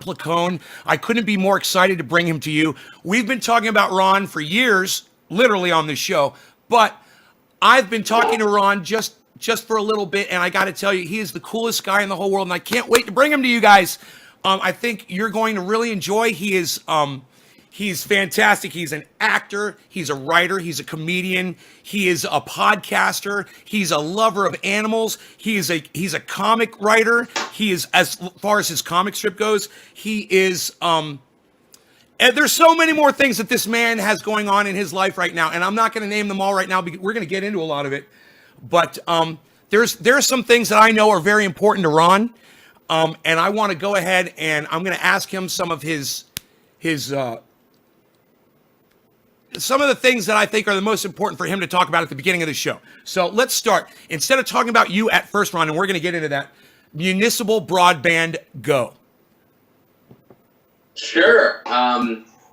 Placone. I couldn't be more excited to bring him to you. We've been talking about Ron for years, literally on this show, but I've been talking to Ron just for a little bit, and I got to tell you, he is the coolest guy in the whole world, and I can't wait to bring him to you guys. I think you're going to really enjoy. He's fantastic. He's an actor. He's a writer. He's a comedian. He is a podcaster. He's a lover of animals. He's a comic writer. He is, as far as his comic strip goes, he is. And there's so many more things that this man has going on in his life right now, and I'm not going to name them all right now because we're going to get into a lot of it. But there's some things that I know are very important to Ron, and I want to go ahead and I'm going to ask him some of his some of the things that I think are the most important for him to talk about at the beginning of the show. So let's start. Instead of talking about you at first, Ron, and we're going to get into that, municipal broadband, go. Sure.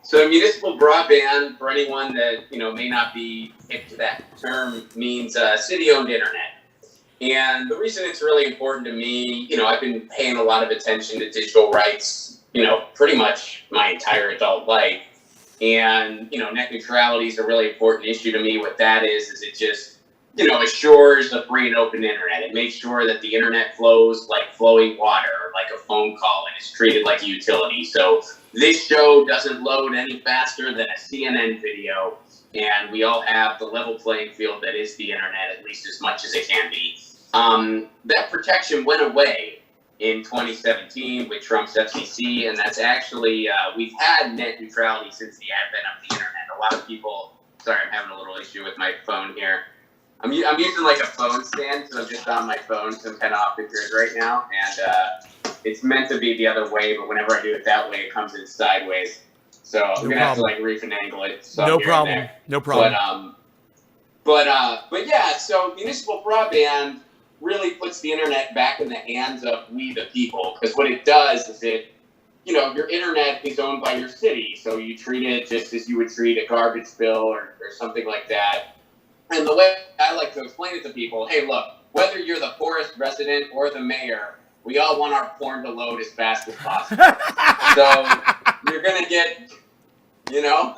So municipal broadband, for anyone that may not be hip to that term, means city-owned internet. And the reason it's really important to me, I've been paying a lot of attention to digital rights, pretty much my entire adult life. And, net neutrality is a really important issue to me. What that is it just, assures a free and open internet. It makes sure that the internet flows like flowing water, or like a phone call, and is treated like a utility. So this show doesn't load any faster than a CNN video, and we all have the level playing field that is the internet, at least as much as it can be. That protection went away in 2017 with Trump's FCC, and that's actually, we've had net neutrality since the advent of the internet. A lot of people, sorry, I'm having a little issue with my phone here. I'm using like a phone stand, so I'm just on my phone, so I'm kind of off the grid right now, and it's meant to be the other way, but whenever I do it that way, it comes in sideways. So I'm going to have to like refinagle it. No problem. No problem. But yeah, so municipal broadband really puts the internet back in the hands of we the people, because what it does is your internet is owned by your city, so you treat it just as you would treat a garbage bill or something like that. And the way I like to explain it to people, hey, look, whether you're the poorest resident or the mayor, we all want our porn to load as fast as possible. So you're going to get, so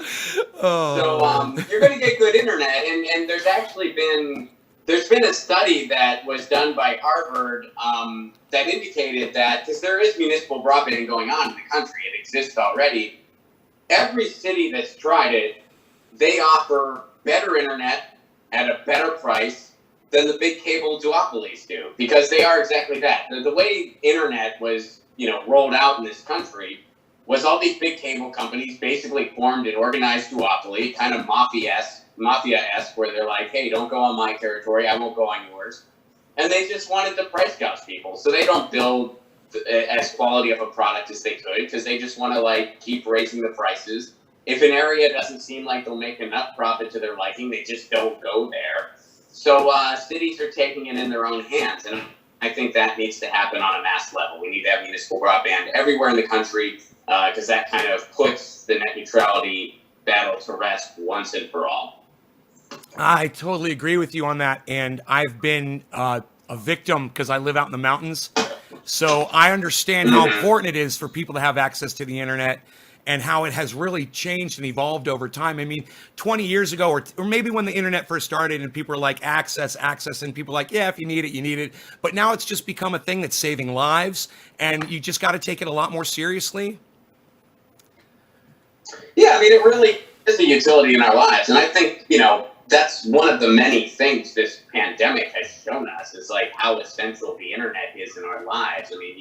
you're going to get good internet. And there's actually been a study that was done by Harvard that indicated that, because there is municipal broadband going on in the country, it exists already. Every city that's tried it, they offer better internet at a better price than the big cable duopolies do, because they are exactly that. The way internet was, rolled out in this country was all these big cable companies basically formed an organized duopoly, kind of mafia-esque, where they're like, hey, don't go on my territory, I won't go on yours. And they just wanted to price gouge people, so they don't build as quality of a product as they could, because they just want to keep raising the prices. If an area doesn't seem like they'll make enough profit to their liking, they just don't go there. So cities are taking it in their own hands, and I think that needs to happen on a mass level. We need to have municipal broadband everywhere in the country, because that kind of puts the net neutrality battle to rest once and for all. I totally agree with you on that, and I've been a victim because I live out in the mountains, so I understand how important it is for people to have access to the internet, and how it has really changed and evolved over time. I mean, 20 years ago, or maybe when the internet first started and people were like, access, and people were like, yeah, if you need it, you need it. But now it's just become a thing that's saving lives, and you just got to take it a lot more seriously. Yeah, I mean, it really is a utility in our lives. And I think, that's one of the many things this pandemic has shown us, is how essential the internet is in our lives. I mean,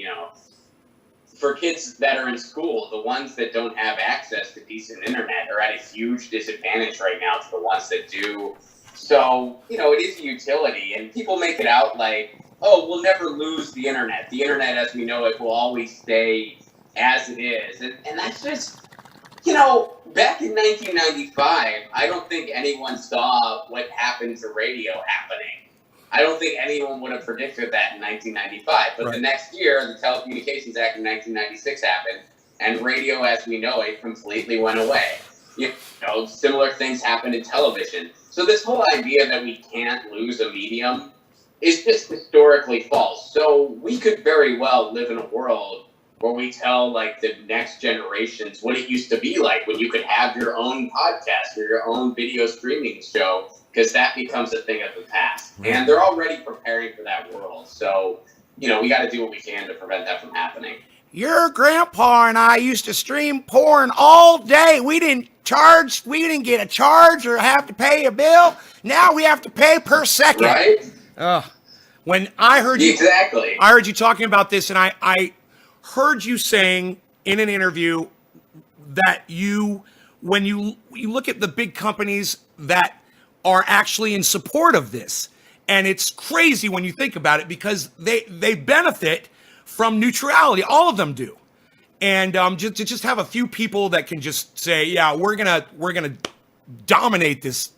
for kids that are in school, the ones that don't have access to decent internet are at a huge disadvantage right now to the ones that do. So, it is a utility, and people make it out like, oh, we'll never lose the internet. The internet as we know it will always stay as it is. And that's just, back in 1995, I don't think anyone saw what happened to radio happening. I don't think anyone would have predicted that in 1995. But The next year, the Telecommunications Act in 1996 happened, and radio as we know it completely went away. Similar things happened in television. So this whole idea that we can't lose a medium is just historically false. So we could very well live in a world where we tell like the next generations what it used to be like when you could have your own podcast or your own video streaming show, because that becomes a thing of the past. Right. And they're already preparing for that world. So, you know, we got to do what we can to prevent that from happening. Your grandpa and I used to stream porn all day. We didn't get a charge or have to pay a bill. Now we have to pay per second. Right? When I heard you, exactly. I heard you talking about this, and I heard you saying in an interview that when you look at the big companies that are actually in support of this, and it's crazy when you think about it, because they benefit from neutrality. All of them do. And just have a few people that can just say, yeah, we're gonna dominate this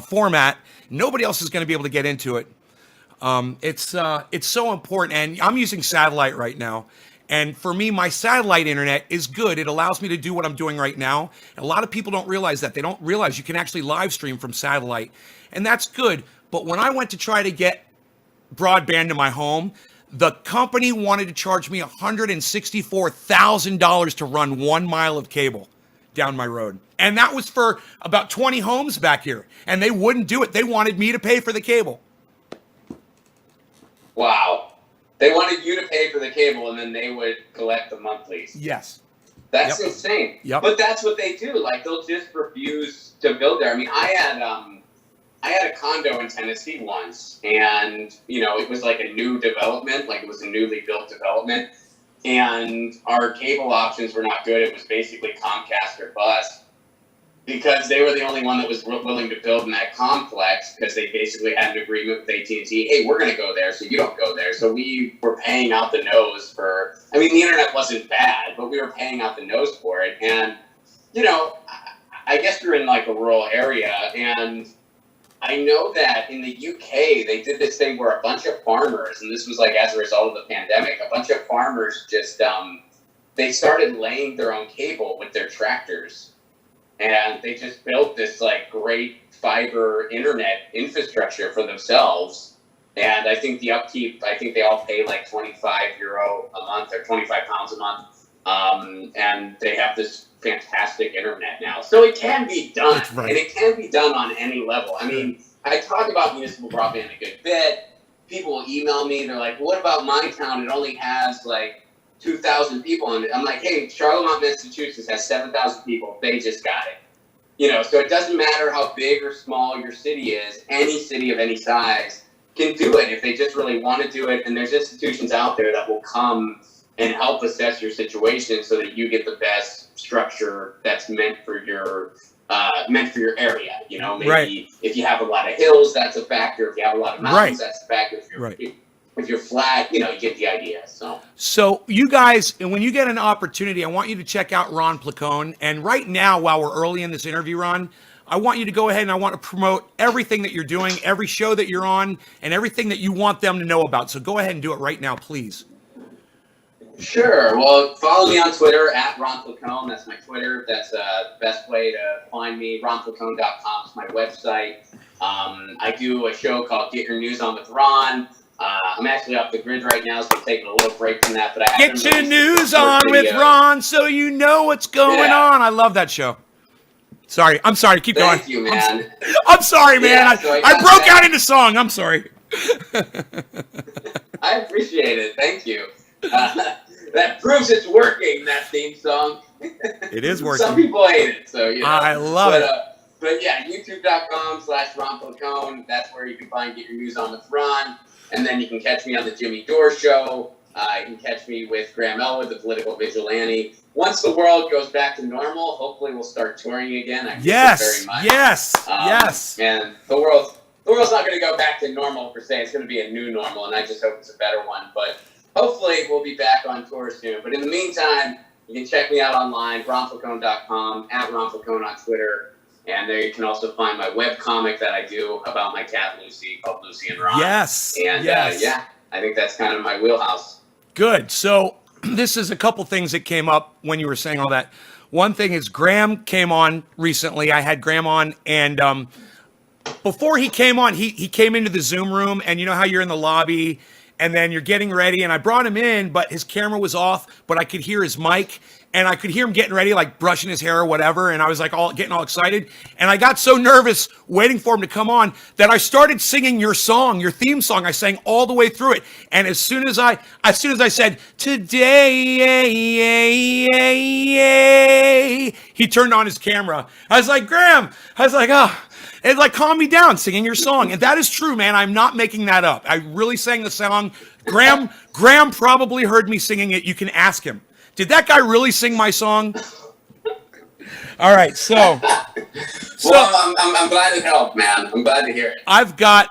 format. Nobody else is going to be able to get into it. It's so important. And I'm using satellite right now. And for me, my satellite internet is good. It allows me to do what I'm doing right now. And a lot of people don't realize that. They don't realize you can actually live stream from satellite. And that's good. But when I went to try to get broadband to my home, the company wanted to charge me $164,000 to run 1 mile of cable down my road. And that was for about 20 homes back here. And they wouldn't do it. They wanted me to pay for the cable. Wow. They wanted you to pay for the cable, and then they would collect the monthlies. Yes. That's insane. Yep. But that's what they do. Like, they'll just refuse to build there. I mean, I had a condo in Tennessee once, and, you know, it was like a new development, like it was a newly built development, and our cable options were not good. It was basically Comcast or bust, because they were the only one that was willing to build in that complex, because they basically had an agreement with AT&T. Hey, we're going to go there, so you don't go there. So we were paying out the nose for, I mean, the internet wasn't bad, but we were paying out the nose for it. And, you know, I guess you're in like a rural area, and I know that in the UK, they did this thing where a bunch of farmers, and this was like as a result of the pandemic, a bunch of farmers just, they started laying their own cable with their tractors. And they just built this like great fiber internet infrastructure for themselves. And I think the upkeep, I think they all pay like €25 a month or £25 a month. And they have this fantastic internet now. So it can be done. Right. And it can be done on any level. I mean, I talk about municipal broadband a good bit. People will email me. They're like, what about my town? It only has like 2,000 people in it. I'm like, hey, Charlemont, Massachusetts has 7,000 people. They just got it. You know, so it doesn't matter how big or small your city is. Any city of any size can do it if they just really want to do it. And there's institutions out there that will come and help assess your situation so that you get the best structure that's meant for your area. You know, maybe if you have a lot of hills, that's a factor. If you have a lot of mountains, that's a factor. If you're flat, you know, you get the idea. So you guys, and when you get an opportunity, I want you to check out Ron Placone. And right now, while we're early in this interview, Ron, I want you to go ahead and I want to promote everything that you're doing, every show that you're on, and everything that you want them to know about. So go ahead and do it right now, please. Sure. Well, follow me on Twitter at Ron Placone. That's my Twitter. That's the best way to find me. RonPlacone.com is my website. I do a show called Get Your News On with Ron. I'm actually off the grid right now, so I'm taking a little break from that. But I Get your news on with Ron so you know what's going on. I love that show. Sorry. I'm sorry. Keep going. Thank you, man. I'm sorry, man. Yeah, so I broke out into song. I'm sorry. I appreciate it. Thank you. That proves it's working, that theme song. It is working. Some people hate it, so, you know. I love it. But yeah, youtube.com/Ron Placone. That's where you can Get Your News On with Ron. And then you can catch me on the Jimmy Dore Show. You can catch me with Graham Elwood, the political vigilante. Once the world goes back to normal, hopefully we'll start touring again. I miss it very much. Yes. And the world's not going to go back to normal per se. It's going to be a new normal, and I just hope it's a better one. But hopefully we'll be back on tour soon. But in the meantime, you can check me out online, ronplacone.com, at Ron Placone on Twitter. And there you can also find my webcomic that I do about my cat Lucy, called Lucy and Ron. Yes. And yeah, I think that's kind of my wheelhouse. Good. So this is a couple things that came up when you were saying all that. One thing is Graham came on recently. I had Graham on, and before he came on, he came into the Zoom room, and you know how you're in the lobby and then you're getting ready, and I brought him in, but his camera was off, but I could hear his mic, and I could hear him getting ready, like brushing his hair or whatever, and I was like getting all excited, and I got so nervous waiting for him to come on that I started singing your song, your theme song. I sang all the way through it, and as soon as I said today, he turned on his camera. I was like, Graham, I was like, oh. It's like, calm me down, singing your song. And that is true, man. I'm not making that up. I really sang the song. Graham probably heard me singing it. You can ask him. Did that guy really sing my song? All right, so well, I'm glad it helped, man. I'm glad to hear it. I've got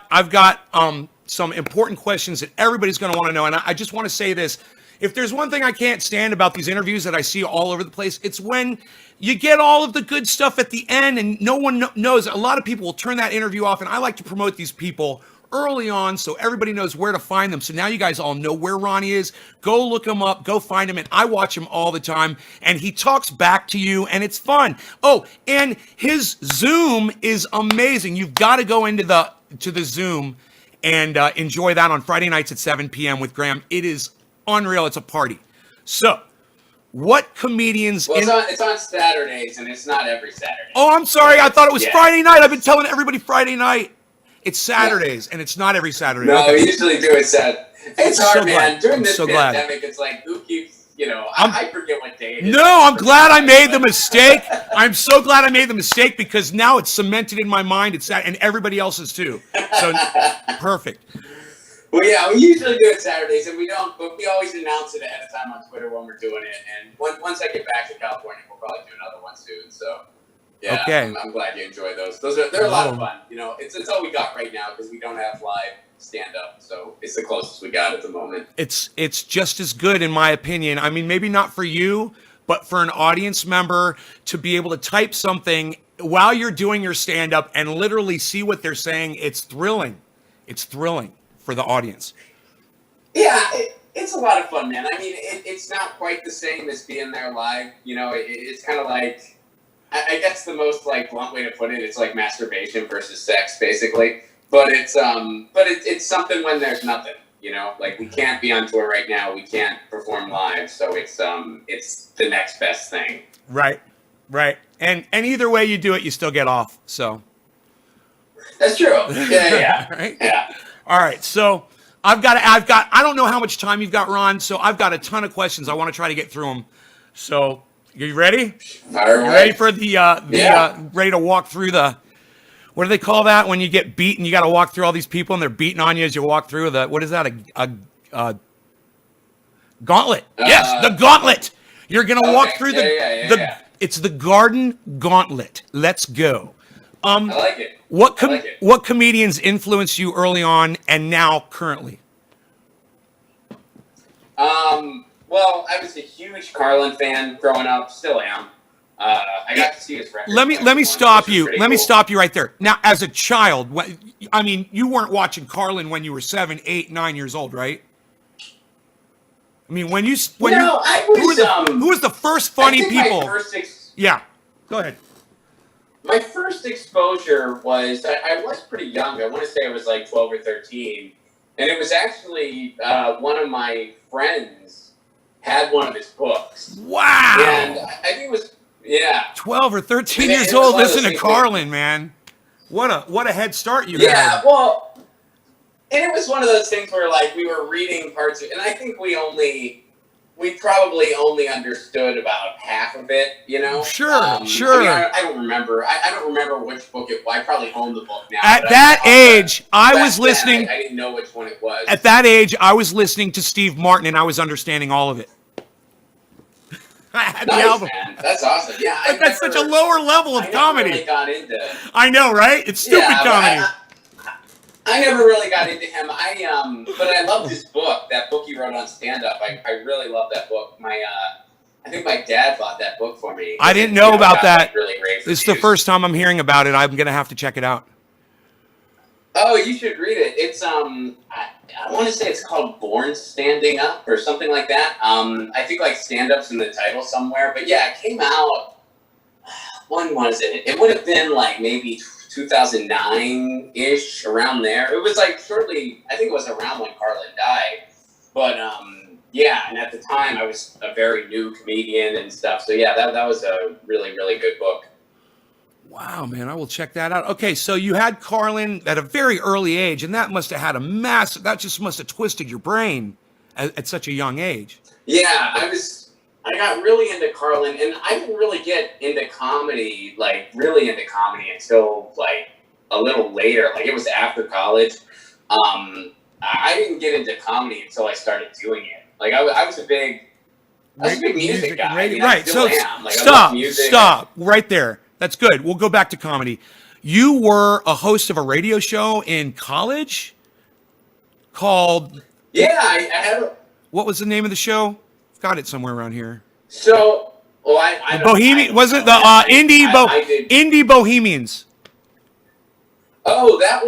some important questions that everybody's going to want to know, and I just want to say this. If there's one thing I can't stand about these interviews that I see all over the place, it's when you get all of the good stuff at the end and no one knows. A lot of people will turn that interview off, and I like to promote these people early on so everybody knows where to find them. So now you guys all know where Ronnie is. Go look him up. Go find him. And I watch him all the time, and he talks back to you, and it's fun. Oh, and his Zoom is amazing. You've got to go into the Zoom and enjoy that on Friday nights at 7 p.m. with Graham. It is unreal. It's a party. So, what comedians... Well, it's on Saturdays, and it's not every Saturday. Oh, I'm sorry. I thought it was Friday night. I've been telling everybody Friday night. It's Saturdays, and it's not every Saturday. No, we usually do it Saturday. It's hard, man. During this pandemic, it's like, who keeps... I forget what day it is. No, I'm glad I made the mistake. I'm so glad I made the mistake because now it's cemented in my mind. It's that, and everybody else's too. So, perfect. Well, yeah, we usually do it Saturdays, and we don't, but we always announce it ahead of time on Twitter when we're doing it. And once I get back to California, we'll probably do another one soon. So, yeah, okay. I'm glad you enjoy those. They're a lot of fun. It's all we got right now because we don't have live stand up, so it's the closest we got at the moment. It's just as good in my opinion. I mean, maybe not for you, but for an audience member to be able to type something while you're doing your stand up and literally see what they're saying. It's thrilling. It's thrilling for the audience. Yeah, it's a lot of fun, man. I mean, it's not quite the same as being there live. It's kind of like, I guess the most blunt way to put it, it's like masturbation versus sex, basically. But it's something when there's nothing. We can't be on tour right now. We can't perform live, so it's the next best thing. Right. And either way you do it, you still get off. So that's true. Yeah. Right? Yeah. All right, so I don't know how much time you've got, Ron, so I've got a ton of questions. I want to try to get through them. So, you ready? Ready for ready to walk through what do they call that when you get beaten? You got to walk through all these people and they're beating on you as you walk through what is that? A gauntlet. Yes, the gauntlet. You're going to walk through it's the garden gauntlet. Let's go. I like it. What comedians influenced you early on and now currently? Well, I was a huge Carlin fan growing up. Still am. I got to see his record. Let me stop you. Let me stop you right there. Now, as a child, I mean, you weren't watching Carlin when you were 7, 8, 9 years old, right? I mean, who was the first funny people? Yeah, go ahead. My first exposure was, I was pretty young. I want to say I was 12 or 13. And it was actually one of my friends had one of his books. Wow. And I think it was, 12 or 13 years old listening to Carlin, man. What a head start you had. Yeah, well, and it was one of those things where we were reading parts of it, and I think we probably only understood about half of it, Sure. I mean, I don't remember. I don't remember which book it was. I probably own the book now. At that age, I was listening. I didn't know which one it was. At that age, I was listening to Steve Martin, and I was understanding all of it. I had the album. Man. That's awesome. Yeah, that's such a lower level of comedy. Really got into. I know, right? It's stupid comedy. I never really got into him. But I loved his book. That book he wrote on stand-up. I really love that book. I think my dad bought that book for me. I didn't know about that. Really great this is the first time I'm hearing about it. I'm gonna have to check it out. Oh, you should read it. It's I want to say it's called Born Standing Up or something like that. I think stand-up's in the title somewhere. But yeah, it came out. When was it? It would have been maybe 2009-ish, around there. It was like shortly, I think it was around when Carlin died. But yeah, and at the time I was a very new comedian and stuff. So yeah, that was a really, really good book. Wow, man, I will check that out. Okay, so you had Carlin at a very early age, and that must have had that just must have twisted your brain at such a young age. Yeah, I got really into Carlin, and I didn't really get into comedy, like really into comedy, until like a little later. Like it was after college. I didn't get into comedy until I started doing it. Like I was a big music guy. I mean, right. I still So am. Like, stop right there. That's good. We'll go back to comedy. You were a host of a radio show in college called. Yeah, I had. What was the name of the show? Got it somewhere around here. So, well, I Bohemian, was it the Indie Bohemians? Oh, that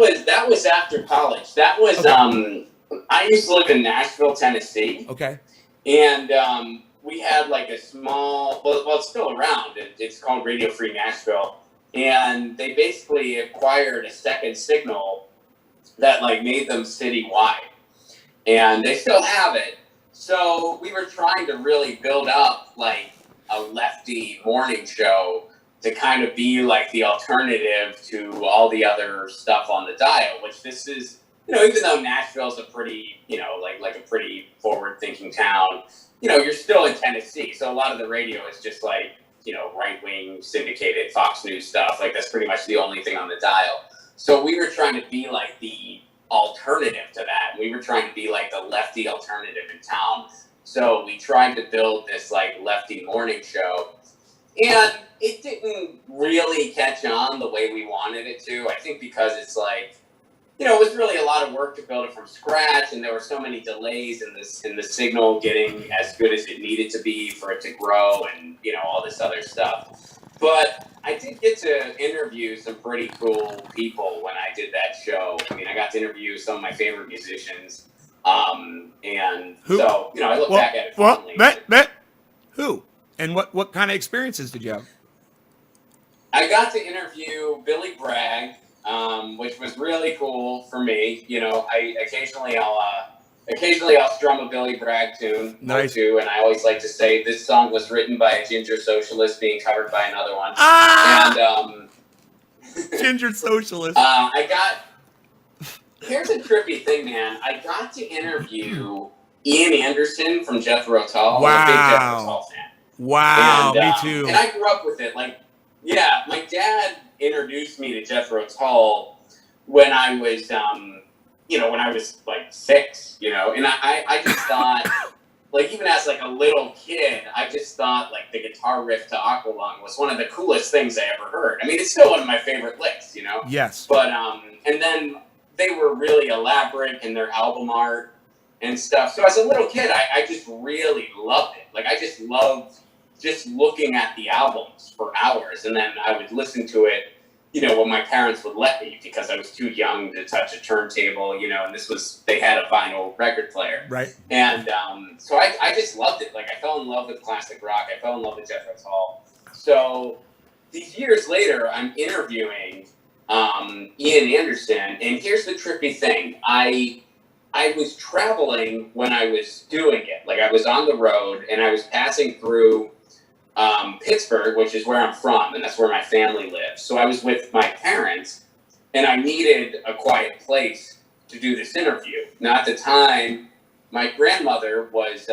was after college. That was Okay. I used to live in Nashville, Tennessee. Okay. And we had like a small, well, it's still around. It's called Radio Free Nashville, and they basically acquired a second signal that like made them citywide, and they still have it. So we were trying to really build up like a lefty morning show to kind of be like the alternative to all the other stuff on the dial, which this is, even though Nashville's a pretty, like a pretty forward-thinking town, you're still in Tennessee. So a lot of the radio is just like, right-wing syndicated Fox News stuff. Like that's pretty much the only thing on the dial. So we were trying to be like the alternative to that. We were trying to be like the lefty alternative in town. So we tried to build this like lefty morning show, and it didn't really catch on the way we wanted it to. I think because it's like, it was really a lot of work to build it from scratch, and there were so many delays in the signal getting as good as it needed to be for it to grow, and all this other stuff. But I did get to interview some pretty cool people when I did that show. I mean, I got to interview some of my favorite musicians, and so I look back at it fondly. Who and what kind of experiences did you have? I got to interview Billy Bragg, which was really cool for me. I occasionally I'll strum a Billy Bragg tune nice. or two, and I always like to say this song was written by a ginger socialist being covered by another one. And ginger socialist. Here's a trippy thing, man. I got to interview Ian Anderson from Jethro Tull. Wow. I'm a big Jethro Tull fan. Wow, me too. And I grew up with it. Like, yeah, my dad introduced me to Jethro Tull when I was, when I was like 6, and I just thought, like, even as like a little kid, I just thought like the guitar riff to Aqualung was one of the coolest things I ever heard. I mean, it's still one of my favorite licks, Yes. But, and then they were really elaborate in their album art and stuff. So as a little kid, I just really loved it. Like, I just loved just looking at the albums for hours, and then I would listen to it, when my parents would let me, because I was too young to touch a turntable, and they had a vinyl record player. Right. And so I just loved it. Like, I fell in love with classic rock. I fell in love with Jethro Tull. So these years later, I'm interviewing Ian Anderson, and here's the trippy thing. I was traveling when I was doing it. Like, I was on the road, and I was passing through Pittsburgh, which is where I'm from, and that's where my family lives. So I was with my parents, and I needed a quiet place to do this interview. Now, at the time, my grandmother was,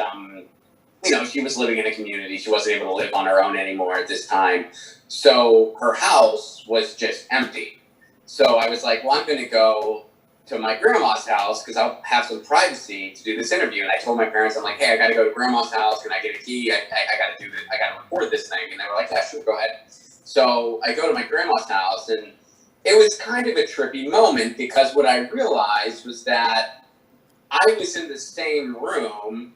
she was living in a community. She wasn't able to live on her own anymore at this time. So her house was just empty. So I was like, well, I'm going to go to my grandma's house because I'll have some privacy to do this interview. And I told my parents, I'm like, hey, I got to go to grandma's house. Can I get a key? I got to do this. I got to record this thing. And they were like, yeah, sure, go ahead. So I go to my grandma's house, and it was kind of a trippy moment because what I realized was that I was in the same room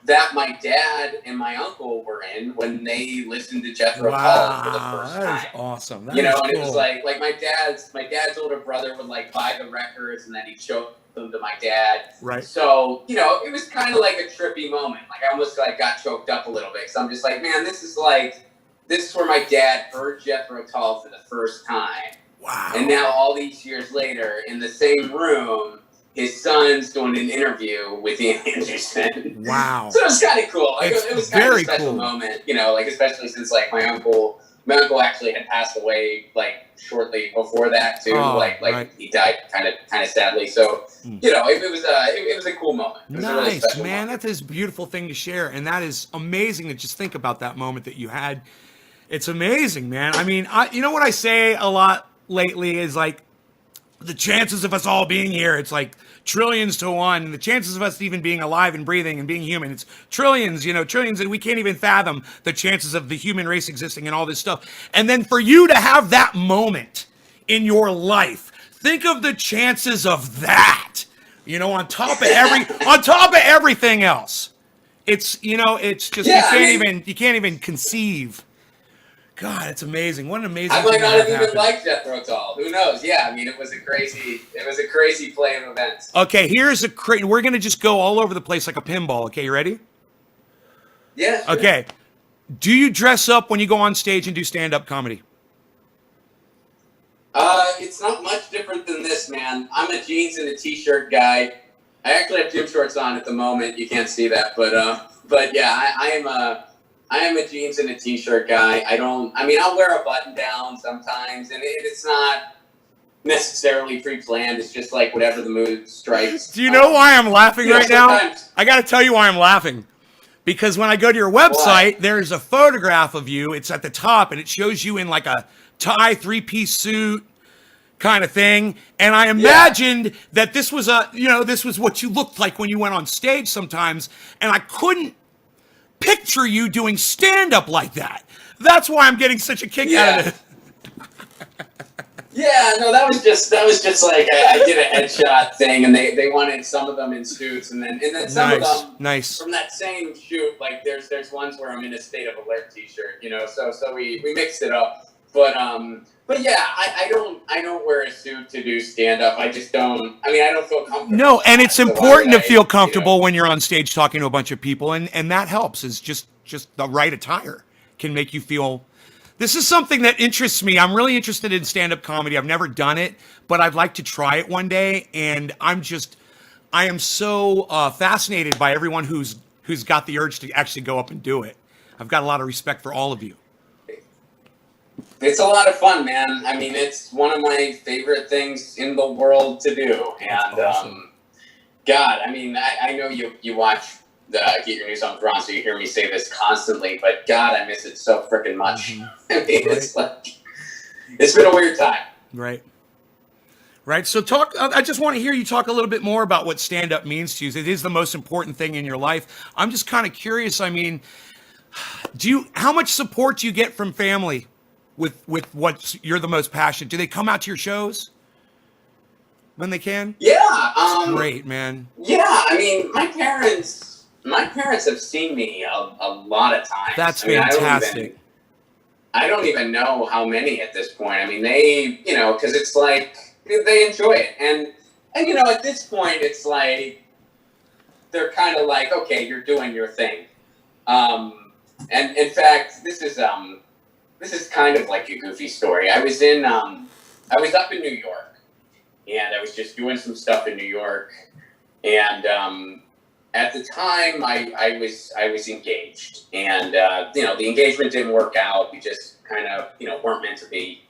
that my dad and my uncle were in when they listened to Jethro Tull for the first time. That is awesome. And it was like my dad's older brother would like buy the records, and then he'd show them to my dad. Right. So, it was kind of like a trippy moment. Like, I almost like got choked up a little bit, because I'm just like, man, this is where my dad heard Jethro Tull for the first time. Wow. And now all these years later, in the same room, his son's doing an interview with Ian Anderson. Wow. So it was kind of cool. Like, It's it was kind of a very special cool. moment, you know, like especially since like my uncle actually had passed away like shortly before that too. Oh, like right. he died kind of sadly. So you know, it was a cool moment. It was a really Nice, special man. moment. That is a beautiful thing to share, and that is amazing to just think about that moment that you had. It's amazing, man. I mean, you know what I say a lot lately is like the chances of us all being here. It's like trillions to one. And the chances of us even being alive and breathing and being human, it's trillions. You know, trillions, and we can't even fathom the chances of the human race existing and all this stuff. And then for you to have that moment in your life, think of the chances of that. You know, on top of everything else. It's, you know, it's just you can't even conceive. God, it's amazing. What an amazing I thing might to not have have even happen. liked Jethro Tull. Who knows? Yeah, I mean, it was a crazy play of events. Okay, here's we're gonna just go all over the place like a pinball. Okay, you ready? Yeah. Sure. Okay. Do you dress up when you go on stage and do stand-up comedy? It's not much different than this, man. I'm a jeans and a t-shirt guy. I actually have gym shorts on at the moment. You can't see that, but yeah, I am a jeans and a t-shirt guy. I'll wear a button down sometimes, and it's not necessarily pre-planned. It's just like whatever the mood strikes. Do you know why I'm laughing right now? sometimes- I got to tell you why I'm laughing. Because when I go to your website, there's a photograph of you. It's at the top, and it shows you in like a tie, three-piece suit kind of thing. And I imagined that this was what you looked like when you went on stage sometimes. And I couldn't picture you doing stand-up like that. That's why I'm getting such a kick out of it. Yeah, no, that was just like I did a headshot thing, and they wanted some of them in suits, and then some of them from that same shoot. Like there's ones where I'm in a State of Alert t-shirt, you know. So we mixed it up, but yeah, I don't wear a suit to do stand up. I just don't. I mean, I don't feel comfortable. No, and it's important to feel comfortable when you're on stage talking to a bunch of people, and that helps. Is just the right attire can make you feel. This is something that interests me. I'm really interested in stand-up comedy. I've never done it, but I'd like to try it one day. And I am so fascinated by everyone who's got the urge to actually go up and do it. I've got a lot of respect for all of you. It's a lot of fun, man. I mean, it's one of my favorite things in the world to do. And awesome. God, I mean, I know you watch Get Your News on Thrawn, so you hear me say this constantly, but God, I miss it so freaking much. Mm-hmm. I mean, it's like, it's been a weird time. Right. So I just want to hear you talk a little bit more about what stand-up means to you. It is the most important thing in your life. I'm just kind of curious. I mean, how much support do you get from family with what you're the most passionate? Do they come out to your shows when they can? Yeah. It's great, man. Yeah. I mean, my parents have seen me a lot of times. That's fantastic. I don't even know how many at this point. I mean, they, you know, because it's like they enjoy it, and you know, at this point, it's like they're kind of like, okay, you're doing your thing. And in fact, this is kind of like a goofy story. I was up in New York, and I was just doing some stuff in New York, and at the time, I was engaged, and you know, the engagement didn't work out. We just kind of, you know, weren't meant to be.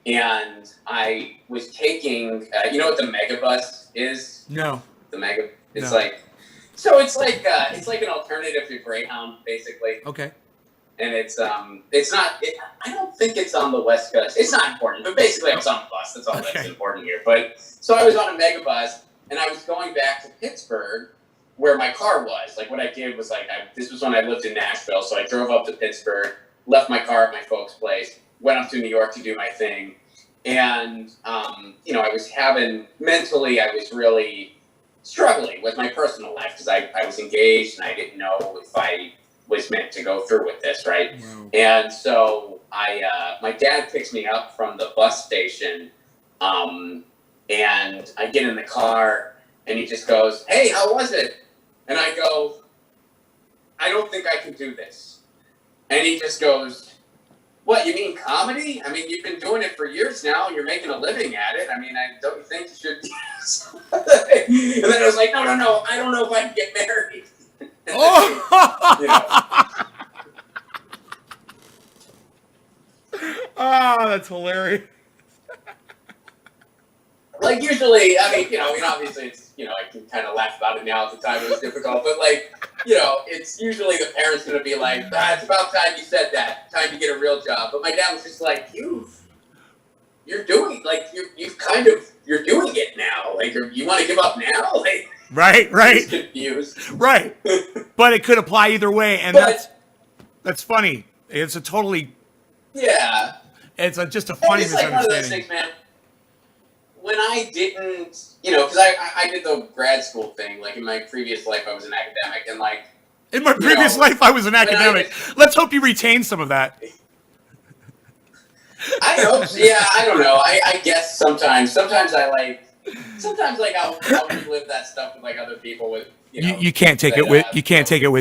And I was taking, you know what the megabus is? No. The mega, it's like, so it's like an alternative to Greyhound, basically. Okay. And it's not. I don't think it's on the West Coast. It's not important, but basically, I was on a bus. That's all that's important here. But so I was on a megabus, and I was going back to Pittsburgh, where my car was. Like, what I did was, like, this was when I lived in Nashville, so I drove up to Pittsburgh, left my car at my folks' place, went up to New York to do my thing, and, you know, I was really struggling with my personal life, because I was engaged, and I didn't know if I was meant to go through with this, right? Wow. And so my dad picks me up from the bus station, and I get in the car, and he just goes, "Hey, how was it?" And I go, "I don't think I can do this." And he just goes, What, you mean comedy? I mean, you've been doing it for years now, and you're making a living at it. I mean, don't you think you should? And then I was like, no, I don't know if I can get married. You know. Oh, that's hilarious. Like, usually, I mean, obviously it's, I can kind of laugh about it now. At the time it was difficult, but like, it's usually the parents going to be like, it's about time you said that. Time to get a real job. But my dad was just like, you're doing, like, you're doing it now. Like, you want to give up now? Like, right. He's confused. Right. But it could apply either way. And that's funny. It's a totally, yeah. It's just a funny it's like one of those misunderstanding. things, man. When I didn't, because I did the grad school thing. Like, in my previous life, I was an academic, and like, in my previous life, I was an academic. Let's hope you retain some of that. I hope. Yeah, I don't know. I guess sometimes I'll relive that stuff with like other people with. You can't take it with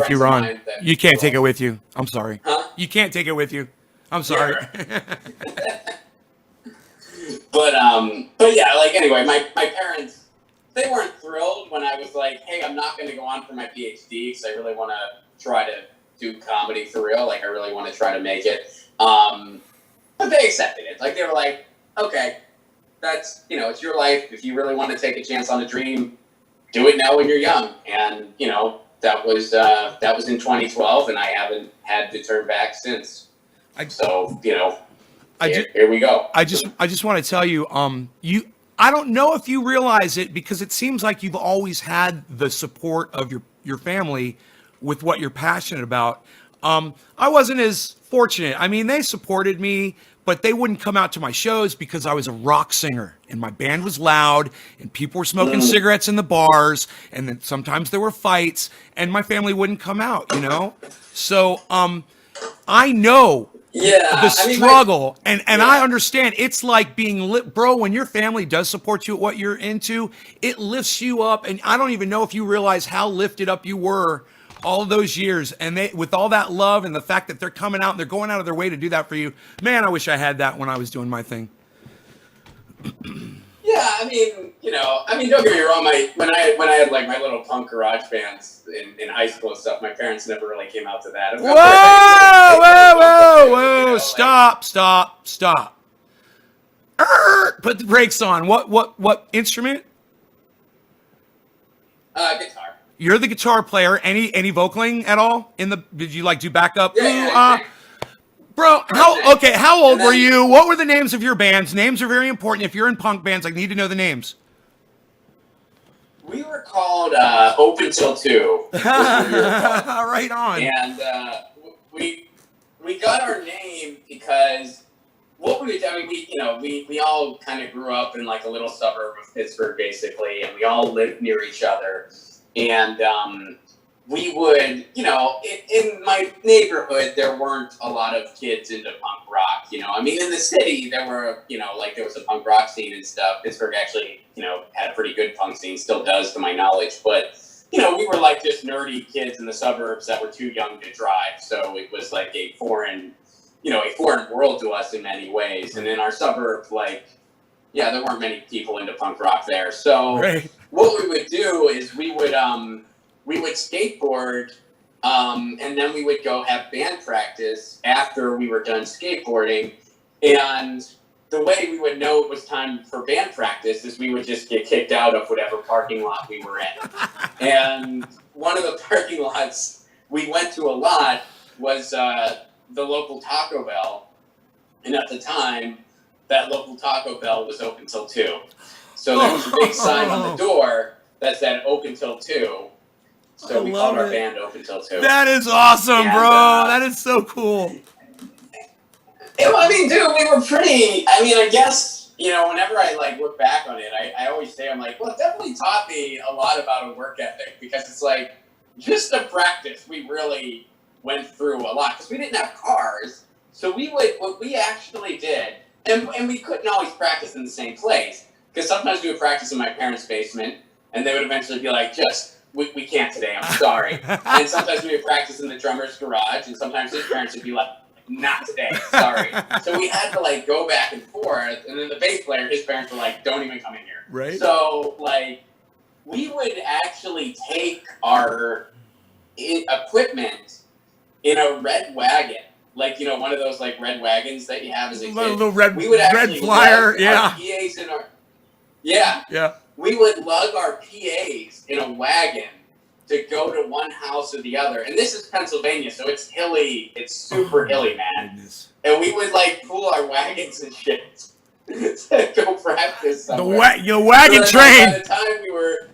you, Ron. You can't take it with you. I'm sorry. Huh? You can't take it with you. I'm sorry. Yeah. But yeah, like, anyway, my parents, they weren't thrilled when I was like, hey, I'm not going to go on for my PhD because I really want to try to do comedy for real. Like, I really want to try to make it. But they accepted it. Like, they were like, okay, that's, it's your life. If you really want to take a chance on a dream, do it now when you're young. And, that was in 2012, and I haven't had to turn back since. Here we go. I just want to tell you, I don't know if you realize it because it seems like you've always had the support of your family with what you're passionate about. I wasn't as fortunate. I mean, they supported me, but they wouldn't come out to my shows because I was a rock singer and my band was loud and people were smoking cigarettes in the bars, and then sometimes there were fights and my family wouldn't come out, So, I know the struggle, and I understand. It's like being lit, bro. When your family does support you at what you're into, it lifts you up. And I don't even know if you realize how lifted up you were all of those years. And they, with all that love and the fact that they're coming out and they're going out of their way to do that for you, man, I wish I had that when I was doing my thing. Yeah, I mean, don't get me wrong. When I had like my little punk garage bands in high school and stuff, my parents never really came out to that. Whoa! Stop! Put the brakes on. What instrument? Guitar. You're the guitar player. Any vocaling at all? Did you like do backup? Yeah. Bro, how old were you? What were the names of your bands? Names are very important. If you're in punk bands, I need to know the names. We were called Open Till 2. Right on. And we got our name because what we did, we all kind of grew up in like a little suburb of Pittsburgh, basically, and we all lived near each other. And we would, in my neighborhood, there weren't a lot of kids into punk rock, I mean, in the city, there were, there was a punk rock scene and stuff. Pittsburgh actually, had a pretty good punk scene, still does to my knowledge. But, we were like just nerdy kids in the suburbs that were too young to drive. So it was like a foreign world to us in many ways. And in our suburb, there weren't many people into punk rock there. So What we would do is we would skateboard, and then we would go have band practice after we were done skateboarding. And the way we would know it was time for band practice is we would just get kicked out of whatever parking lot we were in. And one of the parking lots we went to a lot was the local Taco Bell. And at the time, that local Taco Bell was open till 2. So there was a big sign on the door that said open till 2. So we called our band Open Till 2. That is awesome, bro. That is so cool. I mean, dude, we were pretty, I guess, whenever I look back on it, I always say, I'm like, well, it definitely taught me a lot about a work ethic, because it's like, just the practice, we really went through a lot, because we didn't have cars. So what we actually did, and we couldn't always practice in the same place, because sometimes we would practice in my parents' basement, and they would eventually be like, we can't today, I'm sorry. And sometimes we would practice in the drummer's garage, and sometimes his parents would be like, not today. Sorry. So we had to like go back and forth. And then the bass player, his parents were like, don't even come in here. Right. So like we would actually take our equipment in a red wagon. Like, you know, one of those like red wagons that you have as a kid. Little red, we would red flyer, our PAs in our, yeah. We would lug our PAs in a wagon to go to one house or the other. And this is Pennsylvania, so it's hilly. It's super hilly, man. Goodness. And we would like pull our wagons and shit to go practice somewhere. The wagon train. By the time we were,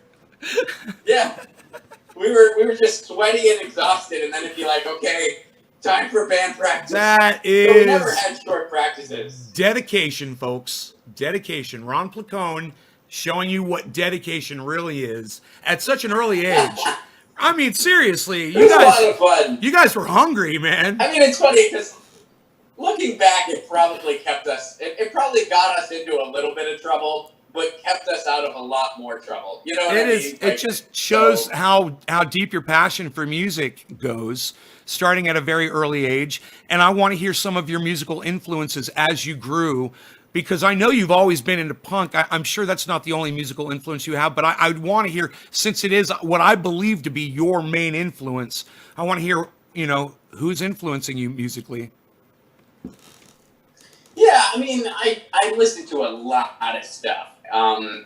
we were just sweaty and exhausted. And then it'd be like, okay, time for band practice. That So is we never had short practices. dedication, folks. Dedication. Ron Placone showing you what dedication really is at such an early age. I mean, seriously, It was a lot of fun. you guys were hungry, man. I mean, it's funny because looking back, it probably kept us. It probably got us into a little bit of trouble, but kept us out of a lot more trouble. You know what I mean? It just shows how deep your passion for music goes, starting at a very early age. And I want to hear some of your musical influences as you grew, because I know you've always been into punk. I'm sure that's not the only musical influence you have, but I would want to hear, since it is what I believe to be your main influence, I want to hear, you know, who's influencing you musically. Yeah, I mean, I listened to a lot of stuff,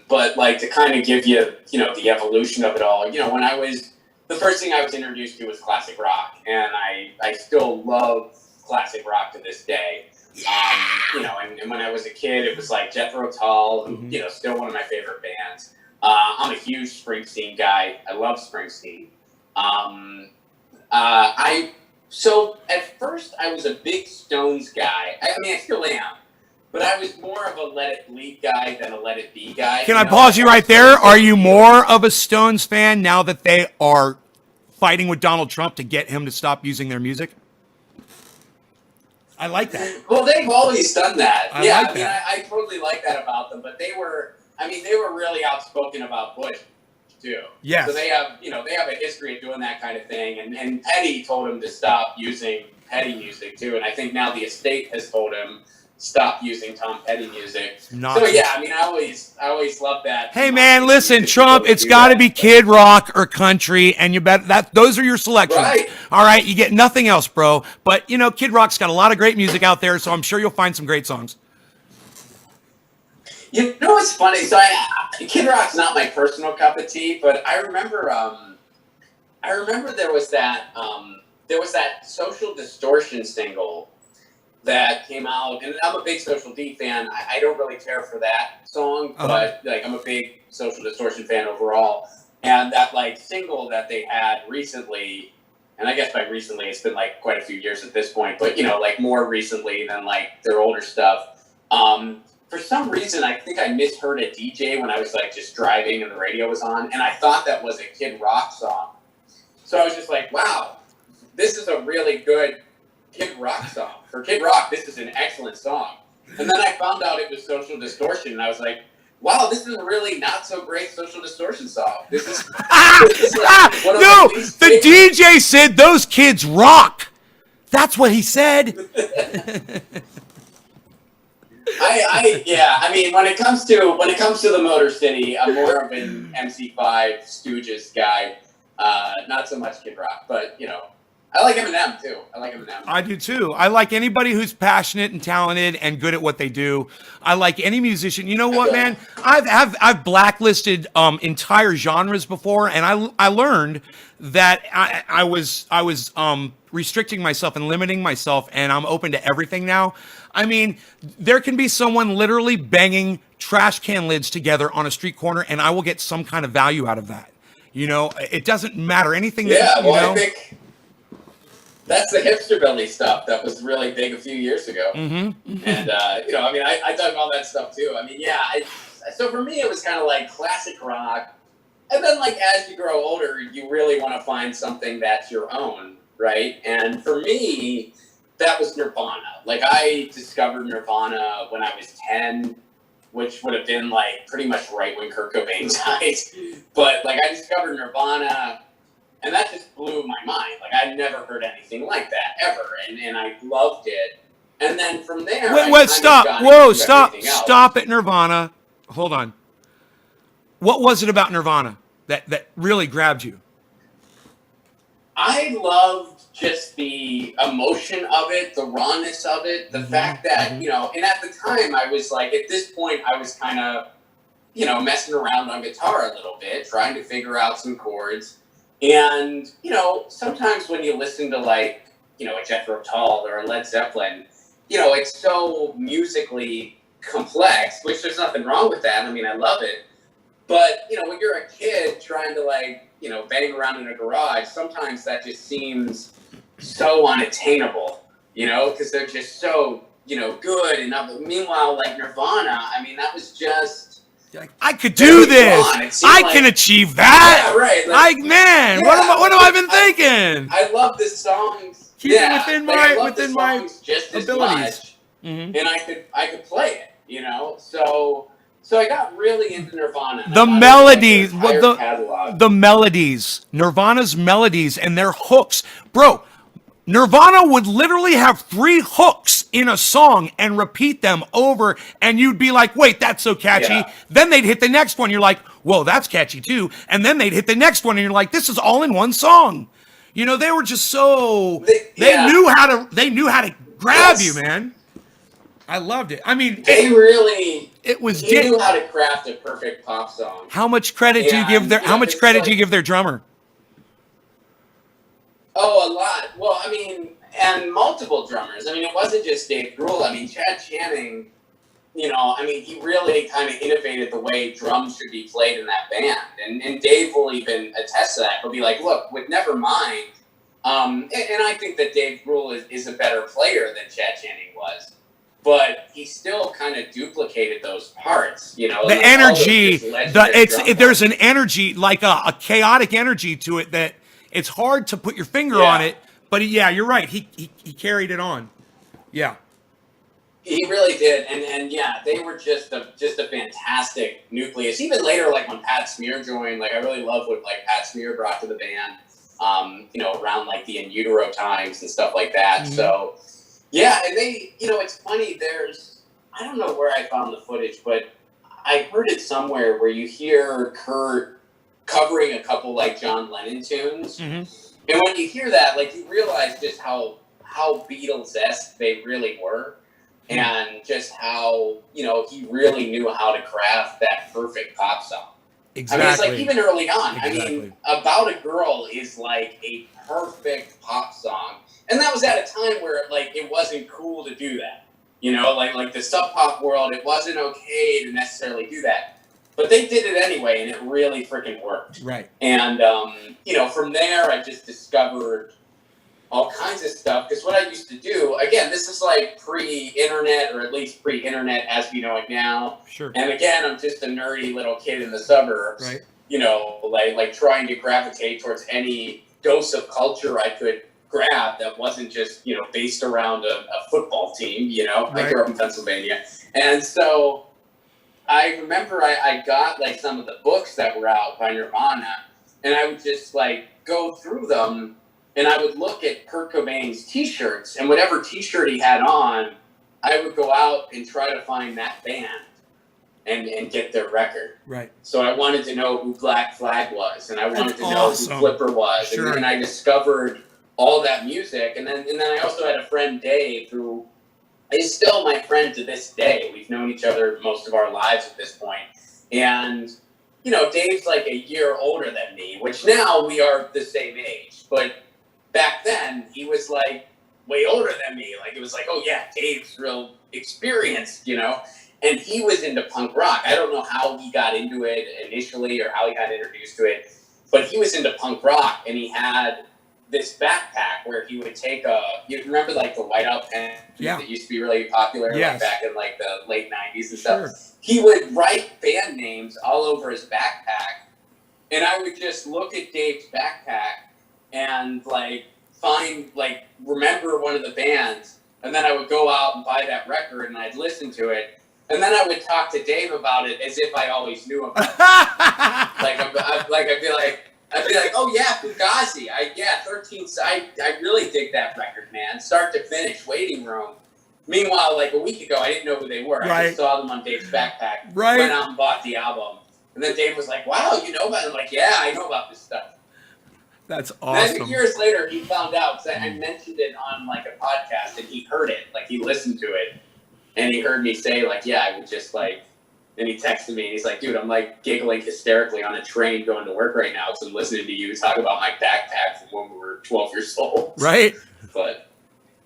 but like to kind of give you, you know, the evolution of it all. You know, when the first thing I was introduced to was classic rock, and I still love classic rock to this day. You know, and when I was a kid, it was like Jethro Tull, who, you know, still one of my favorite bands. I'm a huge Springsteen guy. I love Springsteen. So at first I was a big Stones guy. I mean, I still am, but I was more of a Let It Bleed guy than a Let It Be guy. Can I pause you right there? Are you more of a Stones fan now that they are fighting with Donald Trump to get him to stop using their music? I like that. Well, they've always done that. I totally like that about them. But they were really outspoken about Bush too. Yes. So they have a history of doing that kind of thing. And Petty told him to stop using Petty music too. And I think now the estate has told him stop using Tom Petty music. So yeah, I mean, I always loved that. Hey man, listen, Trump, it's got to be Kid Rock or country, and you bet that those are your selections. Right. All right, you get nothing else, bro. But you know, Kid Rock's got a lot of great music out there, so I'm sure you'll find some great songs. You know what's funny? So Kid Rock's not my personal cup of tea, but I remember there was that Social Distortion single that came out, and I'm a big Social D fan. I don't really care for that song, but like I'm a big Social Distortion fan overall. And that like single that they had recently, and I guess by recently it's been like quite a few years at this point, but you know, like more recently than like their older stuff. For some reason, I think I misheard a DJ when I was like just driving and the radio was on, and I thought that was a Kid Rock song. So I was just like, wow, this is a really good Kid Rock song. For Kid Rock, this is an excellent song. And then I found out it was Social Distortion, and I was like, wow, this is a really not so great Social Distortion song. This is like one of No, my least the favorite. DJ said those kids rock. That's what he said. I mean, when it comes to the Motor City, I'm more of an MC5 Stooges guy. Not so much Kid Rock, but you know, I like Eminem too. I do too. I like anybody who's passionate and talented and good at what they do. I like any musician. You know what, man? I've blacklisted entire genres before, and I learned that I was restricting myself and limiting myself, and I'm open to everything now. I mean, there can be someone literally banging trash can lids together on a street corner, and I will get some kind of value out of that. You know, it doesn't matter anything. I think that's the hipster belly stuff that was really big a few years ago. Mm-hmm. And you know, I mean, I dug all that stuff too. I mean, yeah. So for me, it was kind of like classic rock, and then like as you grow older, you really want to find something that's your own, right? And for me, that was Nirvana. Like I discovered Nirvana when I was 10, which would have been like pretty much right when Kurt Cobain died. But like I discovered Nirvana, And that just blew my mind. Like, I'd never heard anything like that ever. And I loved it. And then from there, Wait, stop. Whoa, stop at Nirvana. Hold on. What was it about Nirvana that really grabbed you? I loved just the emotion of it, the rawness of it, the fact that, and at the time I was like, at this point, I was kind of, messing around on guitar a little bit, trying to figure out some chords. And, sometimes when you listen to like, a Jethro Tull or a Led Zeppelin, it's so musically complex, which there's nothing wrong with that. I mean, I love it. But, when you're a kid trying to like, bang around in a garage, sometimes that just seems so unattainable, because they're just so, good. And meanwhile, like Nirvana, I mean, that was just... I could do this. I can achieve that. Yeah, right. Like man, what have I been thinking? I love the songs. Keep it within my just as abilities. Much, and I could play it, So I got really into Nirvana. The melodies, the melodies, Nirvana's melodies and their hooks. Bro, Nirvana would literally have 3 hooks in a song and repeat them over, and you'd be like, wait, that's so catchy. Yeah. Then they'd hit the next one. You're like, whoa, that's catchy too. And then they'd hit the next one, and you're like, this is all in one song. They were just so, they knew how to grab you, man. I loved it. I mean, they knew how to craft a perfect pop song. How much credit do you give do you give their drummer? Oh, a lot. Well, I mean, and multiple drummers. I mean, it wasn't just Dave Grohl. I mean, Chad Channing, he really kind of innovated the way drums should be played in that band. And Dave will even attest to that. He'll be like, look, with Nevermind, and I think that Dave Grohl is a better player than Chad Channing was. But he still kind of duplicated those parts, The energy, there's an energy, like a chaotic energy to it that it's hard to put your finger on it. But yeah, you're right. He carried it on. Yeah. He really did, and yeah, they were just a fantastic nucleus. Even later, like when Pat Smear joined, like I really love what like Pat Smear brought to the band. Around like the In Utero times and stuff like that. Mm-hmm. So. Yeah, and they, it's funny, I don't know where I found the footage, but I heard it somewhere where you hear Kurt covering a couple, like, John Lennon tunes. Mm-hmm. And when you hear that, like, you realize just how Beatles-esque they really were. Mm-hmm. And just how, he really knew how to craft that perfect pop song. Exactly. I mean, it's like, even early on, Exactly. I mean, About a Girl is, like, a perfect pop song. And that was at a time where, like, it wasn't cool to do that. Like the sub pop world, it wasn't okay to necessarily do that. But they did it anyway, and it really freaking worked. Right. And, from there, I just discovered all kinds of stuff. Because what I used to do, again, this is like pre-internet, or at least pre-internet as we know it now. Sure. And again, I'm just a nerdy little kid in the suburbs. Right. Like trying to gravitate towards any dose of culture I could grab that wasn't just, based around a football team, I grew up in Pennsylvania. And so I remember I got like some of the books that were out by Nirvana, and I would just like go through them, and I would look at Kurt Cobain's t-shirts, and whatever t-shirt he had on, I would go out and try to find that band and get their record. Right. So I wanted to know who Black Flag was, and I wanted to know who Flipper was. Sure. And I discovered all that music, and then I also had a friend, Dave, who is still my friend to this day. We've known each other most of our lives at this point, and Dave's like a year older than me, which now we are the same age, but back then he was like way older than me. Like it was like, oh yeah, Dave's real experienced, and he was into punk rock. I don't know how he got into it initially or how he got introduced to it, but he was into punk rock, and he had this backpack where he would take you remember like the whiteout pen that used to be really popular like back in like the late 90s and stuff. Sure. He would write band names all over his backpack, and I would just look at Dave's backpack and like remember one of the bands, and then I would go out and buy that record and I'd listen to it, and then I would talk to Dave about it as if I always knew about it. I'd be like, I'd be like, oh yeah, Fugazi. 13. I really dig that record, man. Start to finish, Waiting Room. Meanwhile, like a week ago, I didn't know who they were. I just saw them on Dave's backpack. Went out and bought the album. And then Dave was like, wow, you know about it? I'm like, yeah, I know about this stuff. That's awesome. And then years later, he found out, because I mentioned it on like a podcast, and he heard it. Like, he listened to it. And he heard me say, like, yeah, I would just like, and he texted me, and he's like, dude, I'm like giggling hysterically on a train going to work right now because I'm listening to you talk about my backpack from when we were 12 years old. Right. But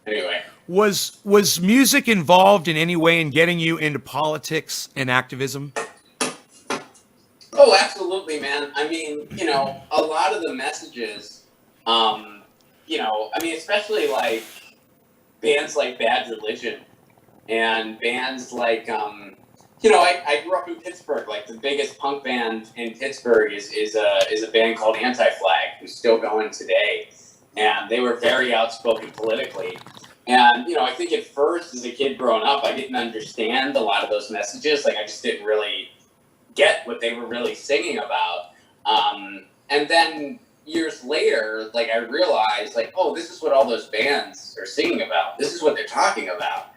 anyway. Was music involved in any way in getting you into politics and activism? Oh, absolutely, man. I mean, you know, a lot of the messages, you know, I mean, especially like bands like Bad Religion and bands like, you know, I grew up in Pittsburgh. Like the biggest punk band in Pittsburgh is a band called Anti-Flag, who's still going today, and they were very outspoken politically. And you know, I think at first, as a kid growing up, I didn't understand a lot of those messages. Like I just didn't really get what they were really singing about. And then years later, like I realized, like, oh, this is what all those bands are singing about. This is what they're talking about.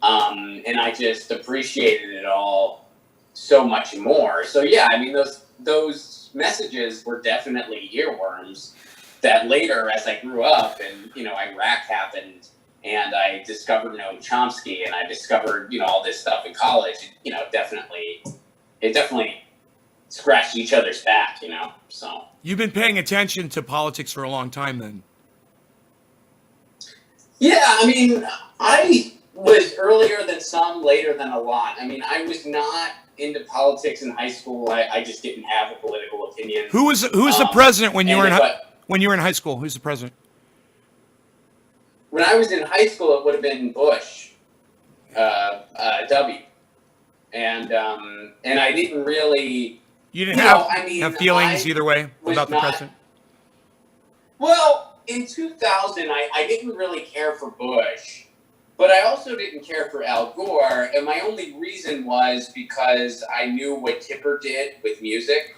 And I just appreciated it all so much more. So yeah, I mean, those messages were definitely earworms that later, as I grew up and, you know, Iraq happened and I discovered Noam Chomsky and I discovered, you know, all this stuff in college, you know, it definitely scratched each other's back, you know, so. You've been paying attention to politics for a long time then. Yeah, I mean, I was earlier than some, later than a lot. I mean, I was not into politics in high school. I just didn't have a political opinion. Who was the president when you were in high school? Who's the president? When I was in high school, it would have been Bush, W. And I didn't really. You didn't have feelings either way about the president? Well, in 2000, I didn't really care for Bush. But I also didn't care for Al Gore, and my only reason was because I knew what Tipper did with music.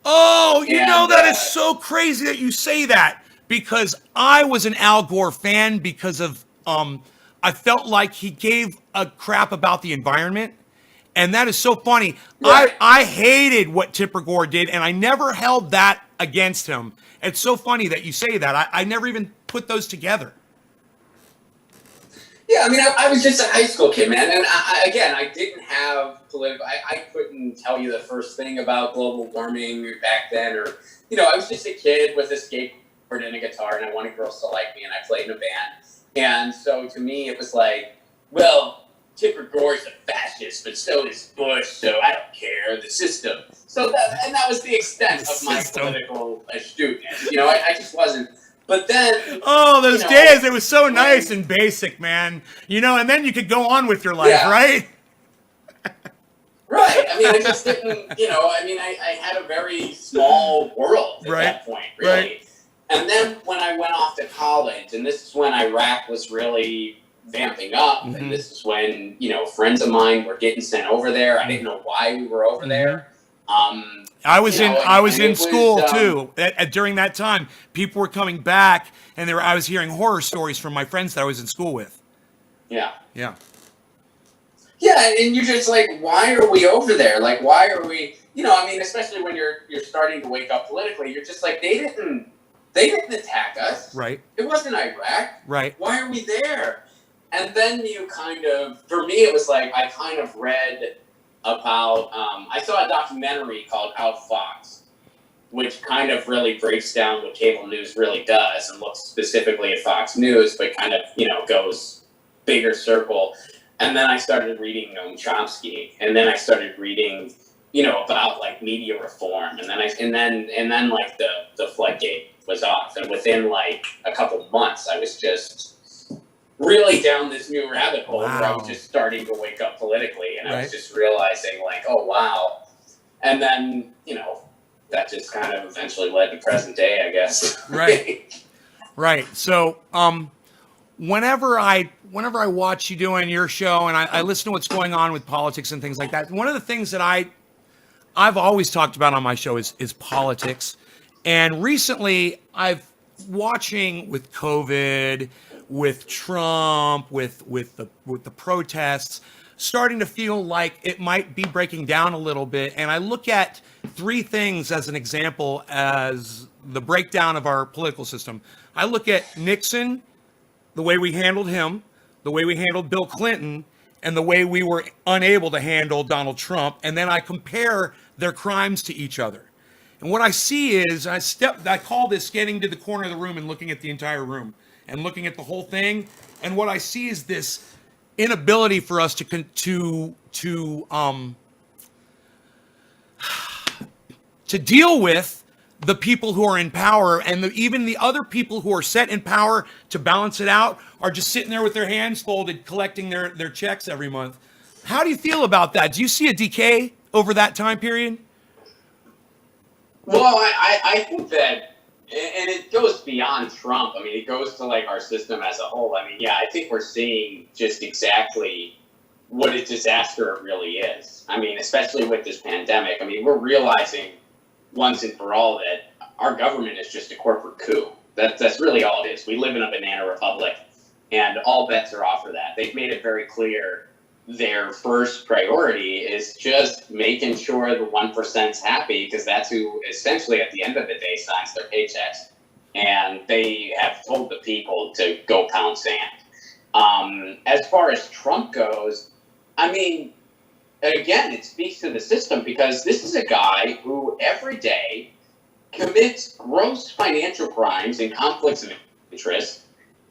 Oh, that is so crazy that you say that, because I was an Al Gore fan because of, I felt like he gave a crap about the environment, and that is so funny. Right. I hated what Tipper Gore did, and I never held that against him. It's so funny that you say that. I never even put those together. Yeah, I mean, I was just a high school kid, man. And I didn't have political, I couldn't tell you the first thing about global warming back then. Or, you know, I was just a kid with a skateboard and a guitar, and I wanted girls to like me, and I played in a band. And so to me, it was like, well, Tipper Gore's a fascist, but so is Bush, so I don't care, the system. So that was the extent of my political astuteness. You know, I just wasn't. But then, those days, it was so nice and basic, man. You know, and then you could go on with your life, right? Right. I mean, I just didn't, you know, I mean, I had a very small world at that point, really. Right. And then when I went off to college, and this is when Iraq was really vamping up, and this is when, you know, friends of mine were getting sent over there. I didn't know why we were over there. I was in school too. During that time, people were coming back, and I was hearing horror stories from my friends that I was in school with. Yeah. Yeah. Yeah, and you're just like, why are we over there? Like, why are we? You know, I mean, especially when you're starting to wake up politically, you're just like, they didn't attack us. Right. It wasn't Iraq. Right. Why are we there? And then you kind of, for me, it was like I kind of read about, I saw a documentary called Outfoxed, which kind of really breaks down what cable news really does and looks specifically at Fox News, but kind of, you know, goes bigger circle. And then I started reading Noam Chomsky, and then I started reading, you know, about like media reform, and then like the floodgate was off, and within like a couple months, I was just really down this new rabbit hole where I was just starting to wake up politically, and I was just realizing like, oh wow, and then, you know, that just kind of eventually led to present day, I guess. Right. So, whenever I watch you doing your show and I listen to what's going on with politics and things like that, one of the things that I've always talked about on my show is politics. And recently, I've watching with COVID, with Trump, with the protests, starting to feel like it might be breaking down a little bit. And I look at three things as an example as the breakdown of our political system. I look at Nixon, the way we handled him, the way we handled Bill Clinton, and the way we were unable to handle Donald Trump. And then I compare their crimes to each other. And what I see is I call this getting to the corner of the room and looking at the entire room and looking at the whole thing. And what I see is this inability for us to deal with the people who are in power, and even the other people who are set in power to balance it out are just sitting there with their hands folded, collecting their checks every month. How do you feel about that? Do you see a decay over that time period? Well, I think that, and it goes beyond Trump. I mean, it goes to like our system as a whole. I mean, yeah, I think we're seeing just exactly what a disaster it really is. I mean, especially with this pandemic. I mean, we're realizing once and for all that our government is just a corporate coup. That's really all it is. We live in a banana republic, and all bets are off for that. They've made it very clear their first priority is just making sure the 1%'s happy, because that's who essentially at the end of the day signs their paychecks. And they have told the people to go pound sand. As far as Trump goes, I mean, again, it speaks to the system, because this is a guy who every day commits gross financial crimes and conflicts of interest,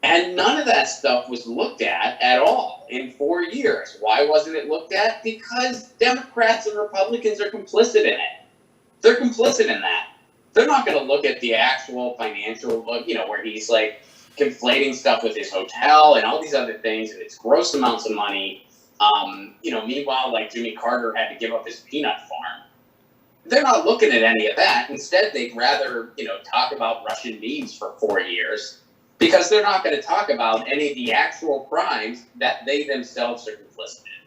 and none of that stuff was looked at all in 4 years. Why wasn't it looked at? Because Democrats and Republicans are complicit in it. They're complicit in that. They're not going to look at the actual financial, where he's like conflating stuff with his hotel and all these other things, and it's gross amounts of money. Meanwhile, like Jimmy Carter had to give up his peanut farm. They're not looking at any of that. Instead, they'd rather, talk about Russian memes for 4 years, because they're not going to talk about any of the actual crimes that they themselves are complicit in,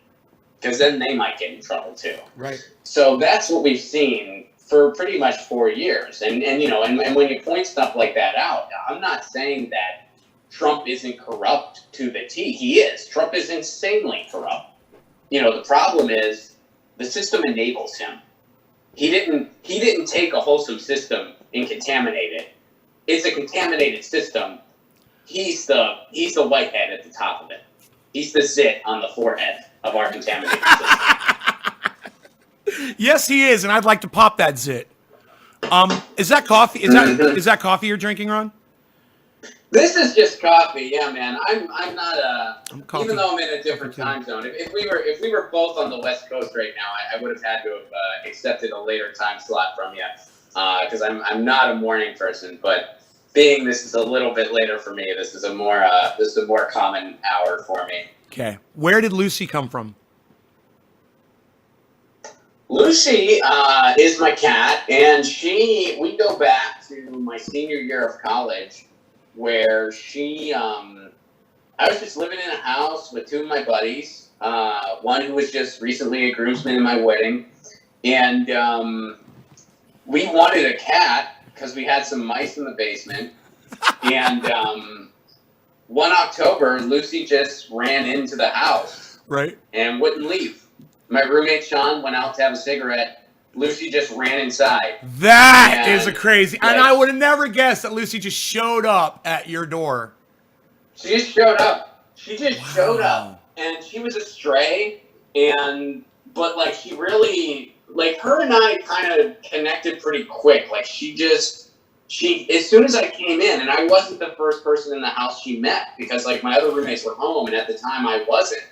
because then they might get in trouble too. Right. So that's what we've seen for pretty much 4 years. And when you point stuff like that out, I'm not saying that Trump isn't corrupt to the T. He is. Trump is insanely corrupt. The problem is the system enables him. He didn't take a wholesome system and contaminate it. It's a contaminated system. He's the whitehead at the top of it. He's the zit on the forehead of our contaminated system. Yes, he is, and I'd like to pop that zit. Is that coffee? Is that coffee you're drinking, Ron? This is just coffee, yeah, man. I'm not even though I'm in a different Coffee time zone. If we were both on the West Coast right now, I would have had to have accepted a later time slot from you, because I'm not a morning person. But being this is a little bit later for me, this is a more common hour for me. Okay. Where did Lucy come from? Lucy is my cat, and we go back to my senior year of college, where I was just living in a house with two of my buddies, one who was just recently a groomsman in my wedding, and we wanted a cat because we had some mice in the basement, and one October, Lucy just ran into the house, right, and wouldn't leave. My roommate Sean went out to have a cigarette. Lucy just ran inside. That is a crazy. And I would have never guessed that Lucy just showed up at your door. She just showed up. Showed up, and she was a stray. But like she really, like her and I kind of connected pretty quick. Like she as soon as I came in, and I wasn't the first person in the house she met, because like my other roommates were home, and at the time I wasn't.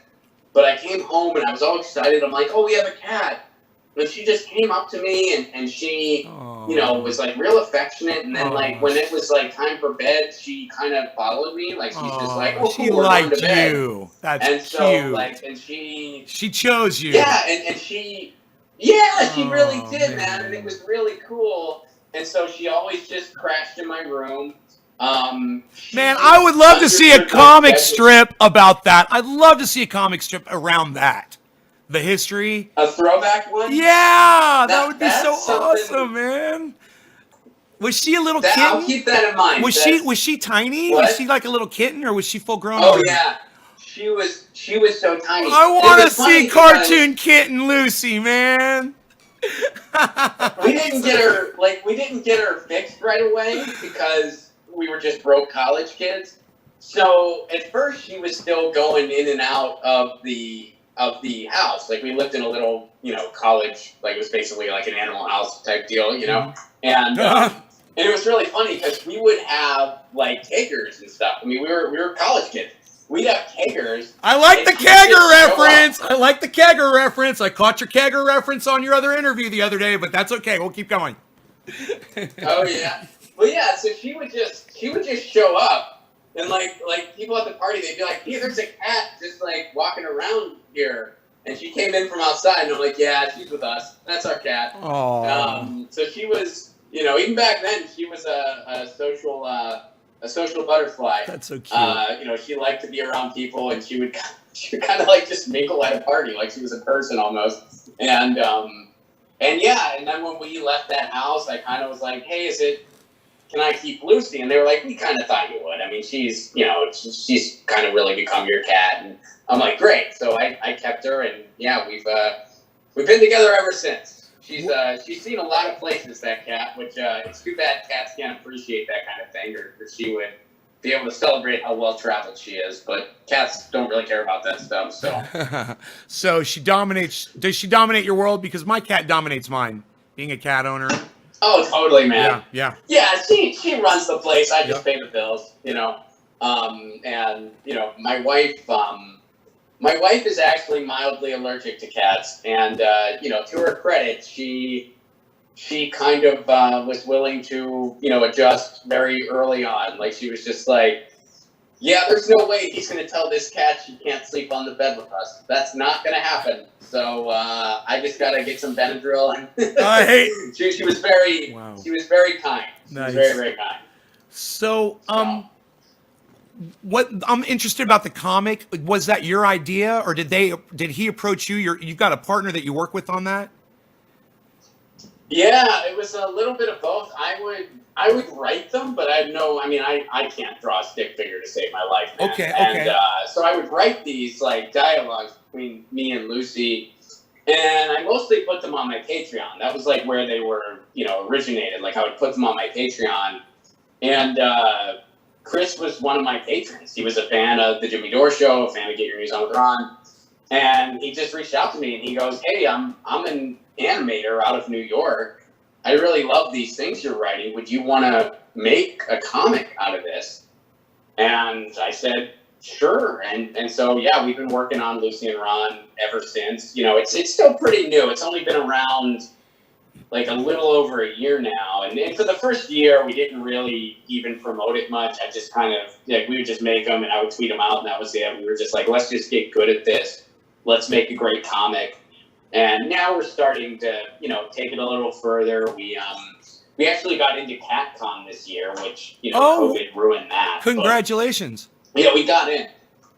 But I came home and I was all excited. I'm like, oh, we have a cat. And she just came up to me and she, was like real affectionate. And then like when it was like time for bed, she kind of followed me. Like she's just like, oh, she cool, we're going liked to bed. you. That's and so, cute. Like, and she chose you. Yeah, and she really did, man. And it was really cool. And so she always just crashed in my room. Man, I would love to see a comic strip about that. I'd love to see a comic strip around that. The history. A throwback one? Yeah, that would be so awesome, man. Was she a little I'll kitten? keep that in mind. Was she tiny? What? Was she like a little kitten, or was she full grown? Oh yeah, she was so tiny. I want to see because cartoon kitten Lucy, man. we didn't get her fixed right away because we were just broke college kids. So at first she was still going in and out of the house. Like we lived in a little, college, like it was basically like an animal house type deal, and it was really funny because we would have like keggers and stuff. I mean, we were college kids. We'd have keggers. I like the kegger reference. I like the kegger reference. I caught your kegger reference on your other interview the other day, but that's okay. We'll keep going. Oh yeah. Well, yeah. So she would just show up, and like people at the party, they'd be like, "Hey, there's a cat just like walking around here," and she came in from outside, and I'm like, "Yeah, she's with us. That's our cat." Oh. So she was, even back then, she was a social butterfly. That's so cute. She liked to be around people, and she would kind of like just mingle at a party, like she was a person almost. And yeah, and then when we left that house, I kind of was like, "Hey, can I keep Lucy?" And they were like, "We kind of thought you would. I mean, she's kind of really become your cat." And I'm like, "Great." So I kept her, and yeah, we've been together ever since. She's seen a lot of places, that cat, which it's too bad cats can't appreciate that kind of thing, or she would be able to celebrate how well traveled she is. But cats don't really care about that stuff. So, so she dominates. Does she dominate your world? Because my cat dominates mine. Being a cat owner. Oh, totally, man. Yeah. She runs the place. I just pay the bills, and my wife is actually mildly allergic to cats, and to her credit, she kind of was willing to adjust very early on. Like she was just like, "Yeah, there's no way he's going to tell this cat she can't sleep on the bed with us. That's not going to happen." So I just got to get some Benadryl, and she was very kind. She was very, very kind. So what I'm interested about the comic, was that your idea, or did he approach you? You've got a partner that you work with on that? Yeah, it was a little bit of both. I would write them, but I can't draw a stick figure to save my life, man. Okay. And so I would write these like dialogues between me and Lucy, and I mostly put them on my Patreon. That was like where they were, originated. Like I would put them on my Patreon, and Chris was one of my patrons. He was a fan of the Jimmy Dore Show, a fan of Get Your News On with Ron, and he just reached out to me and he goes, "Hey, I'm an animator out of New York. I really love these things you're writing. Would you want to make a comic out of this?" And I said, "Sure." And so yeah, we've been working on Lucy and Ron ever since. It's still pretty new. It's only been around like a little over a year now, and for the first year we didn't really even promote it much. I just kind of we would just make them and I would tweet them out, and that was it. We were just like, let's just get good at this. Let's make a great comic. And now we're starting to take it a little further. We actually got into CatCon this year, which COVID ruined that. Congratulations. But, we got in.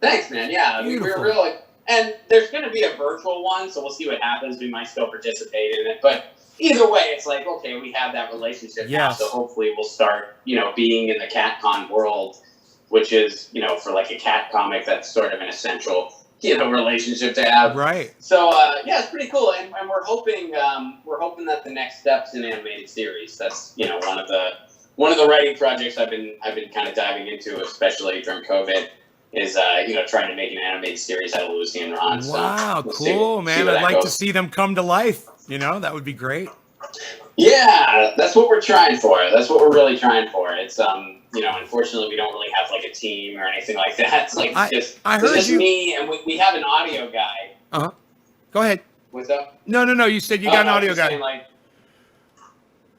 Thanks, man. Yeah, we were really, and there's going to be a virtual one, so we'll see what happens. We might still participate in it, but either way, it's like, okay, we have that relationship now, so hopefully we'll start, being in the CatCon world, which is, for like a cat comic, that's sort of an essential, relationship to have. Right. So, it's pretty cool, and we're hoping that the next step's an animated series. That's, one of the writing projects I've been kind of diving into, especially during COVID, is trying to make an animated series out of Lucy and Ron. Wow, so cool, man. I'd like to see them come to life. That would be great. Yeah, that's what we're trying for. That's what we're really trying for. It's unfortunately we don't really have like a team or anything like that. It's like it's just me, and we have an audio guy. Go ahead. What's up? No. You said you got an audio guy.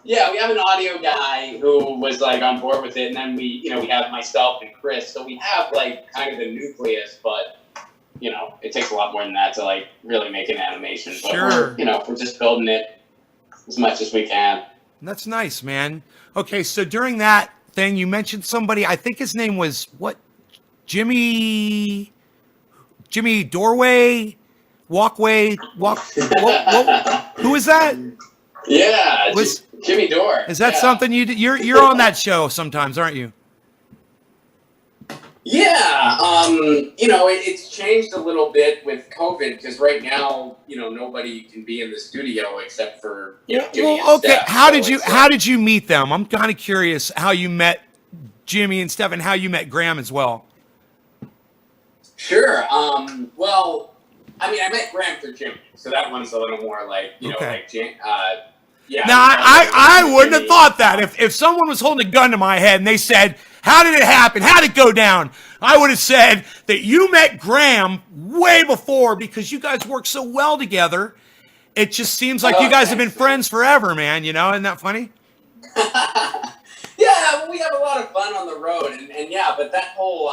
We have an audio guy who was like on board with it, and then we have myself and Chris. So we have like kind of the nucleus, but it takes a lot more than that to like really make an animation. But sure. We're just building it as much as we can. That's nice, man. Okay, so during that thing, you mentioned somebody. I think his name was what? Jimmy Doorway, Walkway, Walk. Who is that? Yeah, Jimmy Dore. Is that yeah. something you're on that show sometimes, aren't you? Yeah, it's changed a little bit with COVID because right now, nobody can be in the studio except for Jimmy and Okay. Steph. How did you meet them? I'm kind of curious how you met Jimmy and Steph and how you met Graham as well. Sure. Well, I mean, I met Graham through Jimmy, so that one's a little more like yeah. Now I wouldn't have thought that if someone was holding a gun to my head and they said, "How did it happen? How did it go down?" I would have said that you met Graham way before because you guys work so well together. It just seems like you guys have been friends forever, man. Isn't that funny? Yeah, well, we have a lot of fun on the road, and yeah, but that whole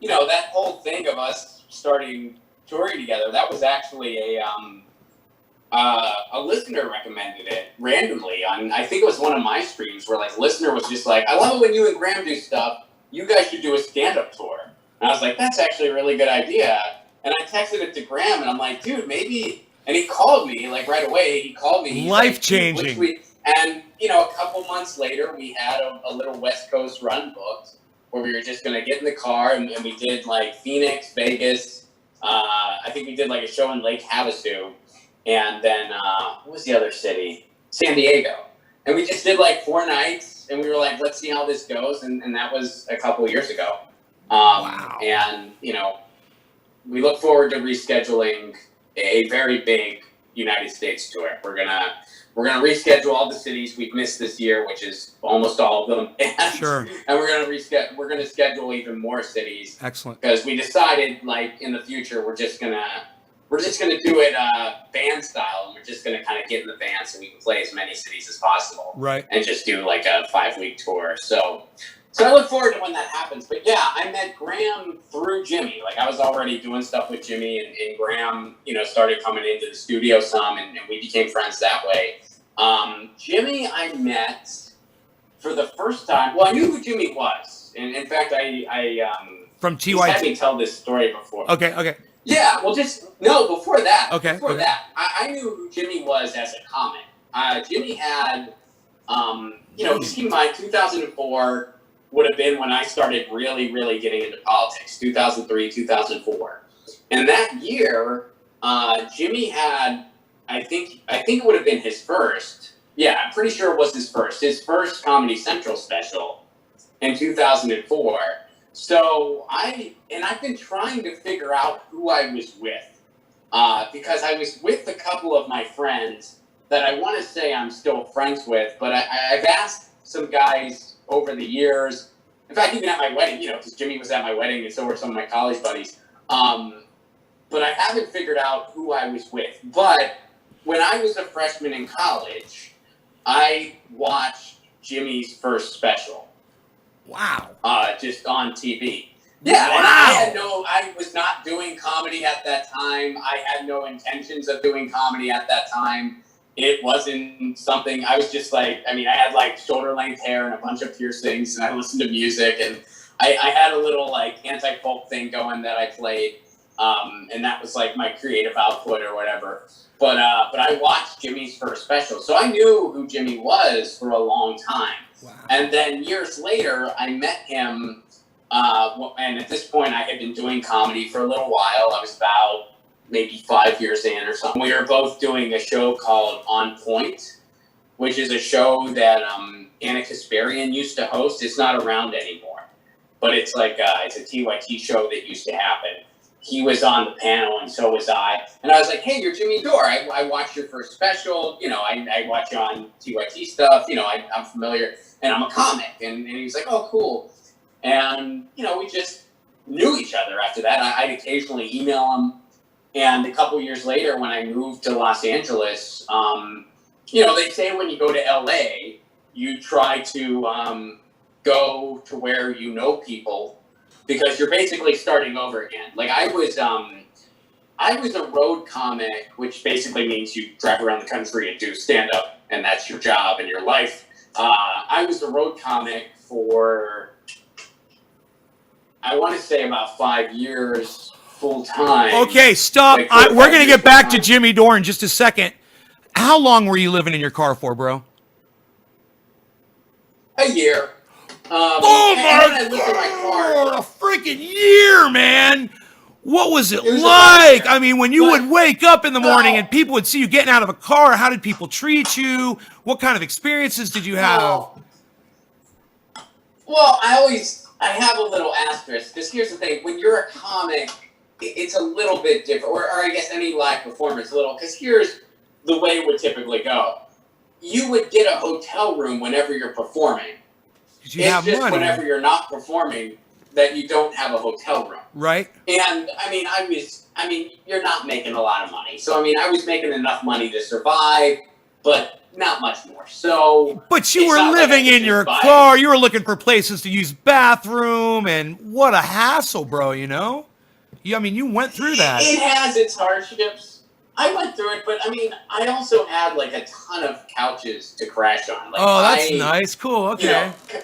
that whole thing of us starting touring together, that was actually a listener recommended it randomly on, I think it was one of my streams where like a listener was just like, I love it when you and Graham do stuff. You guys should do a stand-up tour. And I was like, that's actually a really good idea. And I texted it to Graham and I'm like, dude, maybe, and he called me like right away. He called me. Life-changing. And, a couple months later, we had a little West Coast run booked where we were just going to get in the car and we did like Phoenix, Vegas. I think we did like a show in Lake Havasu. And then, what was the other city? San Diego. And we just did like 4 nights and we were like, let's see how this goes. And that was a couple years ago. Wow. And, we look forward to rescheduling a very big United States tour. We're gonna reschedule all the cities we've missed this year, which is almost all of them. And, Sure. And we're gonna schedule even more cities. Excellent. Because we decided, like in the future, we're just gonna do it band style, and we're just gonna kind of get in the van so we can play as many cities as possible. Right. And just do like a 5-week tour. So I look forward to when that happens. But yeah, I met Graham through Jimmy. Like I was already doing stuff with Jimmy and Graham, started coming into the studio some and we became friends that way. Jimmy I met for the first time. Well, I knew who Jimmy was. And in fact, I from TYT. He's had me tell this story before. Okay. Yeah, well before that. Okay. Before that, I knew who Jimmy was as a comic. Jimmy had, just keep in mind, 2004 would have been when I started really, really getting into politics, 2003, 2004. And that year, Jimmy had, I think it would have been his first. Yeah, I'm pretty sure it was his first Comedy Central special in 2004. So I've been trying to figure out who I was with, because I was with a couple of my friends that I want to say I'm still friends with, but I've asked some guys over the years, in fact, even at my wedding, because Jimmy was at my wedding and so were some of my college buddies, but I haven't figured out who I was with. But when I was a freshman in college, I watched Jimmy's first special. Wow. Just on TV. Yeah, wow. And I was not doing comedy at that time. I had no intentions of doing comedy at that time. It wasn't something, I was just like, I had like shoulder length hair and a bunch of piercings and I listened to music and I had a little like anti-folk thing going that I played. And that was like my creative output or whatever. But I watched Jimmy's first special. So I knew who Jimmy was for a long time. Wow. And then years later, I met him. And at this point, I had been doing comedy for a little while. I was about maybe 5 years in or something. We were both doing a show called On Point, which is a show that Anna Kasparian used to host. It's not around anymore, but it's like it's a TYT show that used to happen. He was on the panel and so was I. And I was like, hey, you're Jimmy Dore. I watched your first special. I watch you on TYT stuff. I'm familiar and I'm a comic. And he was like, oh, cool. And, we just knew each other after that. I'd occasionally email him. And a couple years later, when I moved to Los Angeles, they say when you go to LA, you try to go to where you know people because you're basically starting over again. Like I was a road comic, which basically means you drive around the country and do stand-up, and that's your job and your life. I was a road comic for, I want to say about 5 years. Full time. Okay, stop. We're going to get back to Jimmy Dore in just a second. How long were you living in your car for, bro? A year. Oh And then my I lived in my car. God, a freaking year, man. What was it It was about a like? year. I mean, when you But would wake up in the morning and well, people would see you getting out of a car, how did people treat you? What kind of experiences did you have? well, I have a little asterisk because here's the thing: when you're a comic, it's a little bit different, or I guess any live performance, a little. Because here's the way it would typically go: you would get a hotel room whenever you're performing. Did you It's have just money, whenever you're not performing that you don't have a hotel room. right? And I mean, you're not making a lot of money. So, I mean, I was making enough money to survive, but not much more. So, But you it's were not like I living could in just your buy. car. You were looking for places to use bathroom, and what a hassle, bro. You know? I mean, you went through that. It has its hardships. I went through it, but I mean, I also had like a ton of couches to crash on. Like, Oh, that's nice. Cool. you know, Okay,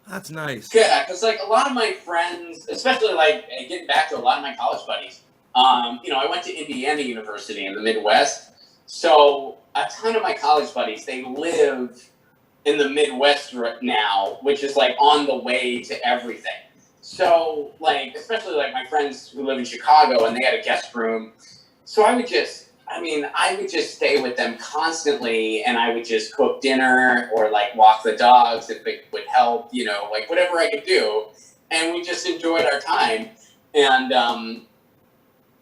that's nice. yeah, because like a lot of my friends, especially like getting back to a lot of my college buddies, I went to Indiana University in the Midwest, so a ton of my college buddies they live in the Midwest right now, which is like on the way to everything. So like, especially like my friends who live in Chicago and they had a guest room, so I would just stay with them constantly and I would just cook dinner or like walk the dogs if it would help, like whatever I could do. And we just enjoyed our time. And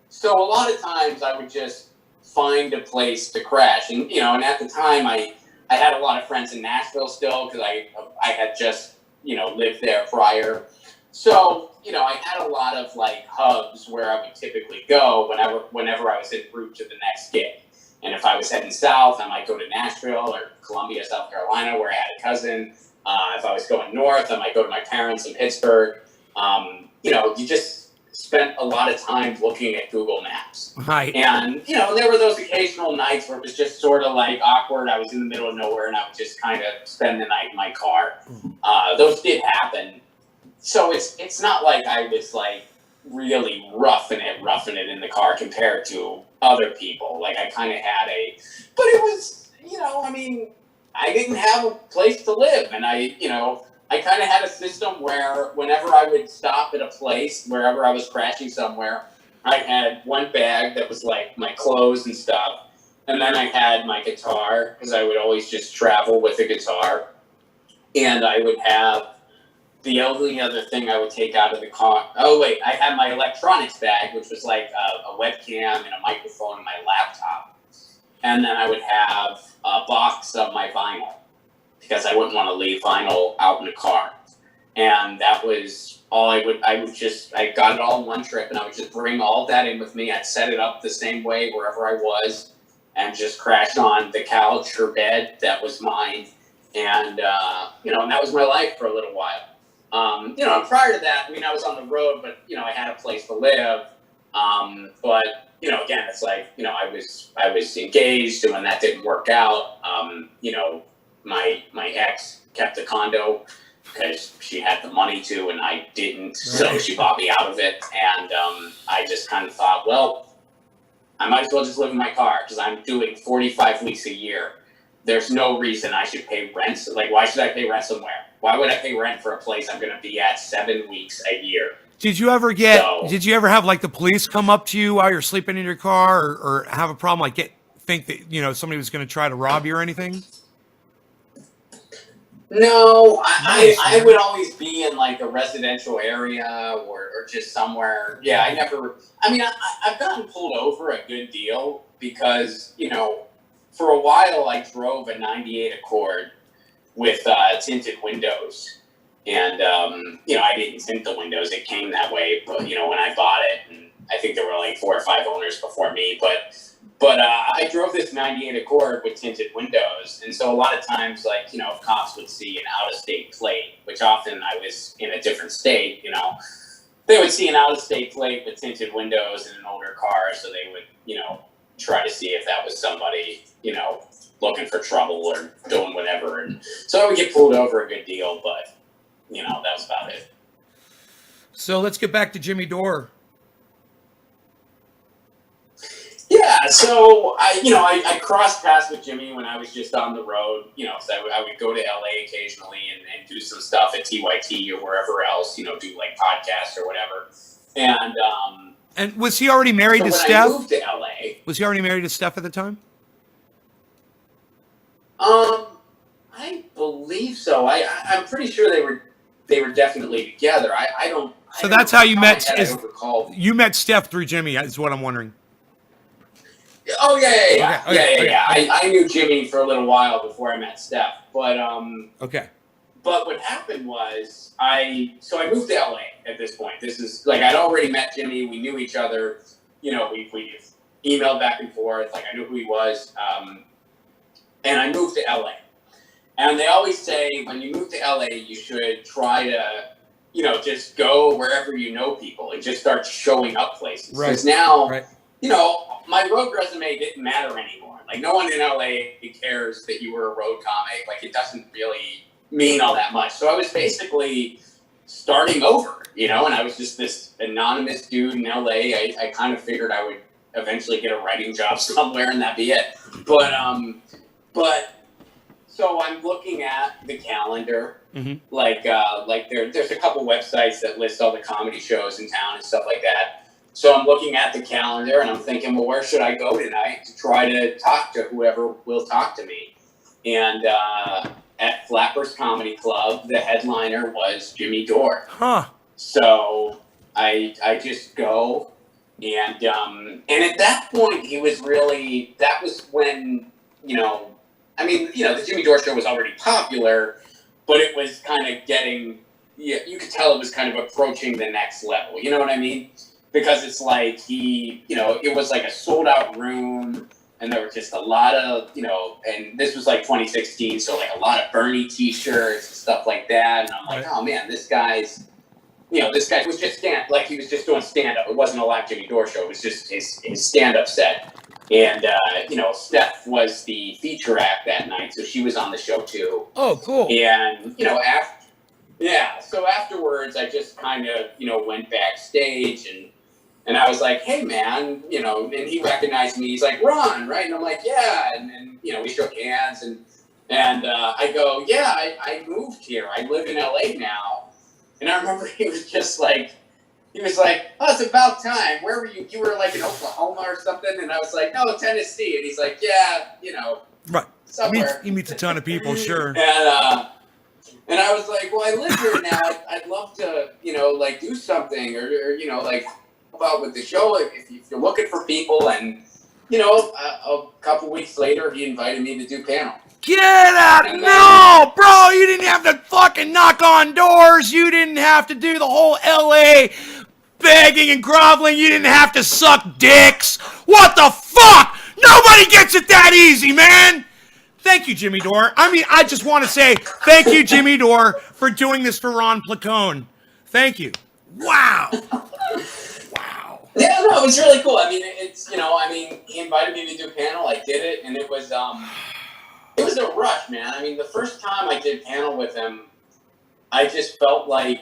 so a lot of times I would just find a place to crash. And at the time I had a lot of friends in Nashville still because I had just, lived there prior. So, I had a lot of like hubs where I would typically go whenever I was en route to the next gig. And if I was heading south, I might go to Nashville or Columbia, South Carolina, where I had a cousin. If I was going north, I might go to my parents in Pittsburgh. You just spent a lot of time looking at Google Maps. Right. And, there were those occasional nights where it was just sort of like awkward. I was in the middle of nowhere and I would just kind of spend the night in my car. Those did happen. So it's not like I was like really roughing it in the car compared to other people. Like I kind of had but it was, I didn't have a place to live. And I kind of had a system where whenever I would stop at a place, wherever I was crashing somewhere, I had one bag that was like my clothes and stuff. And then I had my guitar because I would always just travel with a guitar. And I would have the only other thing I would take out of the car. Oh wait, I had my electronics bag, which was like a webcam and a microphone and my laptop, and then I would have a box of my vinyl because I wouldn't want to leave vinyl out in the car, and that was all I got it all in one trip, and I would just bring all that in with me. I'd set it up the same way wherever I was, and just crash on the couch or bed that was mine, and and that was my life for a little while. Prior to that, I was on the road, but, I had a place to live. But, again, it's like, I was engaged and when that didn't work out, my ex kept the condo because she had the money to and I didn't. So she bought me out of it. And I just kind of thought, well, I might as well just live in my car because I'm doing 45 weeks a year. There's no reason I should pay rent. Like, why should I pay rent somewhere? Why would I pay rent for a place I'm going to be at 7 weeks a year? Did you ever have like the police come up to you while you're sleeping in your car or have a problem like think that, somebody was going to try to rob you or anything? No, Nice, I man. would always be in like a residential area or just somewhere. Yeah, I've gotten pulled over a good deal because, for a while I drove a 98 Accord with tinted windows. And, I didn't tint the windows. It came that way. But, when I bought it, and I think there were like 4 or 5 owners before me. But I drove this 98 Accord with tinted windows. And so a lot of times, like, cops would see an out-of-state plate, which often I was in a different state, they would see an out-of-state plate with tinted windows in an older car. So they would, try to see if that was somebody, looking for trouble or doing whatever. And so I would get pulled over a good deal, but, that was about it. So let's get back to Jimmy Dore. Yeah, So I crossed paths with Jimmy when I was just on the road. So I would go to LA occasionally and do some stuff at TYT or wherever else. Do like podcasts or whatever. And was he already married to when Steph? I moved to LA, Was he already married to Steph at the time? I believe so. I'm pretty sure they were definitely together. I don't. So that's how you met. I don't recall. You met Steph through Jimmy, is what I'm wondering. Oh yeah. Okay. I knew Jimmy for a little while before I met Steph, but Okay. But what happened was I moved to LA at this point. This is like I'd already met Jimmy. We knew each other. We emailed back and forth. Like I knew who he was. And I moved to LA. And they always say when you move to LA, you should try to, just go wherever you know people and just start showing up places. Right. Because now, Right. My road resume didn't matter anymore. Like no one in LA cares that you were a road comic. Like it doesn't really mean all that much. So I was basically starting over, and I was just this anonymous dude in LA. I kind of figured I would eventually get a writing job somewhere and that'd be it. But so I'm looking at the calendar, like there's a couple websites that list all the comedy shows in town and stuff like that. So I'm looking at the calendar and I'm thinking, well, where should I go tonight to try to talk to whoever will talk to me? And at Flappers Comedy Club, the headliner was Jimmy Dore. Huh. So I just go and at that point that was when, the Jimmy Dore show was already popular, but it was kind of getting, you could tell it was kind of approaching the next level. You know what I mean? Because it's like it was like a sold out room and there were just a lot of, and this was like 2016. So like a lot of Bernie t-shirts and stuff like that. And I'm like, oh man, this guy was just he was just doing stand up. It wasn't a live Jimmy Dore show. It was just his stand up set. And, Steph was the feature act that night, so she was on the show too. Oh, cool. And, so afterwards I just kind of, went backstage and I was like, hey man, and he recognized me. He's like, Ron, right? And I'm like, yeah. And we shook hands and I go, yeah, I moved here. I live in LA now. And I remember he was like, oh, it's about time. Where were you? You were like in Oklahoma or something? And I was like, no, Tennessee. And he's like, yeah, right. Somewhere. He meets a ton of people, sure. And I was like, well, I live here now. I'd love to, do something or help out with the show if you're looking for people. And, a couple weeks later, he invited me to do panel. Get out! No, bro, you didn't have to fucking knock on doors. You didn't have to do the whole LA begging and groveling. You didn't have to suck dicks. What the fuck? Nobody gets it that easy, man. Thank you, Jimmy Dore. I just want to say thank you, Jimmy Dore, for doing this for Ron Placone. Thank you. Wow. Wow. Yeah, no, it was really cool. He invited me to do a panel. I did it, and it was a rush, man. The first time I did panel with him, I just felt like,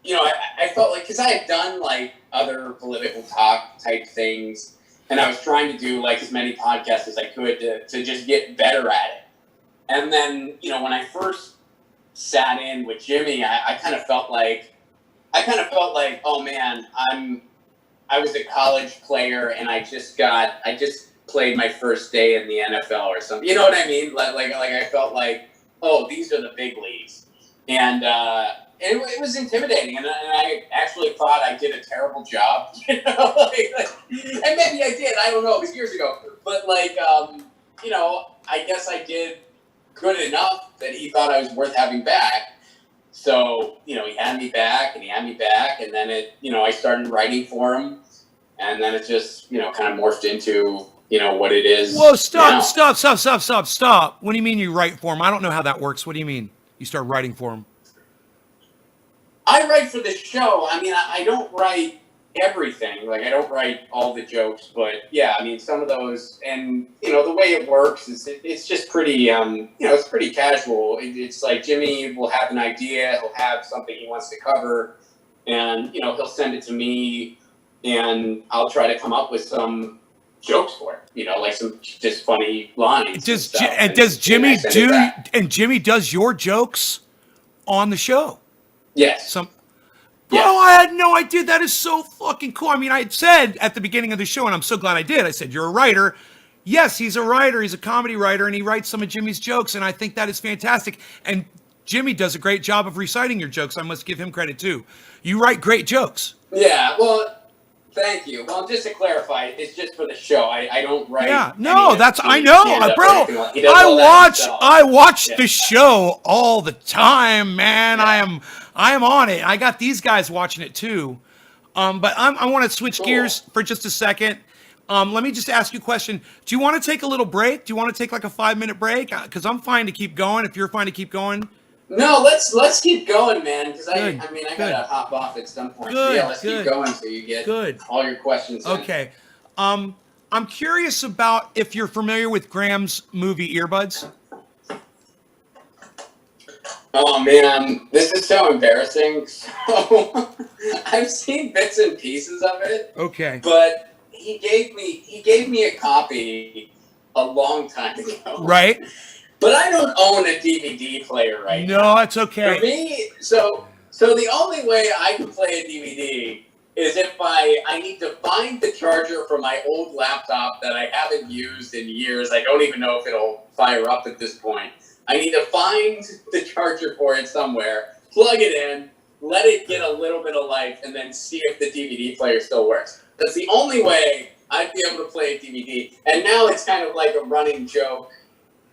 I felt like, because I had done, other political talk type things, and I was trying to do, as many podcasts as I could to just get better at it. And then, when I first sat in with Jimmy, I kind of felt like, oh, man, I was a college player, and I just played my first day in the NFL or something. You know what I mean? Like I felt like, oh, these are the big leagues. And it was intimidating. And I actually thought I did a terrible job. And maybe I did. I don't know. It was years ago. But I guess I did good enough that he thought I was worth having back. So, he had me back and and then I started writing for him. And then it just, kind of morphed into, what it is. Whoa, stop. What do you mean you write for him? I don't know how that works. What do you mean you start writing for him? I write for the show. I don't write everything. I don't write all the jokes, but yeah, some of those, and, the way it works is it's just pretty, it's pretty casual. It's like Jimmy will have an idea. He'll have something he wants to cover and, he'll send it to me and I'll try to come up with some jokes for it, you know, like some just funny lines. Does and stuff, and does Jimmy I send it do back. and Jimmy does your jokes on the show? Yes. Some Bro, Yes. I had no idea. That is so fucking cool. I mean, I had said at the beginning of the show, and I'm so glad I did. I said, "You're a writer." Yes, he's a writer. He's a comedy writer, and he writes some of Jimmy's jokes, and I think that is fantastic. And Jimmy does a great job of reciting your jokes. I must give him credit too. You write great jokes. Yeah. Well, thank you. Well, just to clarify, it's just for the show. I don't write. Yeah, no, any that's of I the know, stand-up or bro. anything like- he does all that himself. I watch Yeah. the show all the time, man. Yeah. I am on it. I got these guys watching it too. But I want to switch gears for just a second. Let me just ask you a question. Do you want to take a little break? Do you want to take like a 5-minute break? Because I'm fine to keep going. If you're fine to keep going. No, let's keep going, man. Because I Good, mean, I good. gotta hop off at some point. Good, Yeah, let's good. keep going so you get Good. all your questions. in. Okay. I'm curious about if you're familiar with Graham's movie Earbuds. Oh man, this is so embarrassing. So I've seen bits and pieces of it, Okay. but he gave me a copy a long time ago. Right? But I don't own a DVD player right now. No, that's For okay. me, so the only way I can play a DVD is if I need to find the charger for my old laptop that I haven't used in years. I don't even know if it'll fire up at this point. I need to find the charger for it somewhere, plug it in, let it get a little bit of life, and then see if the DVD player still works. That's the only way I'd be able to play a DVD. And now it's kind of like a running joke.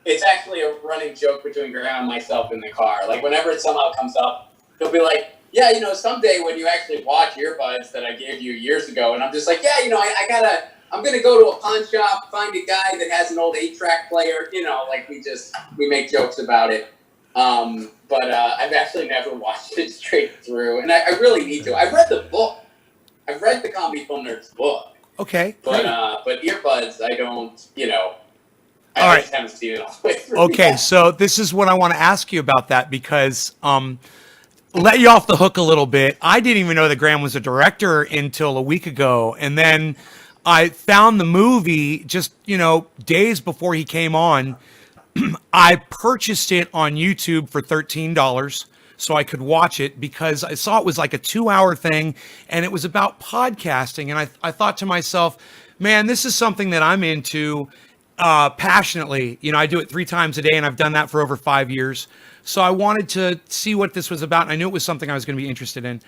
It's actually a running joke between Graham and myself in the car. Like, whenever it somehow comes up, he'll be like, yeah, you know, someday when you actually watch earbuds that I gave you years ago, and I'm just like, yeah, you know, I'm going to go to a pawn shop, find a guy that has an old 8-track player, you know, like we make jokes about it. But I've actually never watched it straight through, and I really need to. I've read the book. I've read the Comedy Film Nerds book. Okay. But earbuds, I don't, you know, All I right. just haven't seen it all the way through. Okay, yet. so this is what I want to ask you about that because let you off the hook a little bit. I didn't even know that Graham was a director until a week ago, and then I found the movie just, you know, days before he came on. I purchased it on YouTube for $13 so I could watch it because I saw it was like a 2-hour thing and it was about podcasting. And I thought to myself, man, this is something that I'm into passionately. You know, I do it 3 times a day and I've done that for over 5 years. So I wanted to see what this was about. And I knew it was something I was going to be interested in.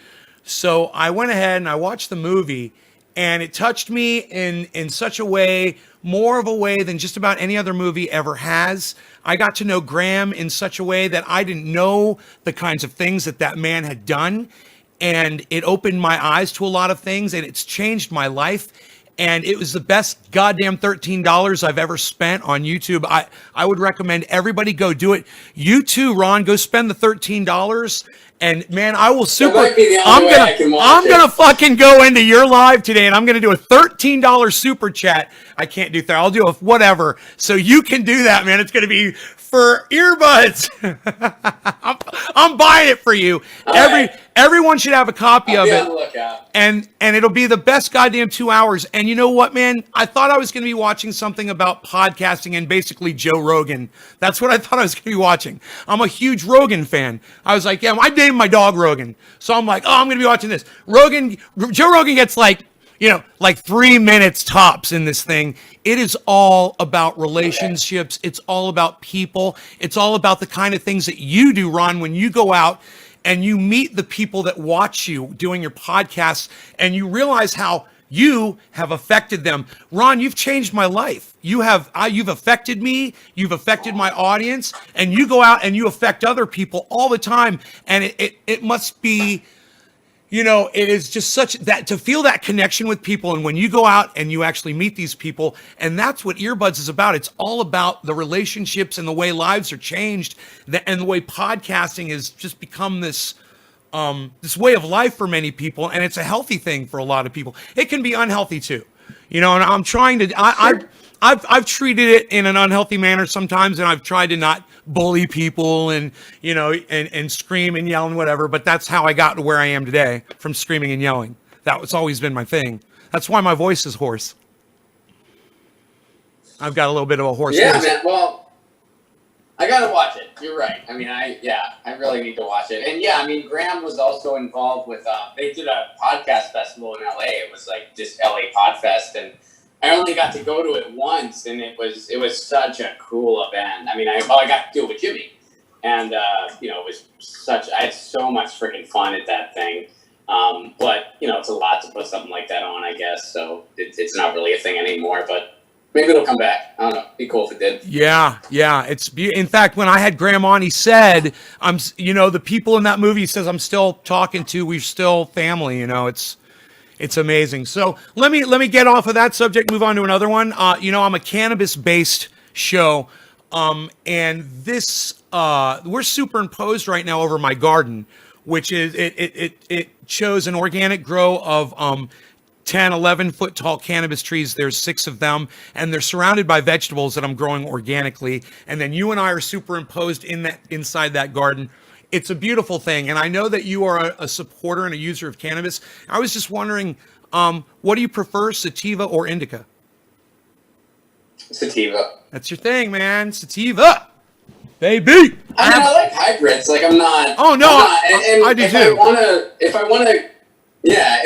So I went ahead and I watched the movie. And it touched me in such a way, more of a way than just about any other movie ever has. I got to know Graham in such a way that I didn't know the kinds of things that man had done. And it opened my eyes to a lot of things and it's changed my life. And it was the best goddamn $13 I've ever spent on YouTube. I would recommend everybody go do it. You too, Ron, go spend the $13. And man, I will super. might be the only way I can watch I'm it. gonna fucking go into your live today, and I'm gonna do a $13 super chat. I can't do that. I'll do a whatever. So you can do that, man. It's gonna be for earbuds. I'm buying it for you. Everyone should have a copy I'll of be it. on the lookout. And it'll be the best goddamn 2 hours. And you know what, man? I thought I was going to be watching something about podcasting and basically Joe Rogan. That's what I thought I was going to be watching. I'm a huge Rogan fan. I was like, yeah, I named my dog Rogan. So I'm like, oh, I'm going to be watching this. Joe Rogan gets like 3 minutes tops in this thing. It is all about relationships. It's all about people. It's all about the kind of things that you do, Ron, when you go out and you meet the people that watch you doing your podcasts and you realize how you have affected them. Ron, you've changed my life. You've affected me. You've affected my audience, and you go out and you affect other people all the time. And it must be, you know, it is just such that to feel that connection with people. And when you go out and you actually meet these people, and that's what Earbuds is about. It's all about the relationships and the way lives are changed, and the way podcasting has just become this way of life for many people. And it's a healthy thing for a lot of people. It can be unhealthy too, you know, and I'm trying to, I've treated it in an unhealthy manner sometimes, and I've tried to not bully people and, you know, and scream and yell and whatever, but that's how I got to where I am today, from screaming and yelling. That was always been my thing. That's why my voice is hoarse. I've got a little bit of a hoarse Yeah, voice. man. Well, I gotta watch it. You're right. I mean, I really need to watch it. And yeah, I mean, Graham was also involved with. They did a podcast festival in LA. It was like just LA Podfest, and I only got to go to it once, and it was such a cool event. I mean, I got to do it with Jimmy, and you know, it was such. I had so much freaking fun at that thing. But you know, it's a lot to put something like that on, I guess. So it's not really a thing anymore, but. Maybe it'll come back. I don't know. It'd be cool if it did. Yeah. In fact, when I had Graham on, he said, the people in that movie, he says, I'm still talking to, we're still family, it's amazing. So let me get off of that subject, move on to another one. I'm a cannabis-based show. And this, we're superimposed right now over my garden, which is, it shows an organic grow of, 10, 11 foot tall cannabis trees. There's 6 of them, and they're surrounded by vegetables that I'm growing organically. And then you and I are superimposed inside that garden. It's a beautiful thing. And I know that you are a supporter and a user of cannabis. I was just wondering, what do you prefer, sativa or indica? Sativa. That's your thing, man. Sativa. Baby. I mean, I like hybrids. Like, I'm not. Oh, no. I do if too. If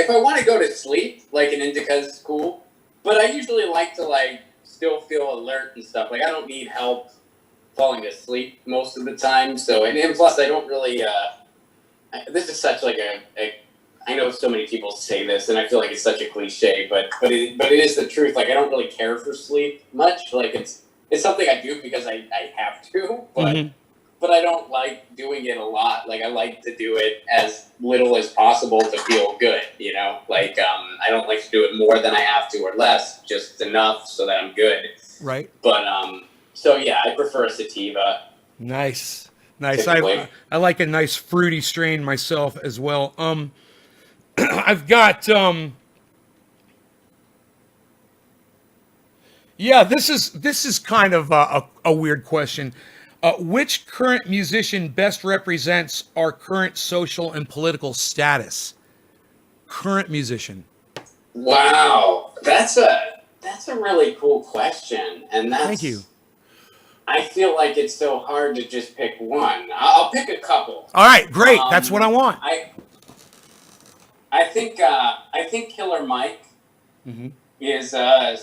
I want to go to sleep, like an indica is cool. But I usually like to still feel alert and stuff. Like I don't need help falling asleep most of the time. So and plus I don't really. This is such I know so many people say this, and I feel like it's such a cliche, but it is the truth. Like I don't really care for sleep much. Like it's something I do because I have to, but. Mm-hmm. But I don't like doing it a lot. Like I like to do it as little as possible to feel good, Like I don't like to do it more than I have to or less, just enough so that I'm good. Right. But so yeah, I prefer a sativa. Nice. I like a nice fruity strain myself as well. I've got this is kind of a weird question. Which current musician best represents our current social and political status? Current musician. Wow, that's a really cool question, and thank you. I feel like it's so hard to just pick one. I'll pick a couple. All right, great. That's what I want. I think Killer Mike. Mm-hmm. Is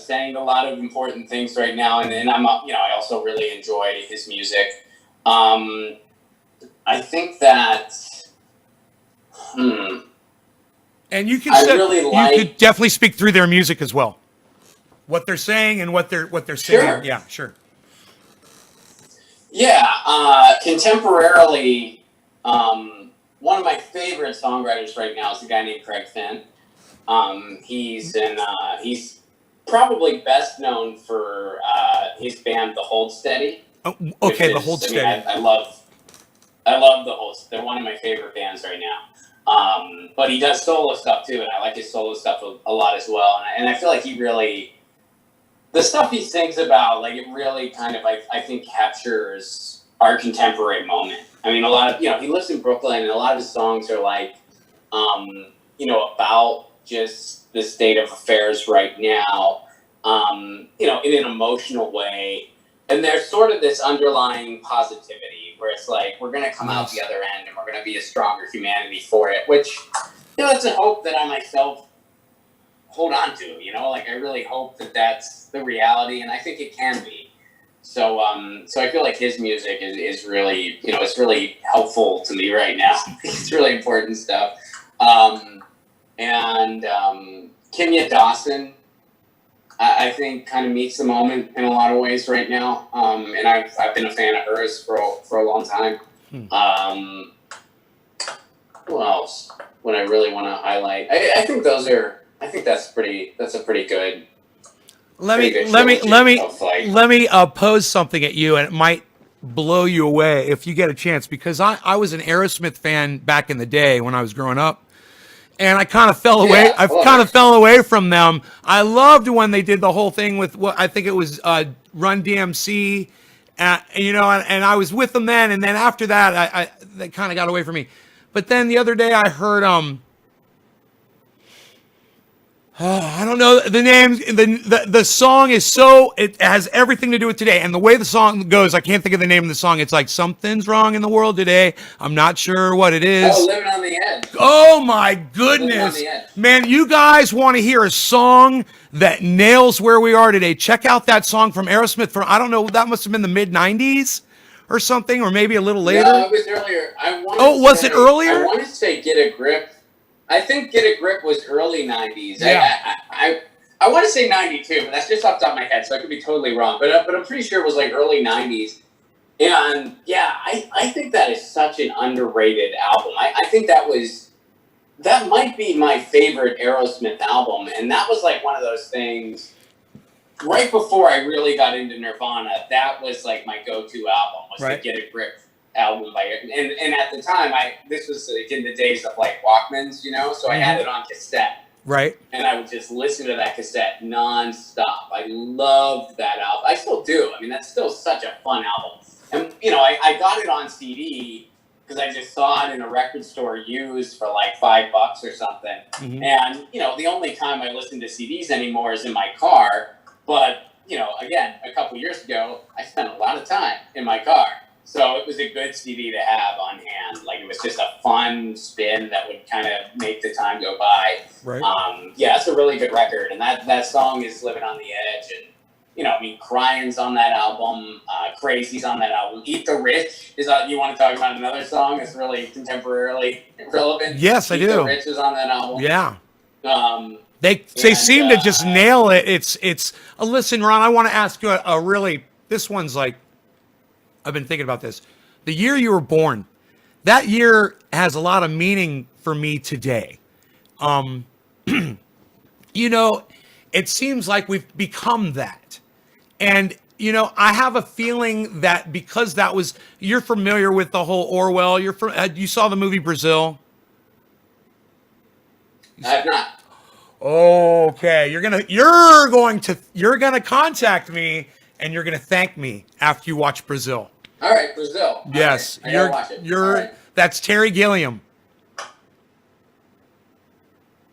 saying a lot of important things right now, and I'm I also really enjoy his music. I think that and you can you could definitely speak through their music as well, what they're saying and what they're saying. Sure. Yeah, sure. Yeah, contemporarily, one of my favorite songwriters right now is a guy named Craig Finn. He's probably best known for his band, The Hold Steady. Oh, okay, The Hold Steady. I love The Hold. They're one of my favorite bands right now. But he does solo stuff too, and I like his solo stuff a lot as well. And I feel like the stuff he sings about, like it really kind of, I think, captures our contemporary moment. I mean, a lot of, he lives in Brooklyn, and a lot of his songs are about just the state of affairs right now, in an emotional way. And there's sort of this underlying positivity where it's like, we're going to come out the other end and we're going to be a stronger humanity for it, which, it's a hope that I myself hold on to, I really hope that that's the reality, and I think it can be. So I feel like his music is really, it's really helpful to me right now. It's really important stuff. And Kenya Dawson, I think, kind of meets the moment in a lot of ways right now. And I've been a fan of hers for a long time. Who else would I really want to highlight? I think that's a pretty good. Let me pose something at you, and it might blow you away if you get a chance, because I was an Aerosmith fan back in the day when I was growing up. And I kind of fell away. Fell away from them. I loved when they did the whole thing with what I think it was Run DMC, and I was with them then. And then after that, they kind of got away from me. But then the other day, I heard I don't know the names. The song is it has everything to do with today. And the way the song goes, I can't think of the name of the song. It's like something's wrong in the world today. I'm not sure what it is. Oh, Living on the Edge. Oh my goodness. Man, you guys want to hear a song that nails where we are today. Check out that song from Aerosmith from, I don't know, that must have been the mid 90s or something, or maybe a little later. No, it was earlier. Was it earlier? I want to say Get a Grip. I think Get a Grip was early 90s. Yeah. I want to say 92, but that's just off the top of my head, so I could be totally wrong. But I'm pretty sure it was like early 90s. And yeah, I think that is such an underrated album. I think that might be my favorite Aerosmith album. And that was like one of those things, right before I really got into Nirvana, that was like my go-to album, was right. the Get a Grip album by it. And at the time, this was like in the days of like Walkmans, so I had it on cassette. Right. And I would just listen to that cassette nonstop. I loved that album. I still do. I mean, that's still such a fun album. And, I got it on CD because I just saw it in a record store used for like $5 or something. Mm-hmm. And, the only time I listen to CDs anymore is in my car. But, again, a couple years ago, I spent a lot of time in my car. So it was a good CD to have on hand. Like, it was just a fun spin that would kind of make the time go by. Right. Yeah, it's a really good record. And that song is Living on the Edge. And, Crying's on that album. Crazy's on that album. Eat the Rich you want to talk about another song that's really contemporarily relevant? Yes, I do. Eat the Rich is on that album. Yeah. They seem to just nail it. It's listen, Ron, I want to ask you this one's like, I've been thinking about this. The year you were born, that year has a lot of meaning for me today. It seems like we've become that. And, I have a feeling that because you're familiar with the whole Orwell, you saw the movie Brazil? I have not. Okay, you're gonna contact me and you're gonna thank me after you watch Brazil. All right, Brazil. Yes, I gotta watch it. That's Terry Gilliam.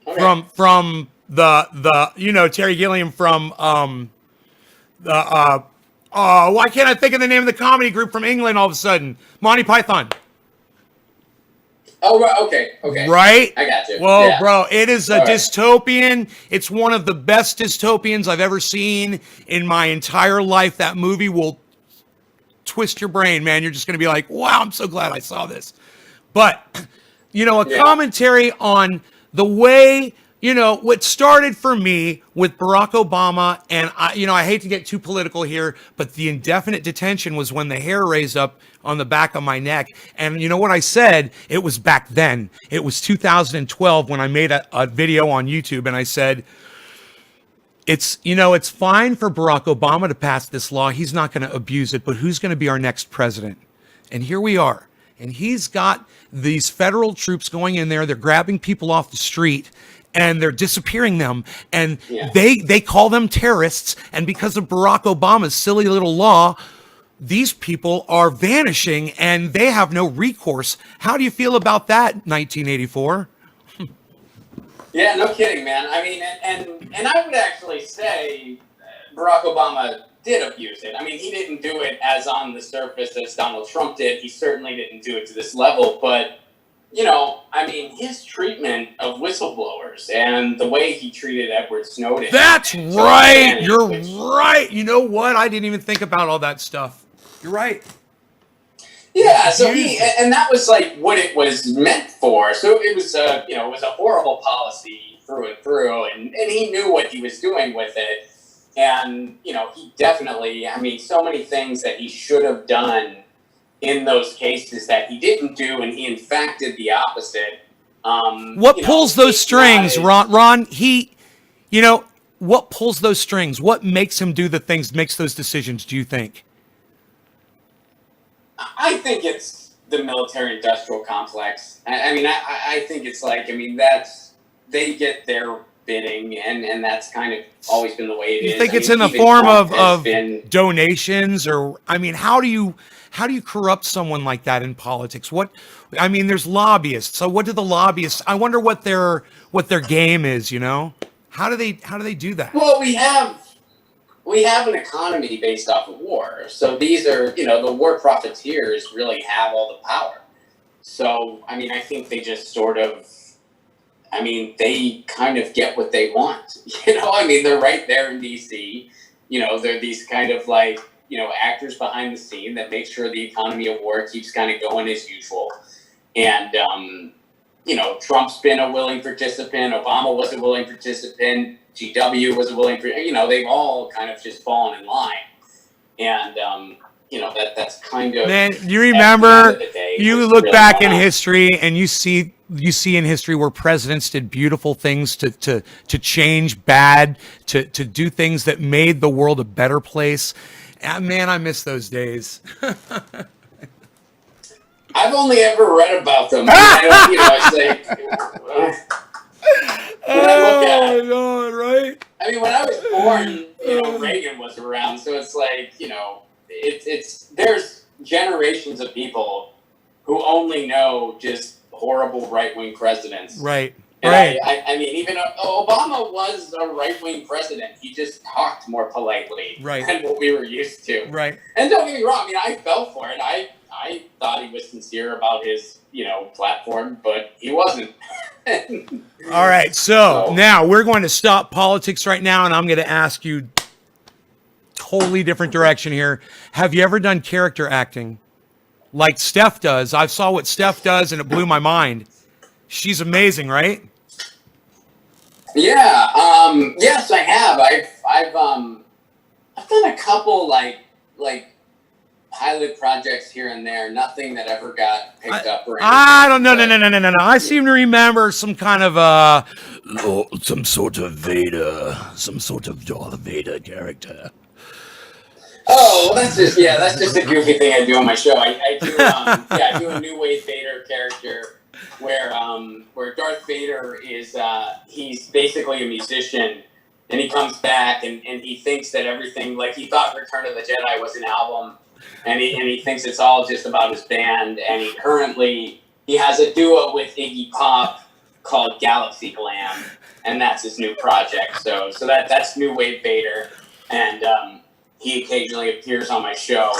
Okay. From the Terry Gilliam from why can't I think of the name of the comedy group from England all of a sudden? Monty Python. Oh, right. Okay. Right? I got you. Well, yeah. Bro, it is a dystopian. It's one of the best dystopians I've ever seen in my entire life. That movie will twist your brain, man. You're just going to be like, wow, I'm so glad I saw this. But, commentary on the way, what started for me with Barack Obama, and I hate to get too political here, but the indefinite detention was when the hair raised up on the back of my neck. And you know what I said? It was back then. It was 2012 when I made a video on YouTube, and I said, it's fine for Barack Obama to pass this law. He's not going to abuse it, but who's going to be our next president? And here we are. And he's got these federal troops going in there. They're grabbing people off the street and they're disappearing them. And they call them terrorists. And because of Barack Obama's silly little law, these people are vanishing and they have no recourse. How do you feel about that, 1984? Yeah, no kidding, man. I mean, and I would actually say Barack Obama did abuse it. I mean, he didn't do it as on the surface as Donald Trump did. He certainly didn't do it to this level. But, I mean, his treatment of whistleblowers and the way he treated Edward Snowden. That's right. You're right. You know what? I didn't even think about all that stuff. You're right. Yeah, so and that was like what it was meant for. So it was it was a horrible policy through and through, and he knew what he was doing with it. And, he definitely, I mean, so many things that he should have done in those cases that he didn't do, and he in fact did the opposite. What pulls those strings, Ron? What pulls those strings? What makes him do the things, makes those decisions, do you think? I think it's the military-industrial complex. I think it's like, they get their bidding, and that's kind of always been the way it is. You think it's in the form of donations, or, how do you corrupt someone like that in politics? There's lobbyists. So what do the lobbyists, I wonder what their game is, How do they do that? Well, we have an economy based off of war. So these are, the war profiteers really have all the power. So, I mean, I think they just sort of, they kind of get what they want. They're right there in DC. They're these kind of like, actors behind the scene that make sure the economy of war keeps kind of going as usual. And, Trump's been a willing participant. Obama was a willing participant. GW was a willing, they've all kind of just fallen in line. And, that's kind of. Man, you remember, you look really back in history and you see in history where presidents did beautiful things to change bad, to do things that made the world a better place. And man, I miss those days. I've only ever read about them. It's like, God, right? When I was born, Reagan was around, so it's like, it's there's generations of people who only know just horrible right-wing presidents. Right. And right. Even Obama was a right-wing president. He just talked more politely than what we were used to. Right. And don't get me wrong, I fell for it. I thought he was sincere about his, platform, but he wasn't. All right, so now we're going to stop politics right now, and I'm going to ask you totally different direction here. Have you ever done character acting like Steph does? I saw what Steph does, and it blew my mind. She's amazing, right? Yeah. Yes, I have. I've done a couple like pilot projects here and there. Nothing that ever got picked up or anything. I don't know. No. I seem to remember some kind of some sort of Darth Vader character. Oh, well, that's just a goofy thing I do on my show. I do a New Wave Vader character where Darth Vader is he's basically a musician, and he comes back and he thinks that everything, like, he thought Return of the Jedi was an album, and he thinks it's all just about his band, and he has a duo with Iggy Pop called Galaxy Glam, and that's his new project. So that's New Wave Vader, and he occasionally appears on my show.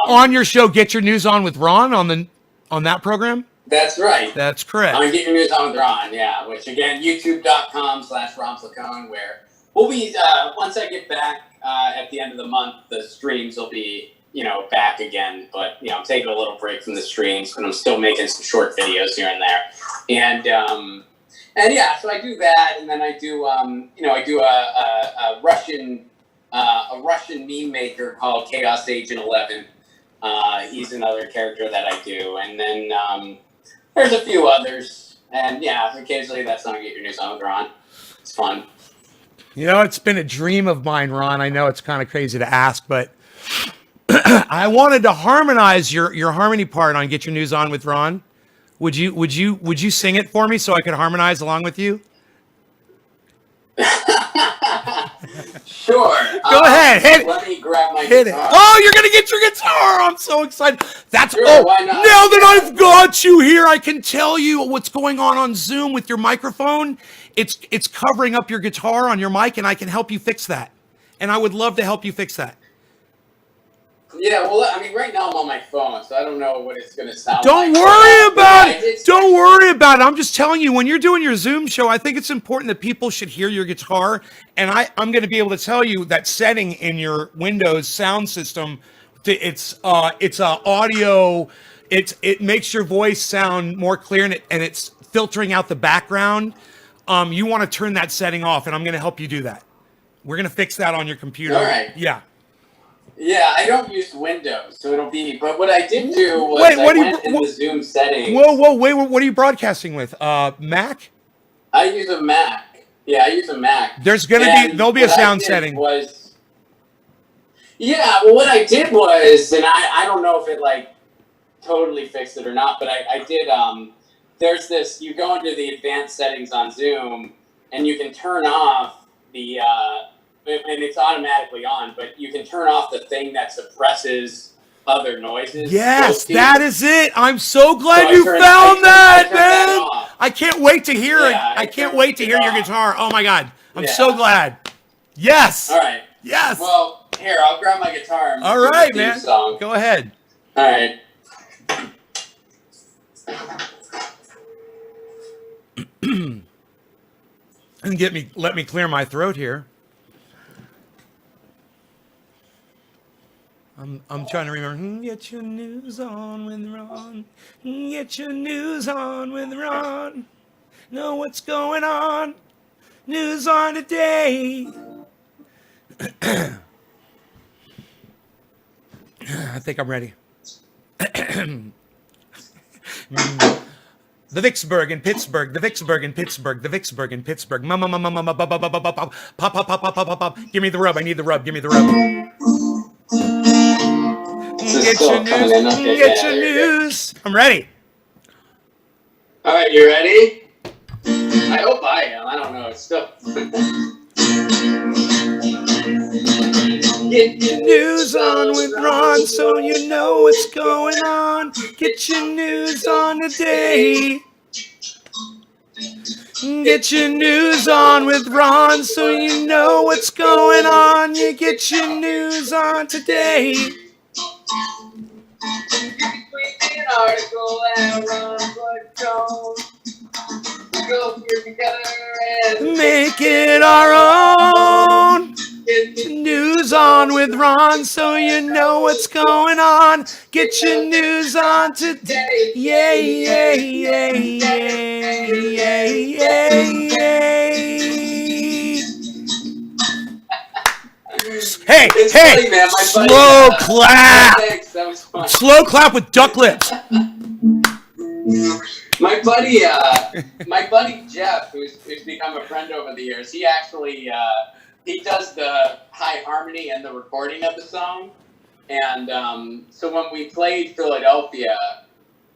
On your show, Get Your News On with Ron on that program? That's right. That's correct. I'm Get Your News On with Ron, yeah, which again, youtube.com/Ron Placone, where we'll be, once I get back at the end of the month, the streams will be, back again. But, I'm taking a little break from the streams, but I'm still making some short videos here and there. And yeah, so I do that, and then I do, I do a Russian meme maker called Chaos Agent 11. He's another character that I do, and then there's a few others, and yeah, occasionally that's on Get Your News On with Ron. It's fun. It's been a dream of mine, Ron. I know it's kind of crazy to ask, but I wanted to harmonize your harmony part on Get Your News On with Ron. Would you sing it for me so I could harmonize along with you? Sure. Go ahead. Hit it. Let me grab my Hit guitar. it. Oh, you're going to get your guitar. I'm so excited. Sure, why not? Now that I've got you here, I can tell you what's going on Zoom with your microphone. It's covering up your guitar on your mic, and I can help you fix that. And I would love to help you fix that. Yeah, well, right now I'm on my phone, so I don't know what it's going to sound like. Don't worry about it. Don't worry about it. I'm just telling you, when you're doing your Zoom show, I think it's important that people should hear your guitar. And I'm going to be able to tell you that setting in your Windows sound system, it's audio. It makes your voice sound more clear, and it's filtering out the background. You want to turn that setting off, and I'm going to help you do that. We're going to fix that on your computer. All right. Yeah. Yeah, I don't use Windows, so it'll be. But what I did do was I went in the Zoom settings. Whoa! Wait, what are you broadcasting with? Mac? I use a Mac. Yeah, I use a Mac. There'll be a sound setting. Well, what I did was, and I don't know if it totally fixed it or not, but I did. There's this. You go into the advanced settings on Zoom, and you can turn off the. And it's automatically on, but you can turn off the thing that suppresses other noises. Yes, that is it. I'm so glad you found that, man. I can't wait to hear it. Yeah, I can't wait to hear your guitar. Oh my God. I'm so glad. Yes. All right. Yes. Well, here, I'll grab my guitar. And All do the right, theme man. Song. Go ahead. All right. And let me clear my throat here. I'm trying to remember. Get your news on with Ron. Get your news on with Ron. Know what's going on. News on today. I think I'm ready. The Vicksburg and Pittsburgh, the Vicksburg and Pittsburgh, the Vicksburg and Pittsburgh. Pop. Give me the rub. I need the rub. Give me the rub. Get your news. Get your news. I'm ready. All right, you ready? I hope I am. I don't know. It's still. Get your News on with Ron, so you know what's going on. Get your news on today. Get your news on with Ron, so you know what's going on. You get your news on today. An article and Ron Placone. Go here together and Make it our own. News on with Ron, so you know what's going on. Get your news on today. Yay, yay, yay, yay, yay, yay, yay. Hey, It's hey, funny, man. My buddy, slow clap. Thanks, that was fun. Slow clap with duck lips. My buddy Jeff, who's become a friend over the years, he actually he does the high harmony and the recording of the song. And so when we played Philadelphia,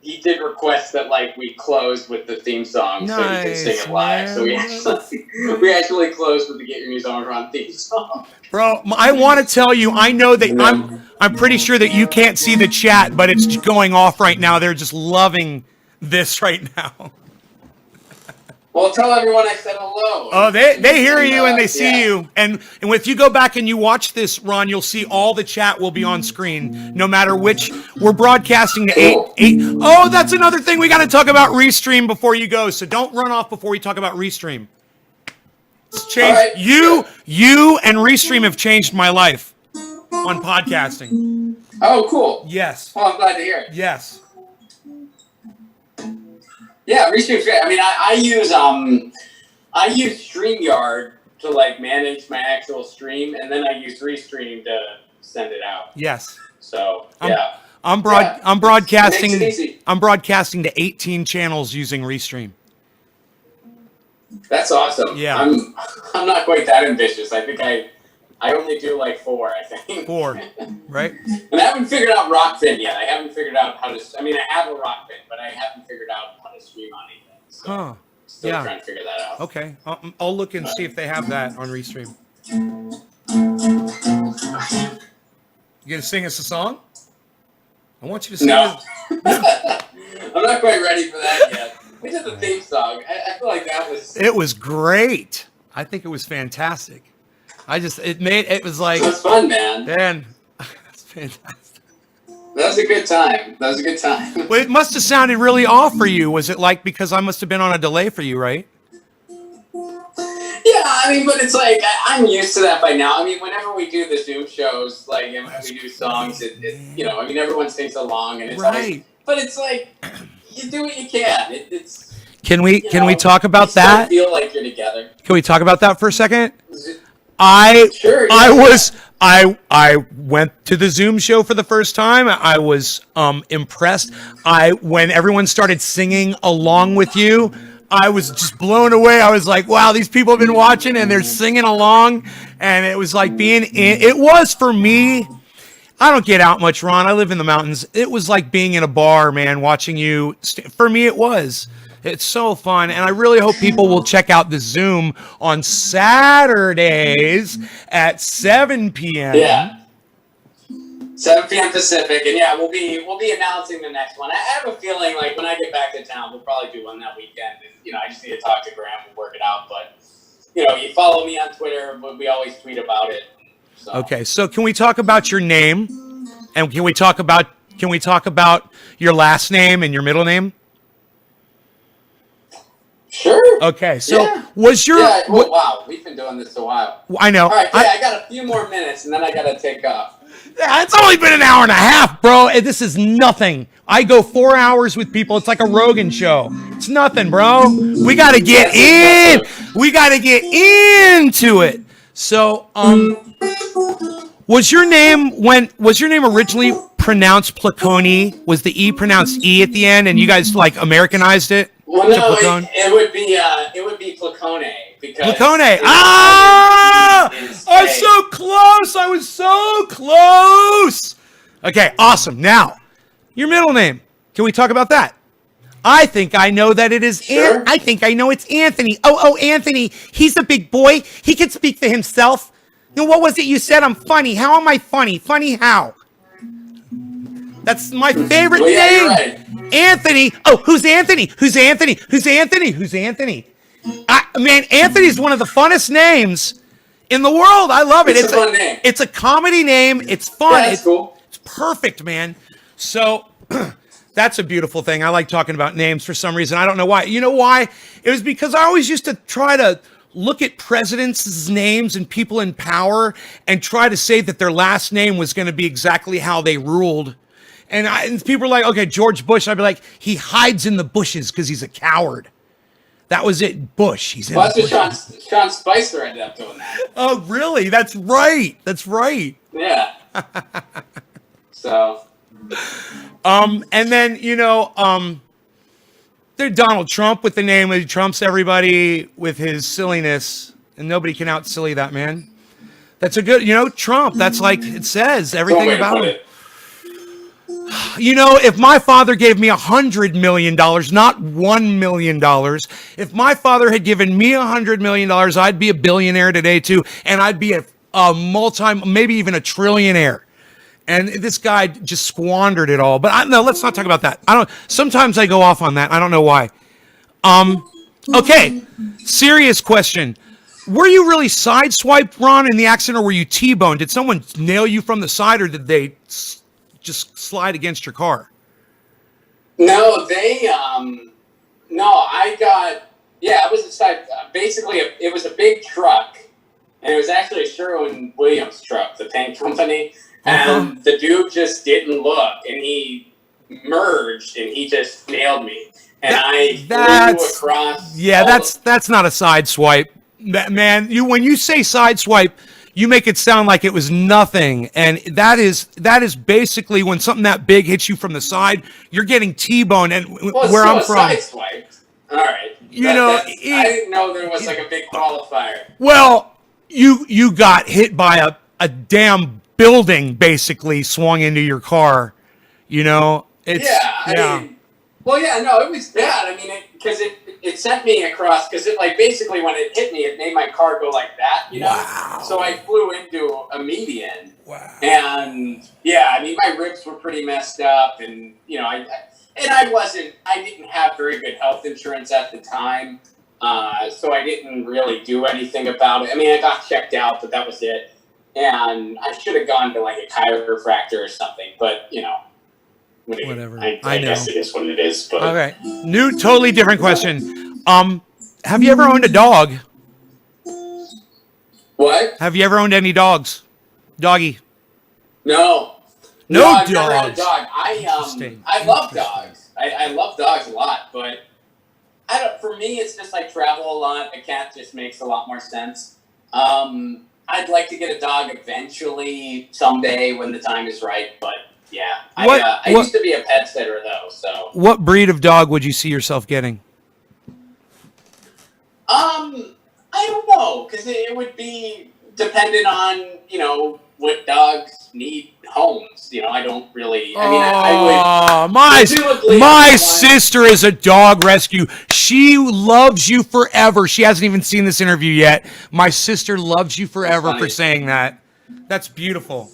he did request that like we close with the theme song so he can sing it live. So we actually closed with the Get Your News On Ron theme song. Bro, I want to tell you, I know that I'm pretty sure that you can't see the chat, but it's going off right now. They're just loving this right now. Well, tell everyone I said hello. Oh, they hear you and they see you. And if you go back and you watch this, Ron, you'll see all the chat will be on screen, no matter which. We're broadcasting to eight. Oh, that's another thing we got to talk about Restream before you go. So don't run off before we talk about Restream. It's changed. Right. You and Restream have changed my life on podcasting. Oh, cool. Yes. Well, I'm glad to hear it. Yes. Yeah, Restream's great. I mean, I use StreamYard to like manage my actual stream, and then I use Restream to send it out. Yes. So I'm broadcasting. Makes it easy. I'm broadcasting to 18 channels using Restream. That's awesome. Yeah. I'm not quite that ambitious. I think I only do like 4. I think 4, right? And I haven't figured out Rockfin yet. I haven't figured out how to. I mean, I have a Rockfin, but I haven't figured out how to stream on anything. So Huh. still Yeah. trying to figure that out. Okay. I'll look and see if they have that on Restream. You gonna sing us a song? I want you to sing. No. I'm not quite ready for that yet. We did the theme song. I feel like that was. It was great. I think it was fantastic. It was like. It was fun, man. Man, that's fantastic. That was a good time. Well, it must have sounded really off for you. Was it like because I must have been on a delay for you, right? Yeah, I mean, but it's like I'm used to that by now. I mean, whenever we do the Zoom shows, like and we do songs, I mean, everyone sings along, and it's always, but it's like you do what you can. It's. Can we talk about that? Feel like you're together. Can we talk about that for a second? Sure. I went to the Zoom show for the first time. I was impressed. When everyone started singing along with you, I was just blown away. I was like, wow, these people have been watching and they're singing along. And it was like it was for me. I don't get out much, Ron. I live in the mountains. It was like being in a bar, man, watching you. For me, it was. It's so fun, and I really hope people will check out the Zoom on Saturdays at 7 p.m. Yeah. 7 p.m. Pacific, and yeah, we'll be announcing the next one. I have a feeling like when I get back to town, we'll probably do one that weekend. And, I just need to talk to Graham and work it out. But you follow me on Twitter, but we always tweet about it. So. Okay, so can we talk about your name, and can we talk about your last name and your middle name? Sure. Okay, so was your wow, we've been doing this a while. I know. All right, I got a few more minutes, and then I got to take off. Yeah, it's only been an hour and a half, bro. This is nothing. I go 4 hours with people. It's like a Rogan show. It's nothing, bro. We got to get in. We got to get into it. So, was your name originally pronounced Placone? Was the E pronounced E at the end, and you guys like Americanized it? Well, no, it would be Placone because Placone. I was so close. I was so close. Okay, awesome. Now, your middle name. Can we talk about that? I think I know that it is. Sure. I think I know it's Anthony. Oh, Anthony. He's a big boy. He can speak for himself. What was it you said? I'm funny. How am I funny? Funny how? That's my favorite name. You're right. Anthony. Oh, who's Anthony? Who's Anthony? Who's Anthony? Who's Anthony? Man, Anthony's one of the funnest names in the world. I love it. It's a fun name. It's a comedy name. It's fun. Yeah, it's cool. It's perfect, man. So that's a beautiful thing. I like talking about names for some reason. I don't know why. You know why? It was because I always used to try to look at presidents' names and people in power and try to say that their last name was going to be exactly how they ruled. And people are like, okay, George Bush. I'd be like, he hides in the bushes because he's a coward. That was it. Bush. He's in the bushes. That's what Sean Spicer ended up doing that. Oh, really? That's right. That's right. Yeah. So. And then, there's Donald Trump with the name. He trumps everybody with his silliness. And nobody can out-silly that, man. That's a good, Trump. That's like, it says everything about him. If my father gave me $100 million, not $1 million, if my father had given me $100 million, I'd be a billionaire today too, and I'd be a maybe even a trillionaire. And this guy just squandered it all. But no, let's not talk about that. Sometimes I go off on that. I don't know why. Okay, serious question. Were you really sideswiped, Ron, in the accident, or were you T-boned? Did someone nail you from the side, or did they just slide against your car? No, it was a side, basically it was a big truck, and it was actually a Sherwin-Williams truck, the paint company, and the dude just didn't look, and he merged, and he just nailed me, and I flew across. Yeah, that's not a side swipe. Man, when you say side swipe, you make it sound like it was nothing, and that is basically when something that big hits you from the side, you're getting T-boned. And where I'm from, sideswiped. All right, I didn't know there was like a big qualifier. Well, you got hit by a damn building, basically swung into your car. It was bad. I mean, because it sent me across, because it basically when it hit me, it made my car go like that, Wow. So I flew into a median. Wow. And my ribs were pretty messed up, and I didn't have very good health insurance at the time, so I didn't really do anything about it. I mean, I got checked out, but that was it. And I should have gone to like a chiropractor or something, but whatever. I guess it is what it is. But okay, totally different question. Have you ever owned a dog? What? Have you ever owned any dogs? Doggy? No. I've dogs. Never had a dog. I love Interesting. dogs. I love dogs a lot, but for me, it's just I travel a lot. A cat just makes a lot more sense. I'd like to get a dog eventually, someday when the time is right, but yeah. I used to be a pet sitter though, so. What breed of dog would you see yourself getting? I don't know, because it would be dependent on, what dogs need homes. I don't really, I would. My sister is a dog rescue. She loves you forever. She hasn't even seen this interview yet. My sister loves you forever for saying that. That's beautiful.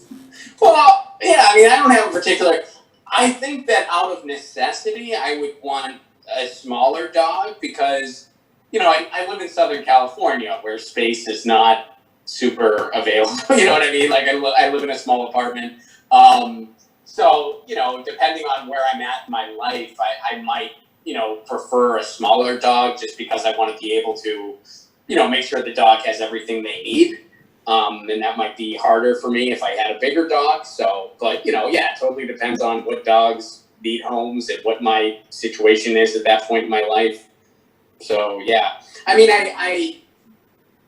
Well, Yeah, I mean, I don't have a particular. I think that out of necessity, I would want a smaller dog because, I live in Southern California where space is not super available. You know what I mean? Like, I live in a small apartment. So, depending on where I'm at in my life, I might, prefer a smaller dog just because I want to be able to, make sure the dog has everything they need. And that might be harder for me if I had a bigger dog. So, but yeah, it totally depends on what dogs need homes and what my situation is at that point in my life. So, yeah, I mean, I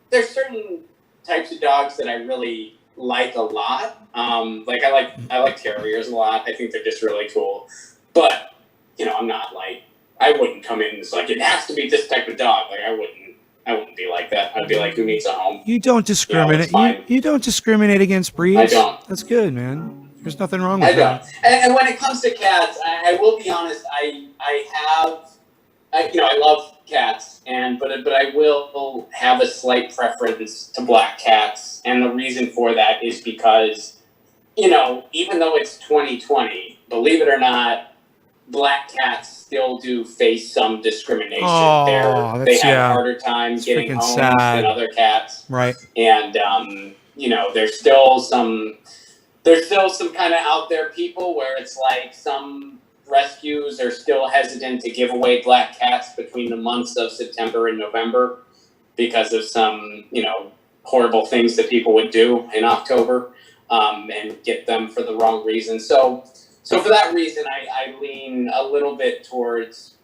there's certain types of dogs that I really like a lot. Like I like terriers a lot. I think they're just really cool. But I'm not like I wouldn't come in as like it has to be this type of dog. Like I wouldn't be like that. I'd be like, who needs a home? You don't discriminate. You don't discriminate against breeds. I don't. That's good, man. There's nothing wrong with that. I don't. And when it comes to cats, I will be honest. I love cats, but I will have a slight preference to black cats, and the reason for that is because, even though it's 2020, believe it or not, black cats still do face some discrimination. Oh, they have a harder time getting homes than other cats, right? And there's still some kind of out there people where it's like some rescues are still hesitant to give away black cats between the months of September and November because of some, horrible things that people would do in October and get them for the wrong reason. So for that reason, I lean a little bit towards,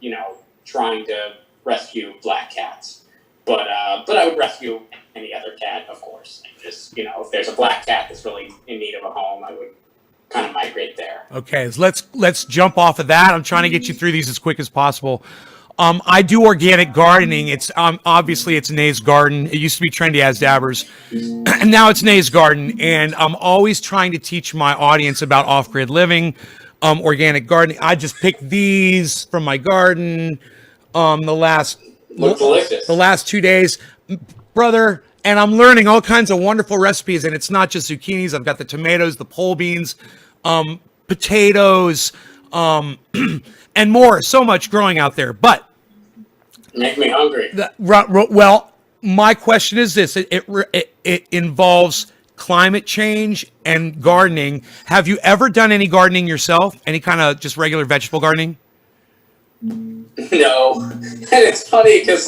trying to rescue black cats. But I would rescue any other cat, of course. And just, if there's a black cat that's really in need of a home, I would kind of migrate there. Okay, so let's jump off of that. I'm trying to get you through these as quick as possible. I do organic gardening. It's obviously it's Nay's Garden. It used to be trendy as Dabbers, and now it's Nay's Garden. And I'm always trying to teach my audience about off-grid living, organic gardening. I just picked these from my garden. The last 2 days, brother. And I'm learning all kinds of wonderful recipes, and it's not just zucchinis. I've got the tomatoes, the pole beans, potatoes, and more. So much growing out there. But make me hungry. Well, my question is this: it involves climate change and gardening. Have you ever done any gardening yourself? Any kind of just regular vegetable gardening? No, and it's funny because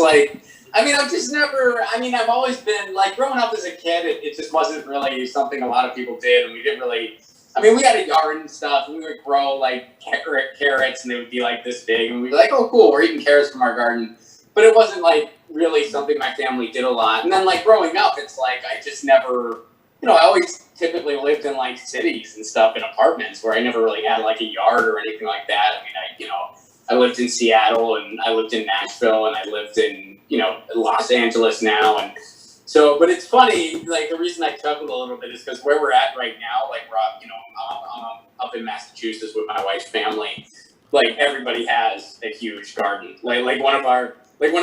I've always been like growing up as a kid, it just wasn't really something a lot of people did. And we didn't really, we had a yard and stuff and we would grow like carrots and they would be like this big and we'd be like, oh cool, we're eating carrots from our garden. But it wasn't like really something my family did a lot. And then like growing up, it's like, I just never, I always typically lived in like cities and stuff in apartments where I never really had like a yard or anything like that. I lived in Seattle and I lived in Nashville and I lived in, Los Angeles now. And so, but it's funny, like the reason I chuckled a little bit is because where we're at right now, like Rob, I'm up in Massachusetts with my wife's family. Like everybody has a huge garden. We were at like with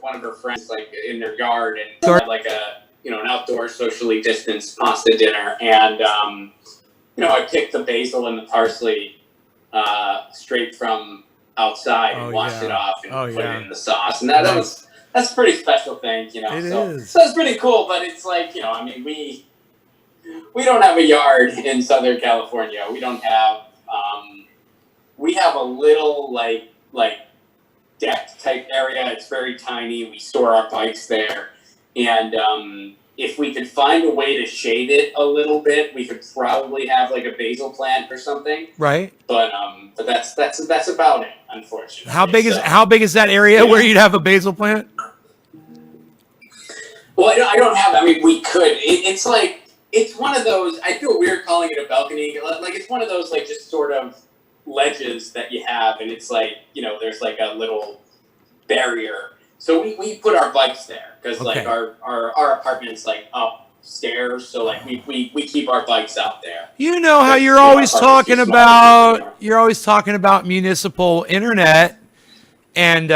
one of her friends, like in their yard and had like an outdoor socially distanced pasta dinner. And, I picked the basil and the parsley straight from outside and washed it off and put it in the sauce. And that's a pretty special thing, It is. So it's pretty cool, but it's like, we don't have a yard in Southern California. We don't have, we have a little like deck type area. It's very tiny. We store our bikes there. And, if we could find a way to shade it a little bit, we could probably have like a basil plant or something. Right. But that's about it, unfortunately. How big is that area where you'd have a basil plant? Well, I don't have. We could. It's one of those. I feel weird calling it a balcony. Like it's one of those like just sort of ledges that you have, and it's like there's like a little barrier. So we put our bikes there because like our apartment's like upstairs, so like we keep our bikes out there. You know how you're always talking about municipal internet and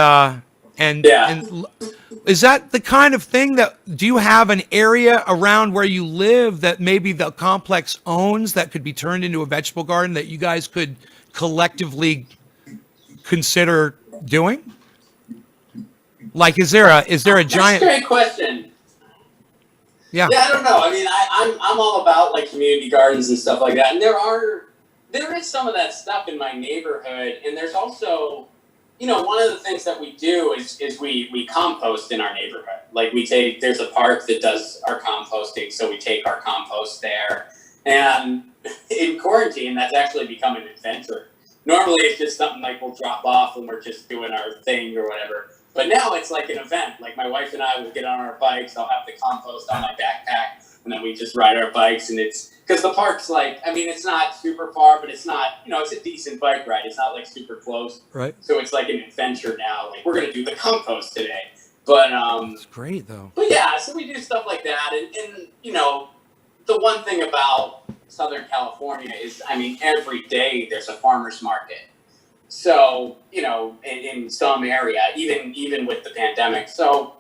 Is that the kind of thing that, do you have an area around where you live that maybe the complex owns that could be turned into a vegetable garden that you guys could collectively consider doing? Like, is there a That's a giant? great question. Yeah. Yeah, I don't know. I mean, I'm all about like community gardens and stuff like that, and there is some of that stuff in my neighborhood, and there's also, one of the things that we do is we compost in our neighborhood. Like there's a park that does our composting, so we take our compost there, and in quarantine, that's actually become an adventure. Normally, it's just something like we'll drop off when we're just doing our thing or whatever. But now it's like an event. Like my wife and I will get on our bikes. I'll have the compost on my backpack, and then we just ride our bikes. And it's because the park's like, I mean, it's not super far, but it's not, it's a decent bike ride. It's not like super close. Right. So it's like an adventure now. Like we're gonna do the compost today. But it's great though. But yeah, so we do stuff like that, and the one thing about Southern California is, I mean, every day there's a farmer's market. So, in some area, even with the pandemic. So,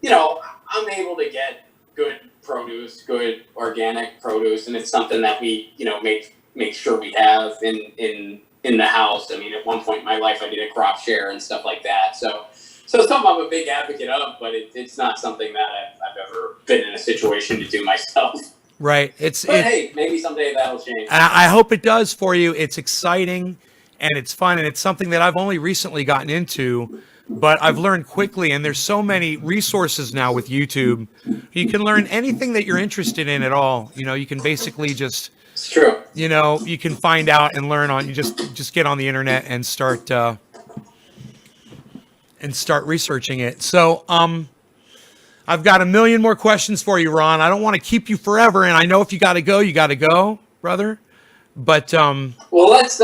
I'm able to get good produce, good organic produce, and it's something that we, make sure we have in the house. I mean, at one point in my life, I did a crop share and stuff like that. So something I'm a big advocate of, but it's not something that I've ever been in a situation to do myself. Right. But hey, maybe someday that'll change. I hope it does for you. It's exciting and it's fun, and it's something that I've only recently gotten into, but I've learned quickly, and there's so many resources now with YouTube. You can learn anything that you're interested in at all. You can basically just, it's true. You can find out and learn on, you just get on the internet and start researching it. So, I've got a million more questions for you, Ron. I don't want to keep you forever, and I know if you got to go, brother. But well, let's.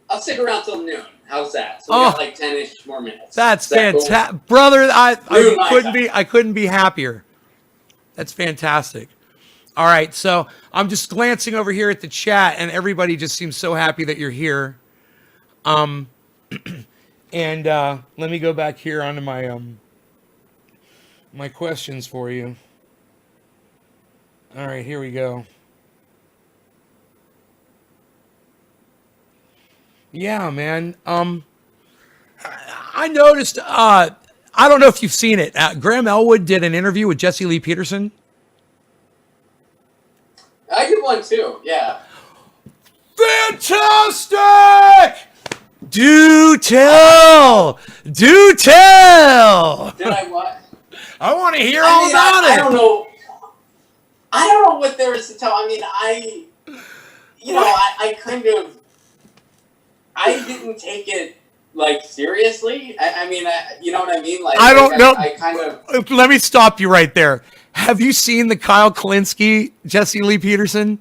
I'll stick around till noon. How's that? So we got like 10-ish more minutes. That's fantastic, cool? Brother. I couldn't be happier. That's fantastic. All right, so I'm just glancing over here at the chat, and everybody just seems so happy that you're here. And let me go back here onto my questions for you. All right, here we go. Yeah, man. I noticed, I don't know if you've seen it. Graham Elwood did an interview with Jesse Lee Peterson. I did one too, yeah. Fantastic! Do tell! Do tell! Did I what? I want to hear all about it. I don't know. I don't know what there is to tell. I mean, I kind of, I didn't take it like seriously. I mean, you know what I mean? Like, I don't know. I kind of. Let me stop you right there. Have you seen the Kyle Kalinske, Jesse Lee Peterson?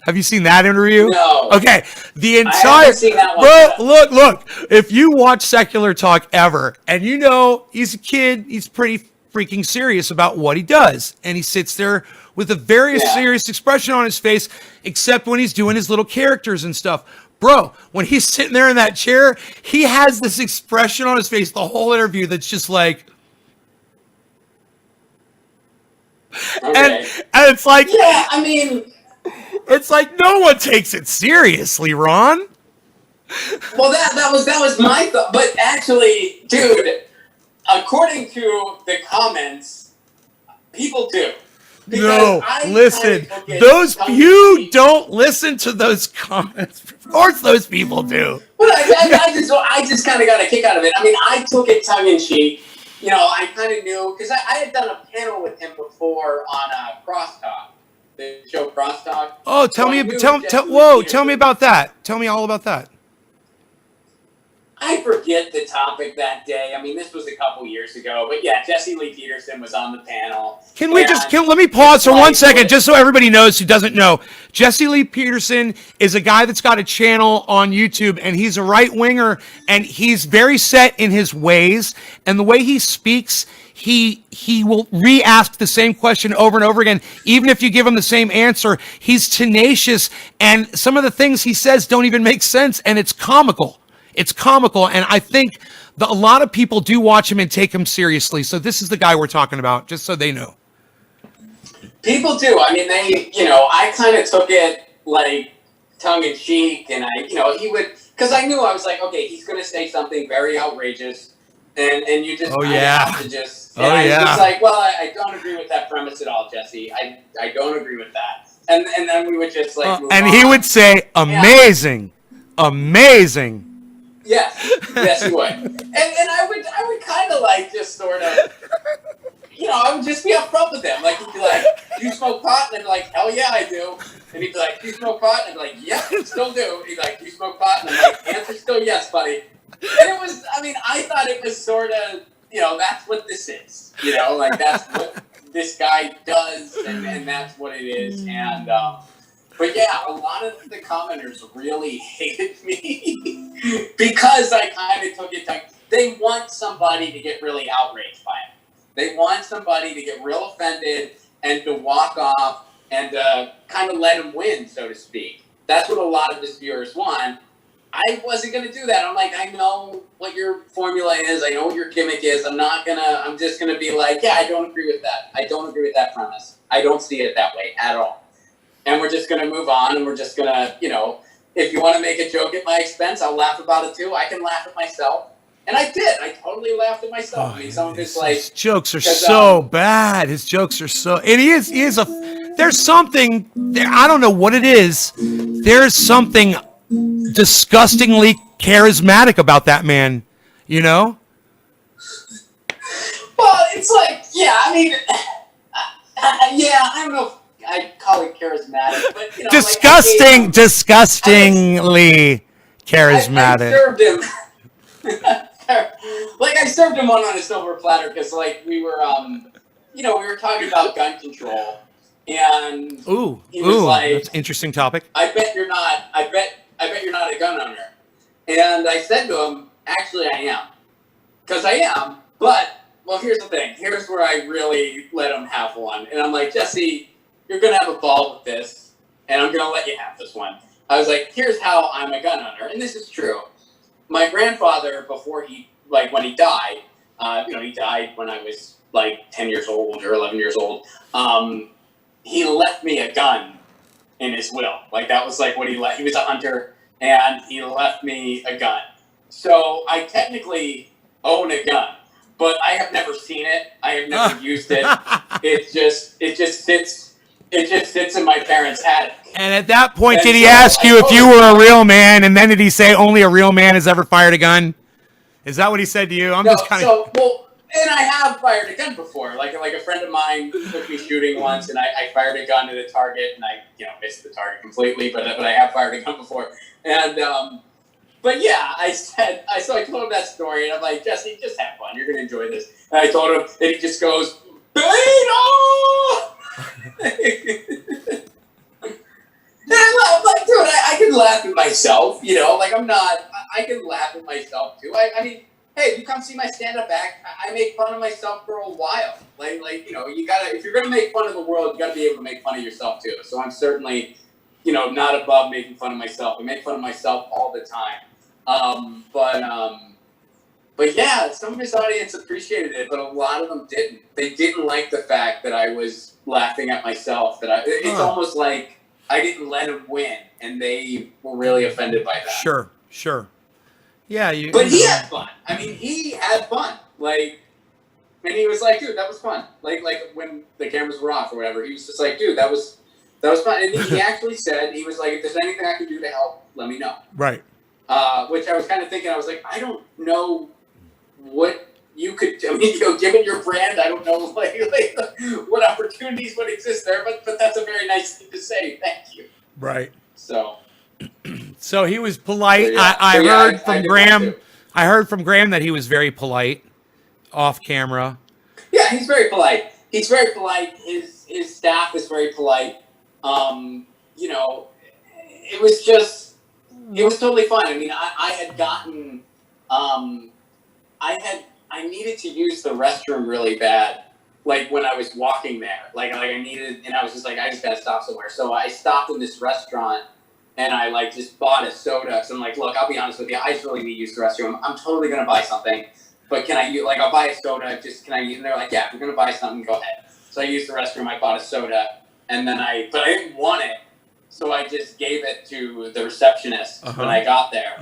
Have you seen that interview? No. Okay. The entire. I haven't seen that one. Bro, look. If you watch Secular Talk ever, and he's a kid, he's pretty freaking serious about what he does, and he sits there with a very serious expression on his face, except when he's doing his little characters and stuff. Bro, when he's sitting there in that chair, he has this expression on his face the whole interview that's just like, okay. and it's like, yeah, I mean, it's like no one takes it seriously, Ron. Well, that was my thought, but actually, dude, according to the comments, people do. No, listen. You don't listen to those comments. Of course, those people do. But I just kind of got a kick out of it. I mean, I took it tongue in cheek. I kind of knew because I had done a panel with him before on Crosstalk, the show Crosstalk. Oh, tell me about that. Tell me all about that. I forget the topic that day. I mean, this was a couple years ago, but yeah, Jesse Lee Peterson was on the panel. Let me pause for 1 second, just so everybody knows who doesn't know. Jesse Lee Peterson is a guy that's got a channel on YouTube, and he's a right winger, and he's very set in his ways, and the way he speaks, he will re-ask the same question over and over again, even if you give him the same answer. He's tenacious, and some of the things he says don't even make sense, and it's comical. It's comical, and I think A lot of people do watch him and take him seriously. So this is the guy we're talking about, just so they know. People do. I mean, I kind of took it like tongue in cheek, and he would, because I knew I was like, okay, he's going to say something very outrageous, and you just have to just. And I was like, well, I don't agree with that premise at all, Jesse. I don't agree with that. And then we would just like move and on. He would say, amazing, amazing. Yes, he would. And I would kind of like just sort of, I would just be upfront with him. Like, he'd be like, "Do you smoke pot?" And I'd be like, "Hell yeah, I do." And he'd be like, "Do you smoke pot?" And I'd be like, "Yep, still do." He'd be like, "Do you smoke pot?" And I'm like, "Answer still yes, buddy." And it was, I thought it was sort of, that's what this is. Like, that's what this guy does, and that's what it is. And, but yeah, a lot of the commenters really hated me because I kind of took it to, they want somebody to get really outraged by it. They want somebody to get real offended and to walk off and kind of let him win, so to speak. That's what a lot of his viewers want. I wasn't going to do that. I'm like, I know what your formula is. I know what your gimmick is. I'm just going to be like, yeah, I don't agree with that. I don't agree with that premise. I don't see it that way at all. And we're just going to move on, and we're just going to, if you want to make a joke at my expense, I'll laugh about it too. I can laugh at myself. And I did. I totally laughed at myself. Some of his jokes are so bad. His jokes are so, and there's something there. I don't know what it is. There's something disgustingly charismatic about that man, Well, it's like, I don't know if I'd call it charismatic, but, disgustingly charismatic. I served him. I served him one on a silver platter because, we were, we were talking about gun control, and he was like, that's an interesting topic. I bet you're not a gun owner. And I said to him, actually, I am, because I am. But here's the thing. Here's where I really let him have one, and I'm like, Jesse, you're gonna have a ball with this, and I'm gonna let you have this one. I was like, here's how I'm a gun owner, and this is true. My grandfather, before when he died, he died when I was 10 years old or 11 years old. He left me a gun in his will. That was what he left. He was a hunter, and he left me a gun. So I technically own a gun, but I have never seen it. I have never used it. It just sits in my parents' attic. And at that point, did he ask you if you were a real man? And then did he say only a real man has ever fired a gun? Is that what he said to you? And I have fired a gun before. Like a friend of mine took me shooting once, and I fired a gun at a target, and I missed the target completely, but I have fired a gun before. And but yeah, I told him that story, and I'm like, Jesse, just have fun. You're gonna enjoy this. And I told him, and he just goes, Beto! And I'm like, dude, I can laugh at myself, I can laugh at myself too. I mean, hey, if you come see my stand-up act, I make fun of myself for a while. You gotta, if you're gonna make fun of the world, you gotta be able to make fun of yourself too. So I'm certainly, not above making fun of myself. I make fun of myself all the time. But yeah, some of his audience appreciated it, but a lot of them didn't. They didn't like the fact that I was laughing at myself. It's almost like I didn't let him win, and they were really offended by that. Sure. Yeah, but he had fun. I mean, he had fun. And he was like, dude, that was fun. Like when the cameras were off or whatever, he was just like, dude, that was fun. And he actually said, he was like, if there's anything I can do to help, let me know. Right. Which I was kind of thinking, I was like, I don't know what you could, given your brand, I don't know what opportunities would exist there, but that's a very nice thing to say. Thank you. Right. So he was polite. I heard from Graham that he was very polite off camera. Yeah, he's very polite. His staff is very polite. It was totally fine. I mean, I had gotten, I needed to use the restroom really bad. When I was walking there, I needed, and I was just like, I just gotta stop somewhere. So I stopped in this restaurant, and I like just bought a soda. So I'm like, look, I'll be honest with you, I just really need to use the restroom. I'm totally gonna buy something, but can I like I'll buy a soda? Just can I use? And they're like, yeah, if you're gonna buy something, go ahead. So I used the restroom. I bought a soda, and then but I didn't want it, so I just gave it to the receptionist when I got there.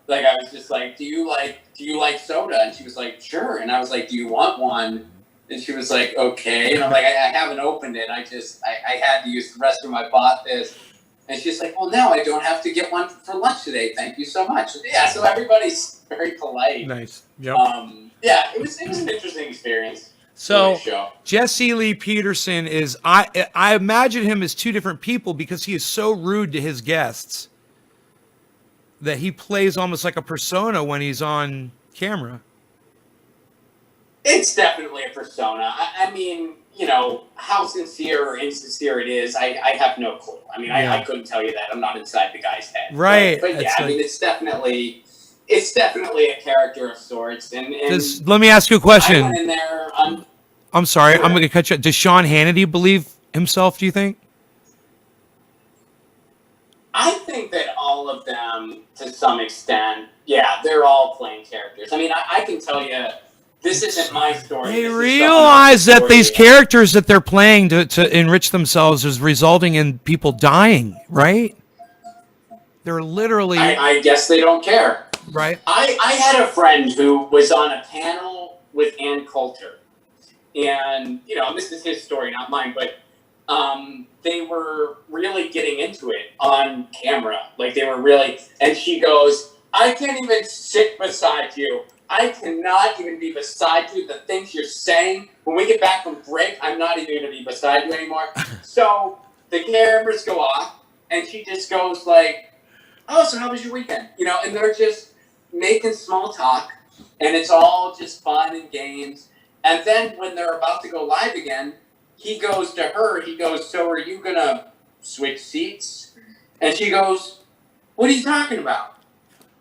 Like I was just like, do you like soda? And she was like, sure. And I was like, do you want one? And she was like, okay. And I'm like, I haven't opened it. I had to use the restroom. I bought this. And she's like, well, now I don't have to get one for lunch today. Thank you so much. Yeah, so everybody's very polite. Nice. Yep. Yeah, it was an interesting experience. So Jesse Lee Peterson is, I imagine him as two different people because he is so rude to his guests that he plays almost like a persona when he's on camera. It's definitely a persona. I mean, you know, how sincere or insincere it is, I have no clue. I mean, I couldn't tell you that. I'm not inside the guy's head. Right. But yeah, I mean, it's definitely a character of sorts. And let me ask you a question. I went in there. I'm sorry. Sure. I'm going to cut you. Does Sean Hannity believe himself, do you think? I think that all of them, to some extent, yeah, they're all playing characters. I mean, I can tell you, this isn't my story. They realize that these characters that they're playing to enrich themselves is resulting in people dying, right? They're literally... I guess they don't care. Right. I had a friend who was on a panel with Ann Coulter. And, you know, this is his story, not mine, but they were really getting into it on camera. Like, they were really... And she goes, I can't even sit beside you. I cannot even be beside you. The things you're saying, when we get back from break, I'm not even going to be beside you anymore. So the cameras go off, and she just goes like, oh, so how was your weekend? You know, and they're just making small talk, and it's all just fun and games. And then when they're about to go live again, he goes to her, so are you going to switch seats? And she goes, what are you talking about?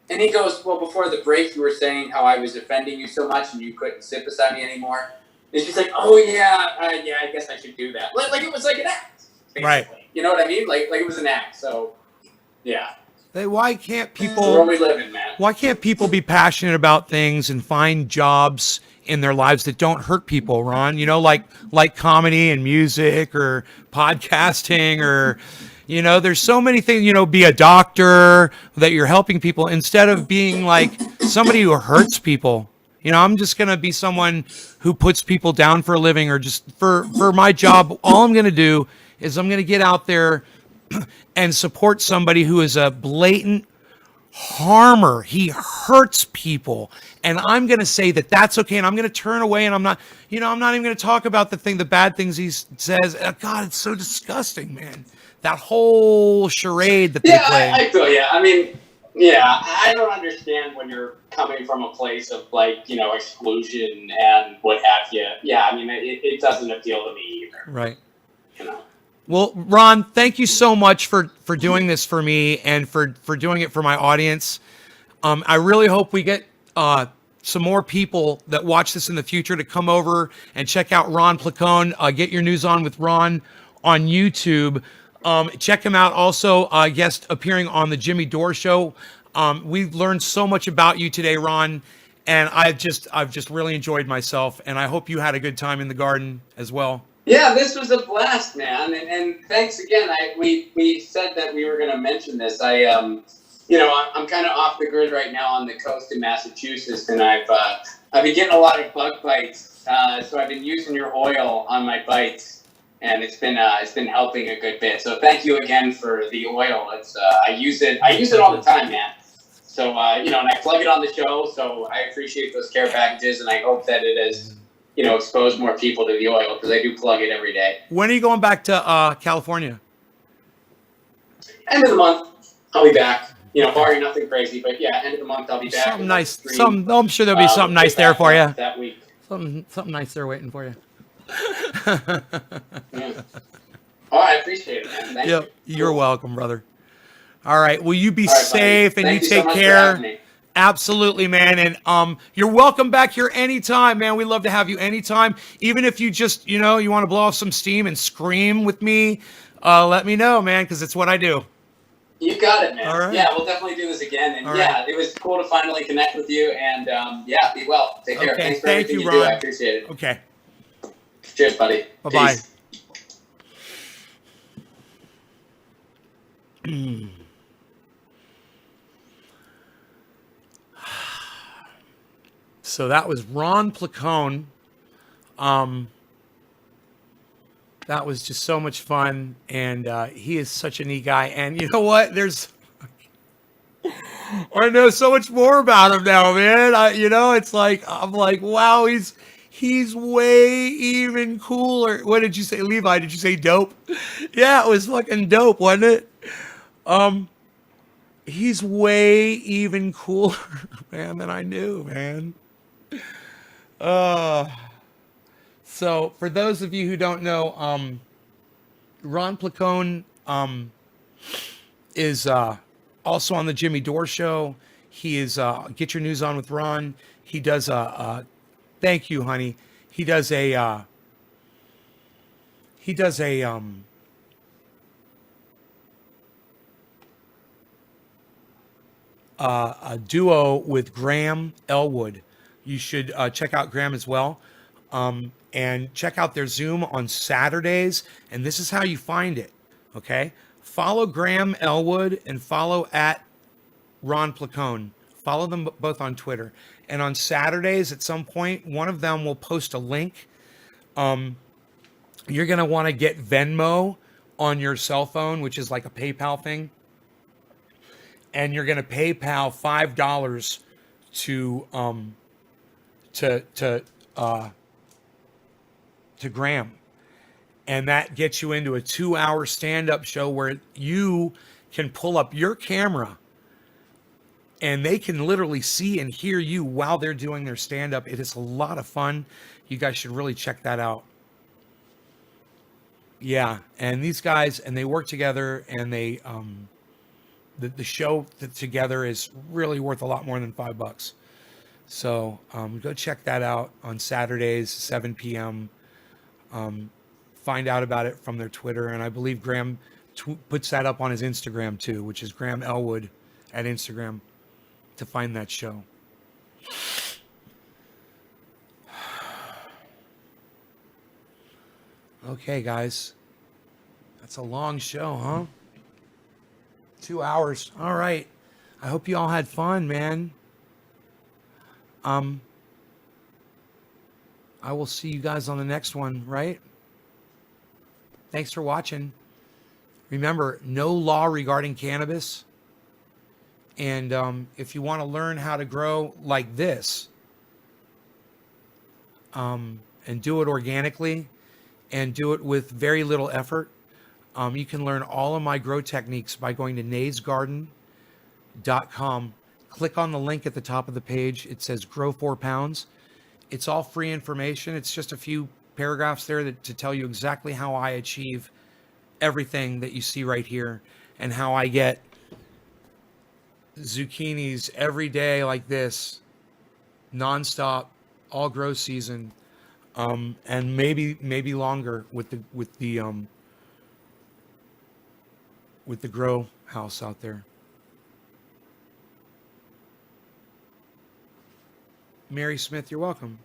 And he goes, well, before the break, you were saying how I was offending you so much and you couldn't sit beside me anymore. And she's like, oh, yeah, I guess I should do that. Like it was like an act, basically. Right. You know what I mean? Like it was an act. So, yeah. Why can't people... Where we living, man? Why can't people be passionate about things and find jobs in their lives that don't hurt people, Ron? You know, like comedy and music or podcasting or... You know, there's so many things, you know, be a doctor, that you're helping people instead of being like somebody who hurts people. You know, I'm just going to be someone who puts people down for a living or just for my job. All I'm going to do is I'm going to get out there and support somebody who is a blatant harmer. He hurts people. And I'm going to say that that's okay. And I'm going to turn away and I'm not even going to talk about the bad things he says. God, it's so disgusting, man. That whole charade that they play. I feel you. I mean, yeah, I don't understand when you're coming from a place of like, you know, exclusion and what have you. Yeah, I mean, it doesn't appeal to me either. Right. You know. Well, Ron, thank you so much for doing this for me and for doing it for my audience. I really hope we get some more people that watch this in the future to come over and check out Ron Placone. Get your news on with Ron on YouTube. Check him out. Also, guest appearing on the Jimmy Dore Show. We've learned so much about you today, Ron, and I've just really enjoyed myself. And I hope you had a good time in the garden as well. Yeah, this was a blast, man. And thanks again. We said that we were going to mention this. I'm kind of off the grid right now on the coast in Massachusetts, and I've been getting a lot of bug bites. So I've been using your oil on my bites. And it's been helping a good bit. So thank you again for the oil. It's I use it all the time, man. So and I plug it on the show. So I appreciate those care packages, and I hope that it has exposed more people to the oil because I do plug it every day. When are you going back to California? End of the month, I'll be back. Barring nothing crazy, but yeah, end of the month I'll be back. Something nice. I'm sure there'll be something nice there for you. That week. Something nice there waiting for you. Yeah. Oh, I appreciate it, man. Thank you. You're welcome, brother. All right. Well, you be safe and you take care. Absolutely, man. And you're welcome back here anytime, man. We love to have you anytime. Even if you just, you want to blow off some steam and scream with me, let me know, man, because it's what I do. You got it, man. All right. Yeah, we'll definitely do this again. And All yeah, right. it was cool to finally connect with you. And yeah, be well. Take care. Okay. Thanks for Thank everything you, you do. I Ron. appreciate it. Okay. Cheers, buddy. Bye-bye. Peace. So that was Ron Placone. That was just so much fun, and he is such a neat guy. And you know what? I know so much more about him now, man. It's like I'm like, wow, he's way even cooler. What did you say, Levi? Did you say dope? Yeah, it was fucking dope, wasn't it? He's way even cooler, man, than I knew, man. So for those of you who don't know, Ron Placone is also on the Jimmy Dore show. He is Get Your News On with Ron. He does thank you, honey. He does a a duo with Graham Elwood. You should check out Graham as well. And check out their Zoom on Saturdays. And this is how you find it. Okay. Follow Graham Elwood and follow at Ron Placone. Follow them both on Twitter. And on Saturdays at some point, one of them will post a link. You're going to want to get Venmo on your cell phone, which is like a PayPal thing. And you're going to PayPal $5 to Graham. And that gets you into a 2-hour stand-up show where you can pull up your camera and they can literally see and hear you while they're doing their stand-up. It is a lot of fun. You guys should really check that out. Yeah, and these guys, and they work together, and they the show together is really worth a lot more than $5. So go check that out on Saturdays, 7 p.m. Find out about it from their Twitter, and I believe Graham puts that up on his Instagram too, which is Graham Elwood at Instagram, to find that show. Okay, guys, that's a long show, huh? 2 hours. All right. I hope you all had fun, man. I will see you guys on the next one, right? Thanks for watching. Remember, no law regarding cannabis. And if you want to learn how to grow like this, and do it organically and do it with very little effort, you can learn all of my grow techniques by going to naysgarden.com. Click on the link at the top of the page. It says grow 4 pounds. It's all free information. It's just a few paragraphs there to tell you exactly how I achieve everything that you see right here, and how I get zucchinis every day like this, nonstop, all grow season, and maybe longer with the grow house out there. Mary Smith, you're welcome.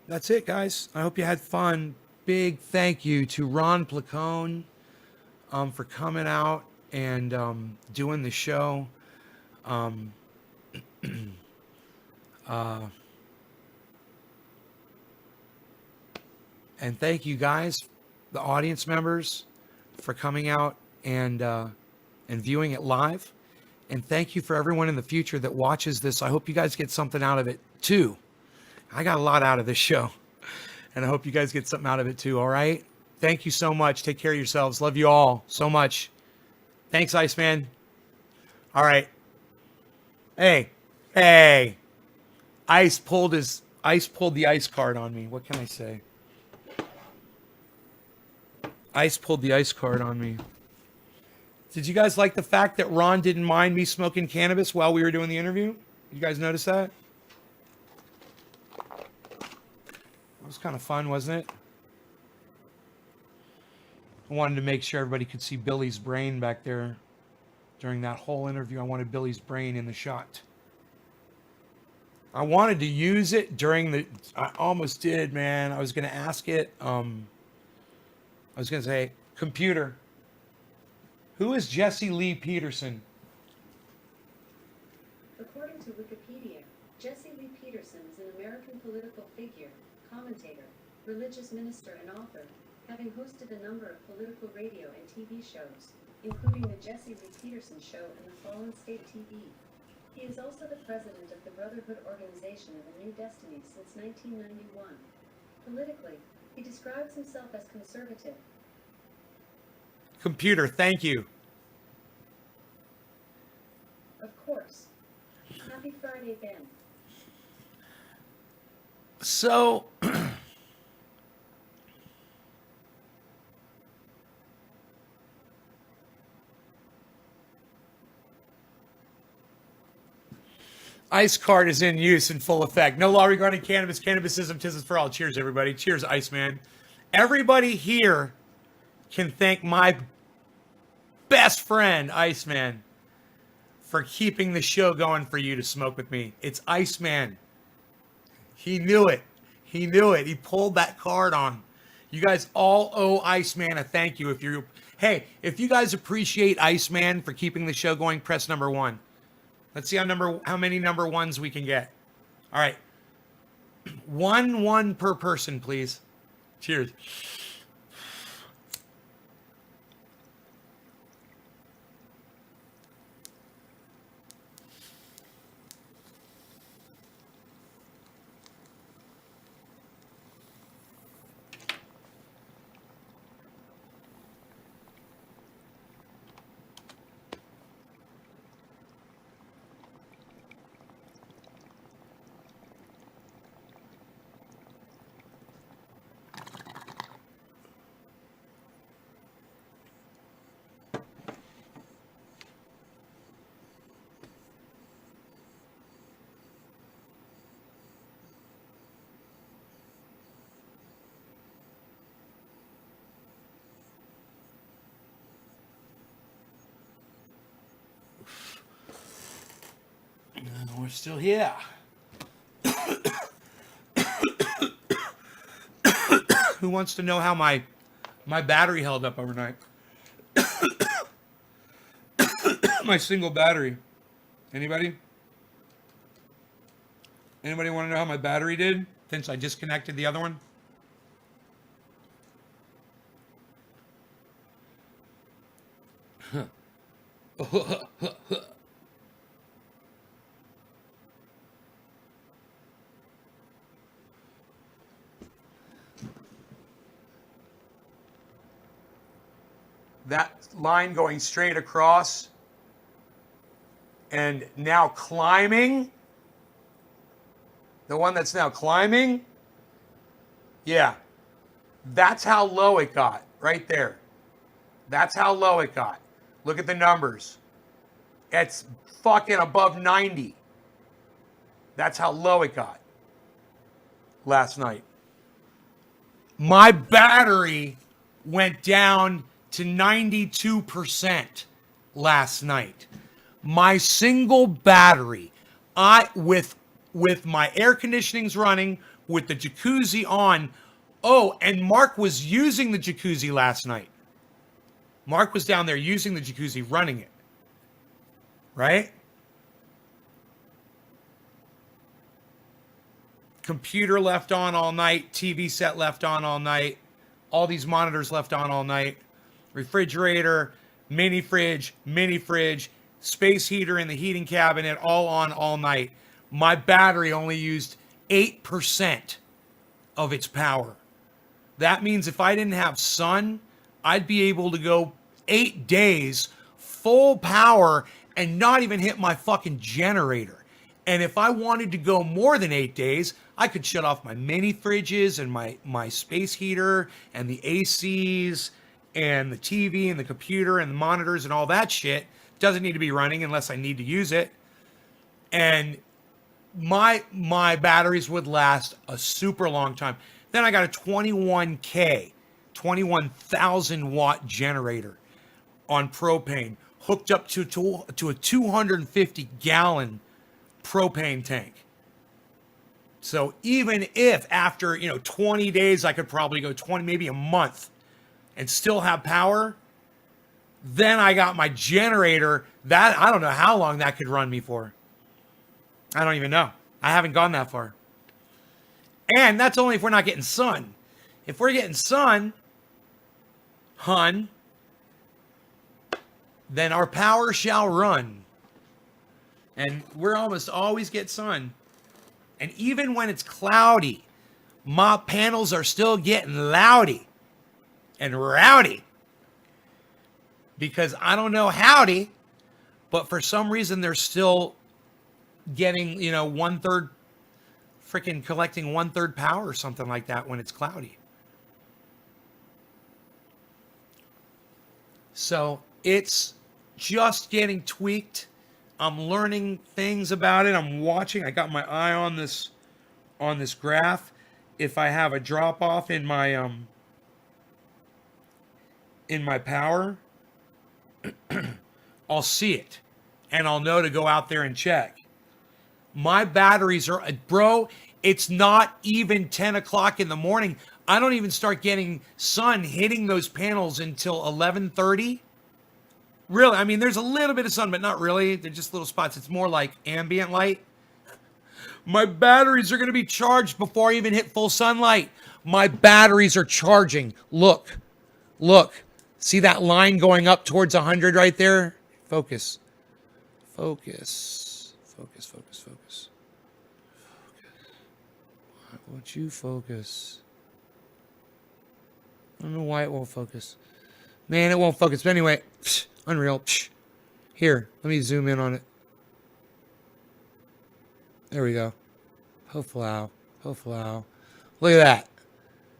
That's it, guys. I hope you had fun. Big thank you to Ron Placone for coming out and doing the show. And thank you guys, the audience members, for coming out and viewing it live. And thank you for everyone in the future that watches this. I hope you guys get something out of it too. I got a lot out of this show, and I hope you guys get something out of it too. All right. Thank you so much. Take care of yourselves. Love you all so much. Thanks, Iceman. All right. Hey. Ice pulled the ice card on me. What can I say? Ice pulled the ice card on me. Did you guys like the fact that Ron didn't mind me smoking cannabis while we were doing the interview? You guys notice that? It was kind of fun, wasn't it? I wanted to make sure everybody could see Billy's brain back there during that whole interview. I wanted Billy's brain in the shot. I wanted to use it during the. I almost did, man. I was going to ask it. I was going to say, computer, who is Jesse Lee Peterson? According to Wikipedia, Jesse Lee Peterson is an American political figure, commentator, religious minister, and author, having hosted a number of political radio and TV shows, including the Jesse Lee Peterson Show and the Fallen State TV. He is also the president of the Brotherhood Organization of a New Destiny since 1991. Politically, he describes himself as conservative. Computer, thank you. Of course. Happy Friday, Ben. So, Ice card is in use in full effect. No law regarding cannabis. Cannabisism, tism for all. Cheers, everybody. Cheers, Iceman. Everybody here can thank my best friend, Iceman, for keeping the show going for you to smoke with me. It's Iceman. He knew it. He knew it. He pulled that card on. You guys all owe Iceman a thank you. If you guys appreciate Iceman for keeping the show going, press number 1. Let's see how many number 1s we can get. All right. 1 per person, please. Cheers. We're still here. Who wants to know how my battery held up overnight? My single battery. Anybody? Anybody want to know how my battery did since I disconnected the other one? That line going straight across and now climbing, the one that's now climbing, yeah, that's how low it got right there. That's how low it got. Look at the numbers. It's fucking above 90. That's how low it got last night. My battery went down to 92% last night. My single battery, with my air conditioning's running, with the jacuzzi on. Oh, and Mark was using the jacuzzi last night. Mark was down there using the jacuzzi, running it. Right? Computer left on all night, TV set left on all night, all these monitors left on all night, refrigerator, mini fridge, space heater in the heating cabinet, all on all night. My battery only used 8% of its power. That means if I didn't have sun, I'd be able to go 8 days full power and not even hit my fucking generator. And if I wanted to go more than 8 days, I could shut off my mini fridges and my space heater and the ACs and the TV and the computer and the monitors and all that shit. Doesn't need to be running unless I need to use it. And my batteries would last a super long time. Then I got a 21K 21,000 watt generator on propane hooked up to a 250 gallon propane tank. So even if after, 20 days, I could probably go 20, maybe a month and still have power, then I got my generator that I don't know how long that could run me for. I don't even know. I haven't gone that far. And that's only if we're not getting sun. If we're getting sun, hun, then our power shall run. And we're almost always get sun. And even when it's cloudy, my panels are still getting loudy and rowdy. Because I don't know howdy, but for some reason they're still getting, 1/3, freaking collecting 1/3 power or something like that when it's cloudy. So it's just getting tweaked. I'm learning things about it. I'm watching. I got my eye on this graph. If I have a drop off in my power, I'll see it and I'll know to go out there and check. My batteries are, bro, it's not even 10 o'clock in the morning. I don't even start getting sun hitting those panels until 11:30. Really, I mean, there's a little bit of sun, but not really. They're just little spots. It's more like ambient light. My batteries are going to be charged before I even hit full sunlight. My batteries are charging. Look. See that line going up towards 100 right there? Focus. Why won't you focus? I don't know why it won't focus. Man, it won't focus. But anyway, unreal. Here, let me zoom in on it. There we go. Hopefully. Look at that.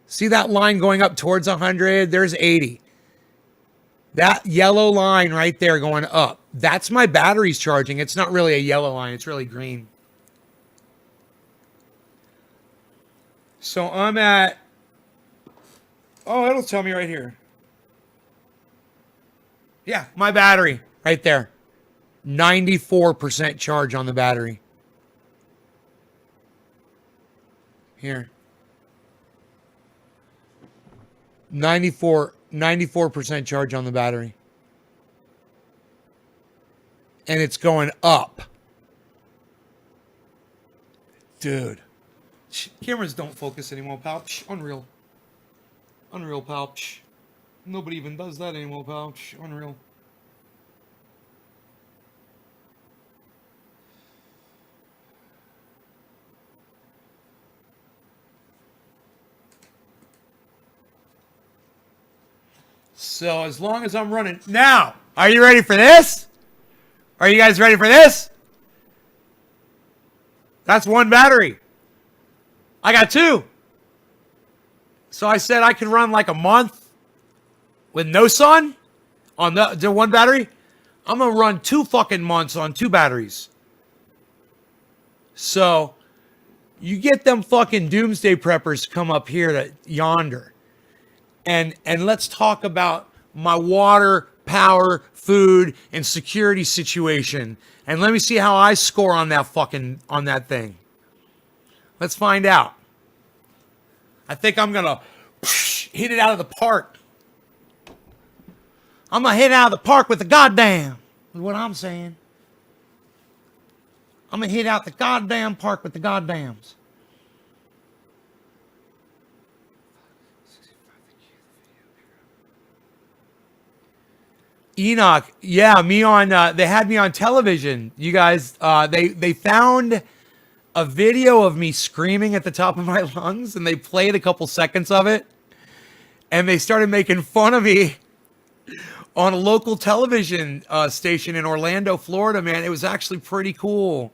See that line going up towards 100? There's 80. That yellow line right there going up. That's my batteries charging. It's not really a yellow line. It's really green. So I'm at... Oh, it'll tell me right here. Yeah, my battery right there. 94% charge on the battery. Here. 94% charge on the battery. And it's going up. Dude. Cameras don't focus anymore, pal. Unreal. Unreal, pal. Nobody even does that anymore, pal. Unreal. So as long as I'm running... Now, are you ready for this? Are you guys ready for this? That's one battery. I got two. So I said I could run like a month with no sun on the one battery. I'm going to run 2 fucking months on 2 batteries. So you get them fucking doomsday preppers to come up here to yonder. And let's talk about my water, power, food, and security situation. And let me see how I score on that thing. Let's find out. I think I'm going to hit it out of the park. I'm going to hit it out of the park with the goddamn. Is what I'm saying. I'm going to hit out the goddamn park with the goddams. Enoch, yeah, me on, they had me on television. You guys, they found a video of me screaming at the top of my lungs, and they played a couple seconds of it, and they started making fun of me on a local television station in Orlando, Florida, man. It was actually pretty cool.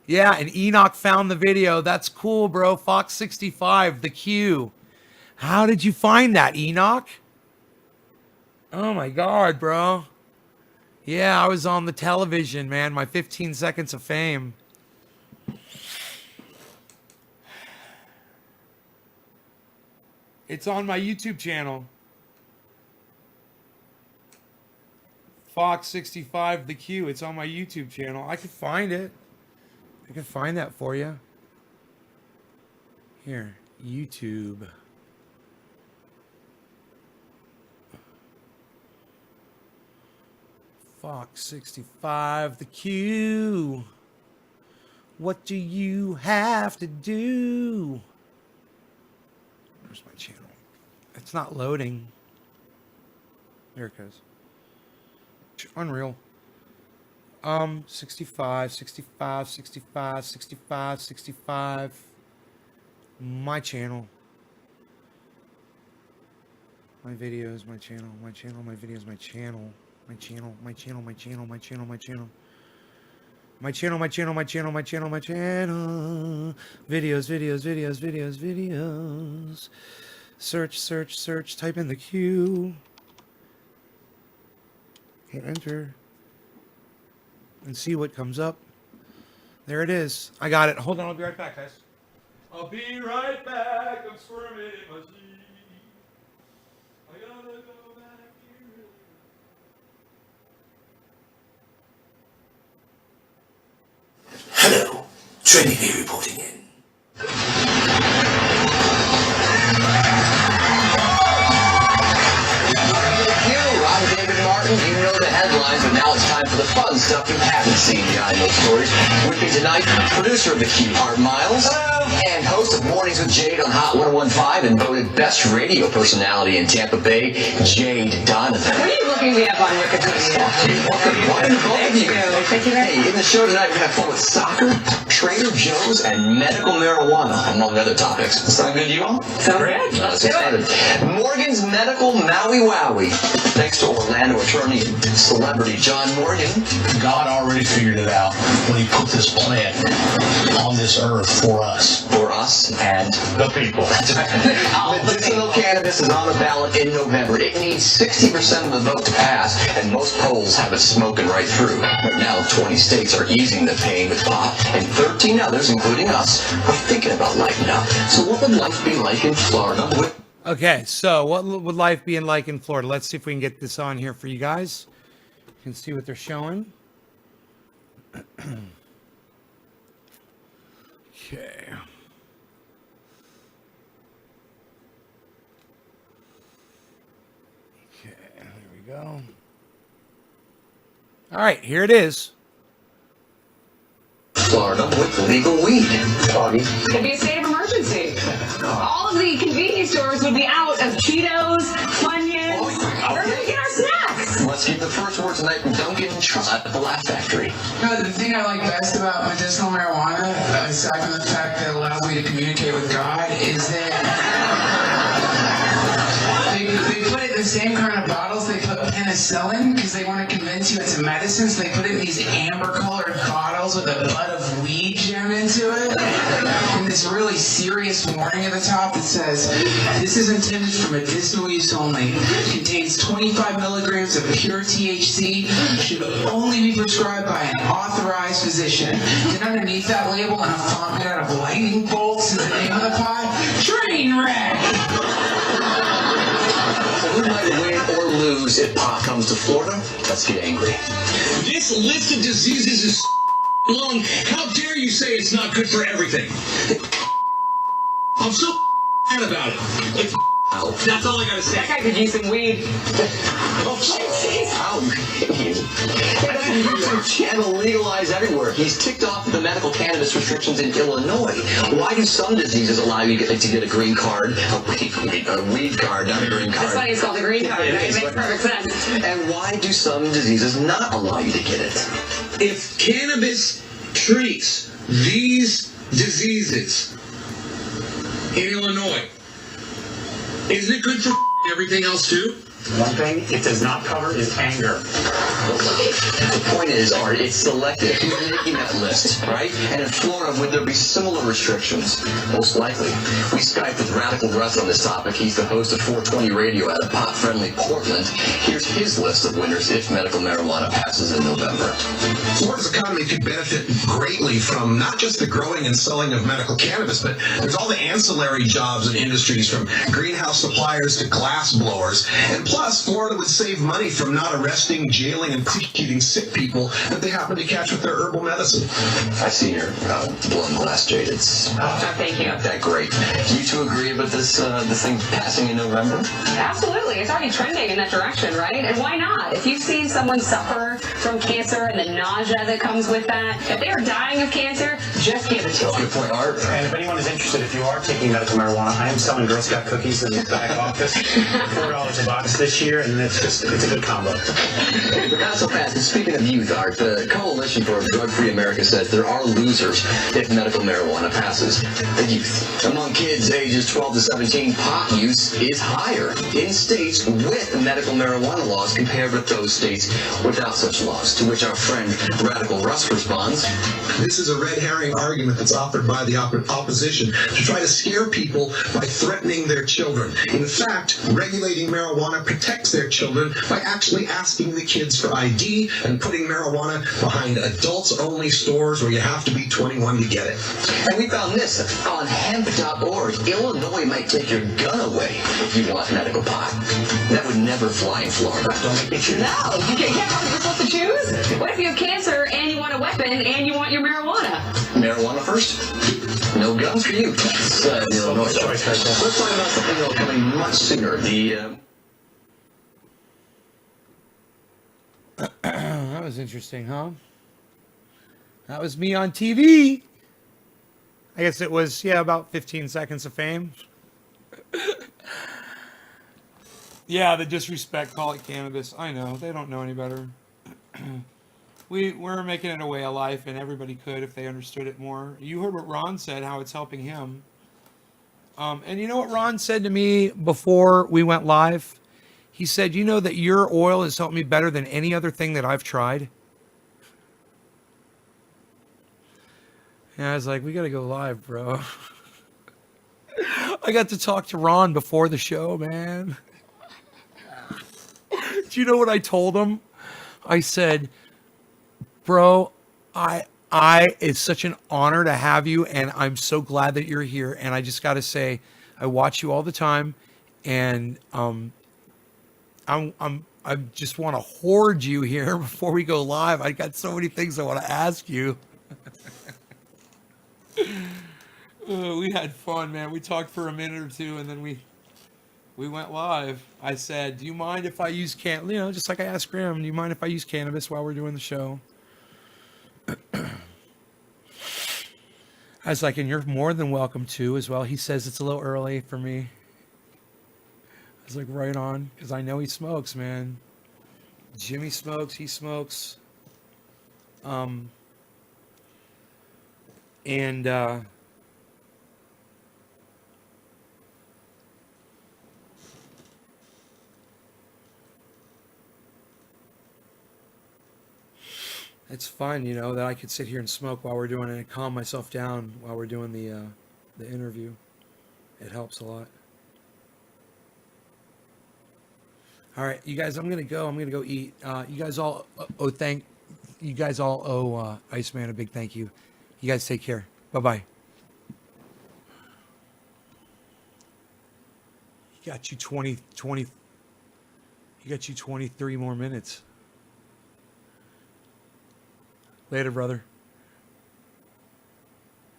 Yeah, and Enoch found the video. That's cool, bro. Fox 65, The Q. How did you find that, Enoch? Oh my God, bro. Yeah, I was on the television, man. My 15 seconds of fame. It's on my YouTube channel. Fox 65 The Q. It's on my YouTube channel. I could find it. I can find that for you. Here, YouTube. Fox 65 The Q. What do you have to do? Where's my channel? It's not loading. There it goes. Unreal. 65. My channel. My videos, my channel, my videos, my channel. My channel. Videos. Search. Type in the Q. Hit enter. And see what comes up. There it is. I got it. Hold on, I'll be right back, guys. I'll be right back. I'm squirming in my seat. I gotta go back here. Hello, Trinity reporting in. I'm David Martin. You know the headlines, but now it's time for the fun stuff you haven't seen behind those stories. With me tonight, producer of The Key, Art Miles. Hello. And host of Mornings with Jade on Hot 101.5 and voted best radio personality in Tampa Bay, Jade Donovan. What are you looking me up on Wikipedia? Welcome to both of you. Thank you very much. In the show tonight, we're going to have fun with soccer, Trader Joe's, and medical marijuana, among other topics. Sound good to you all? Sound great. Let's get started. Morgan's Medical Maui Wowie. Thanks to Orlando attorney and celebrity John Morgan. God already figured it out when he put this plant on this earth for us. For us and The people. that's right. Medicinal cannabis is on the ballot in November. It needs 60% of the vote to pass, and most polls have it smoking right through. But now 20 states are easing the pain with pot, and 13 others, including us, are thinking about lighting up. So what would life be like in Florida? Okay, so what would life be like in Florida? Let's see if we can get this on here for you guys. You can see what they're showing. Okay. Okay, there we go. All right, here it is. Florida with legal weed. It'd be a state of emergency. All of the convenience stores would be out of Cheetos, Funyuns. Where are we gonna get our snacks? Let's get the first word tonight from Duncan Trot at the Laugh Factory. No, the thing I like best about medicinal marijuana, aside from the fact that it allows me to communicate with God, is that they put it in the same kind of bottles they put penicillin because they want to convince you it's a medicine, so they put it in these amber-colored bottles with a bud of weed jammed into it. And this really serious warning at the top that says, this is intended for medicinal use only. It contains 25 milligrams of pure THC. Should only be prescribed by an authorized physician. Then underneath that label, in a font made out of lightning bolts, is the name of the pot, Train Wreck. Who might win or lose if pot comes to Florida? Let's get angry. This list of diseases is long. How dare you say it's not good for everything? I'm so mad about it. Like, that's all I gotta say. That guy could use some weed. How That's a YouTube channel legalized everywhere. He's ticked off the medical cannabis restrictions in Illinois. Why do some diseases allow you to get a green card, a weed card, not a green card? That's why it's called a green card. It makes perfect sense. And why do some diseases not allow you to get it? If cannabis treats these diseases in Illinois, isn't it good for everything else too? One thing it does not cover is anger. The point is, Art, it's selective. Who's making that list, right? And in Florida, would there be similar restrictions? Most likely. We Skyped with Radical Russ on this topic. He's the host of 420 Radio out of pot-friendly Portland. Here's his list of winners if medical marijuana passes in November. Florida's economy could benefit greatly from not just the growing and selling of medical cannabis, but there's all the ancillary jobs and industries from greenhouse suppliers to glass blowers. And plus, Florida would save money from not arresting, jailing, and prosecuting sick people that they happen to catch with their herbal medicine. I see you're blowing the last jade. It's Thank you. not that great. Do you two agree about this thing passing in November? Absolutely. It's already trending in that direction, right? And why not? If you've seen someone suffer from cancer and the nausea that comes with that, if they are dying of cancer, just give it to them. Good point, Art. And if anyone is interested, if you are taking medical marijuana, I am selling Girl Scout cookies in the back office, $4 a box this year, and it's a good combo. But not so fast. And speaking of youth, Art, the Coalition for a Drug-Free America says there are losers if medical marijuana passes. The youth. Among kids ages 12 to 17, pot use is higher in states with medical marijuana laws compared with those states without such laws, to which our friend Radical Russ responds, This is a red herring argument that's offered by the opposition to try to scare people by threatening their children. In fact, regulating marijuana protects their children by actually asking the kids for ID and putting marijuana behind adults-only stores where you have to be 21 to get it. and we found this on hemp.org. Illinois might take your gun away if you want medical pot. That would never fly in Florida. Don't make me choose. No, you can't. You're supposed to choose. What if you have cancer and you want a weapon and you want your marijuana? Marijuana first? No guns for you. That's Illinois. choice right there. Let's talk about something that'll coming much sooner. That was interesting, huh? That was me on TV. I guess it was, about 15 seconds of fame. Yeah, the disrespect, call it cannabis. I know, they don't know any better. We're making it a way of life, and everybody could if they understood it more. You heard what Ron said, how it's helping him. And you know what Ron said to me before we went live? He said, you know that your oil has helped me better than any other thing that I've tried? And I was like, we got to go live, bro. I got to talk to Ron before the show, man. Do you know what I told him? I said, bro, it's such an honor to have you, and I'm so glad that you're here. And I just got to say, I watch you all the time, and I just want to hoard you here before we go live. I got so many things I want to ask you. We had fun, man. We talked for a minute or two, and then we went live. I said, do you mind if I use just like I asked Graham, do you mind if I use cannabis while we're doing the show? I was like, and you're more than welcome to as well. He says it's a little early for me. I was like, right on, because I know he smokes, man. Jimmy smokes, he smokes. It's fun, that I could sit here and smoke while we're doing it and calm myself down while we're doing the interview. It helps a lot. All right, you guys, I'm gonna go eat. You guys all owe Iceman a big thank you. You guys take care. Bye-bye. You got you 23 more minutes. Later, brother.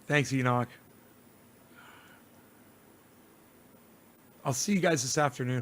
Thanks, Enoch. I'll see you guys this afternoon.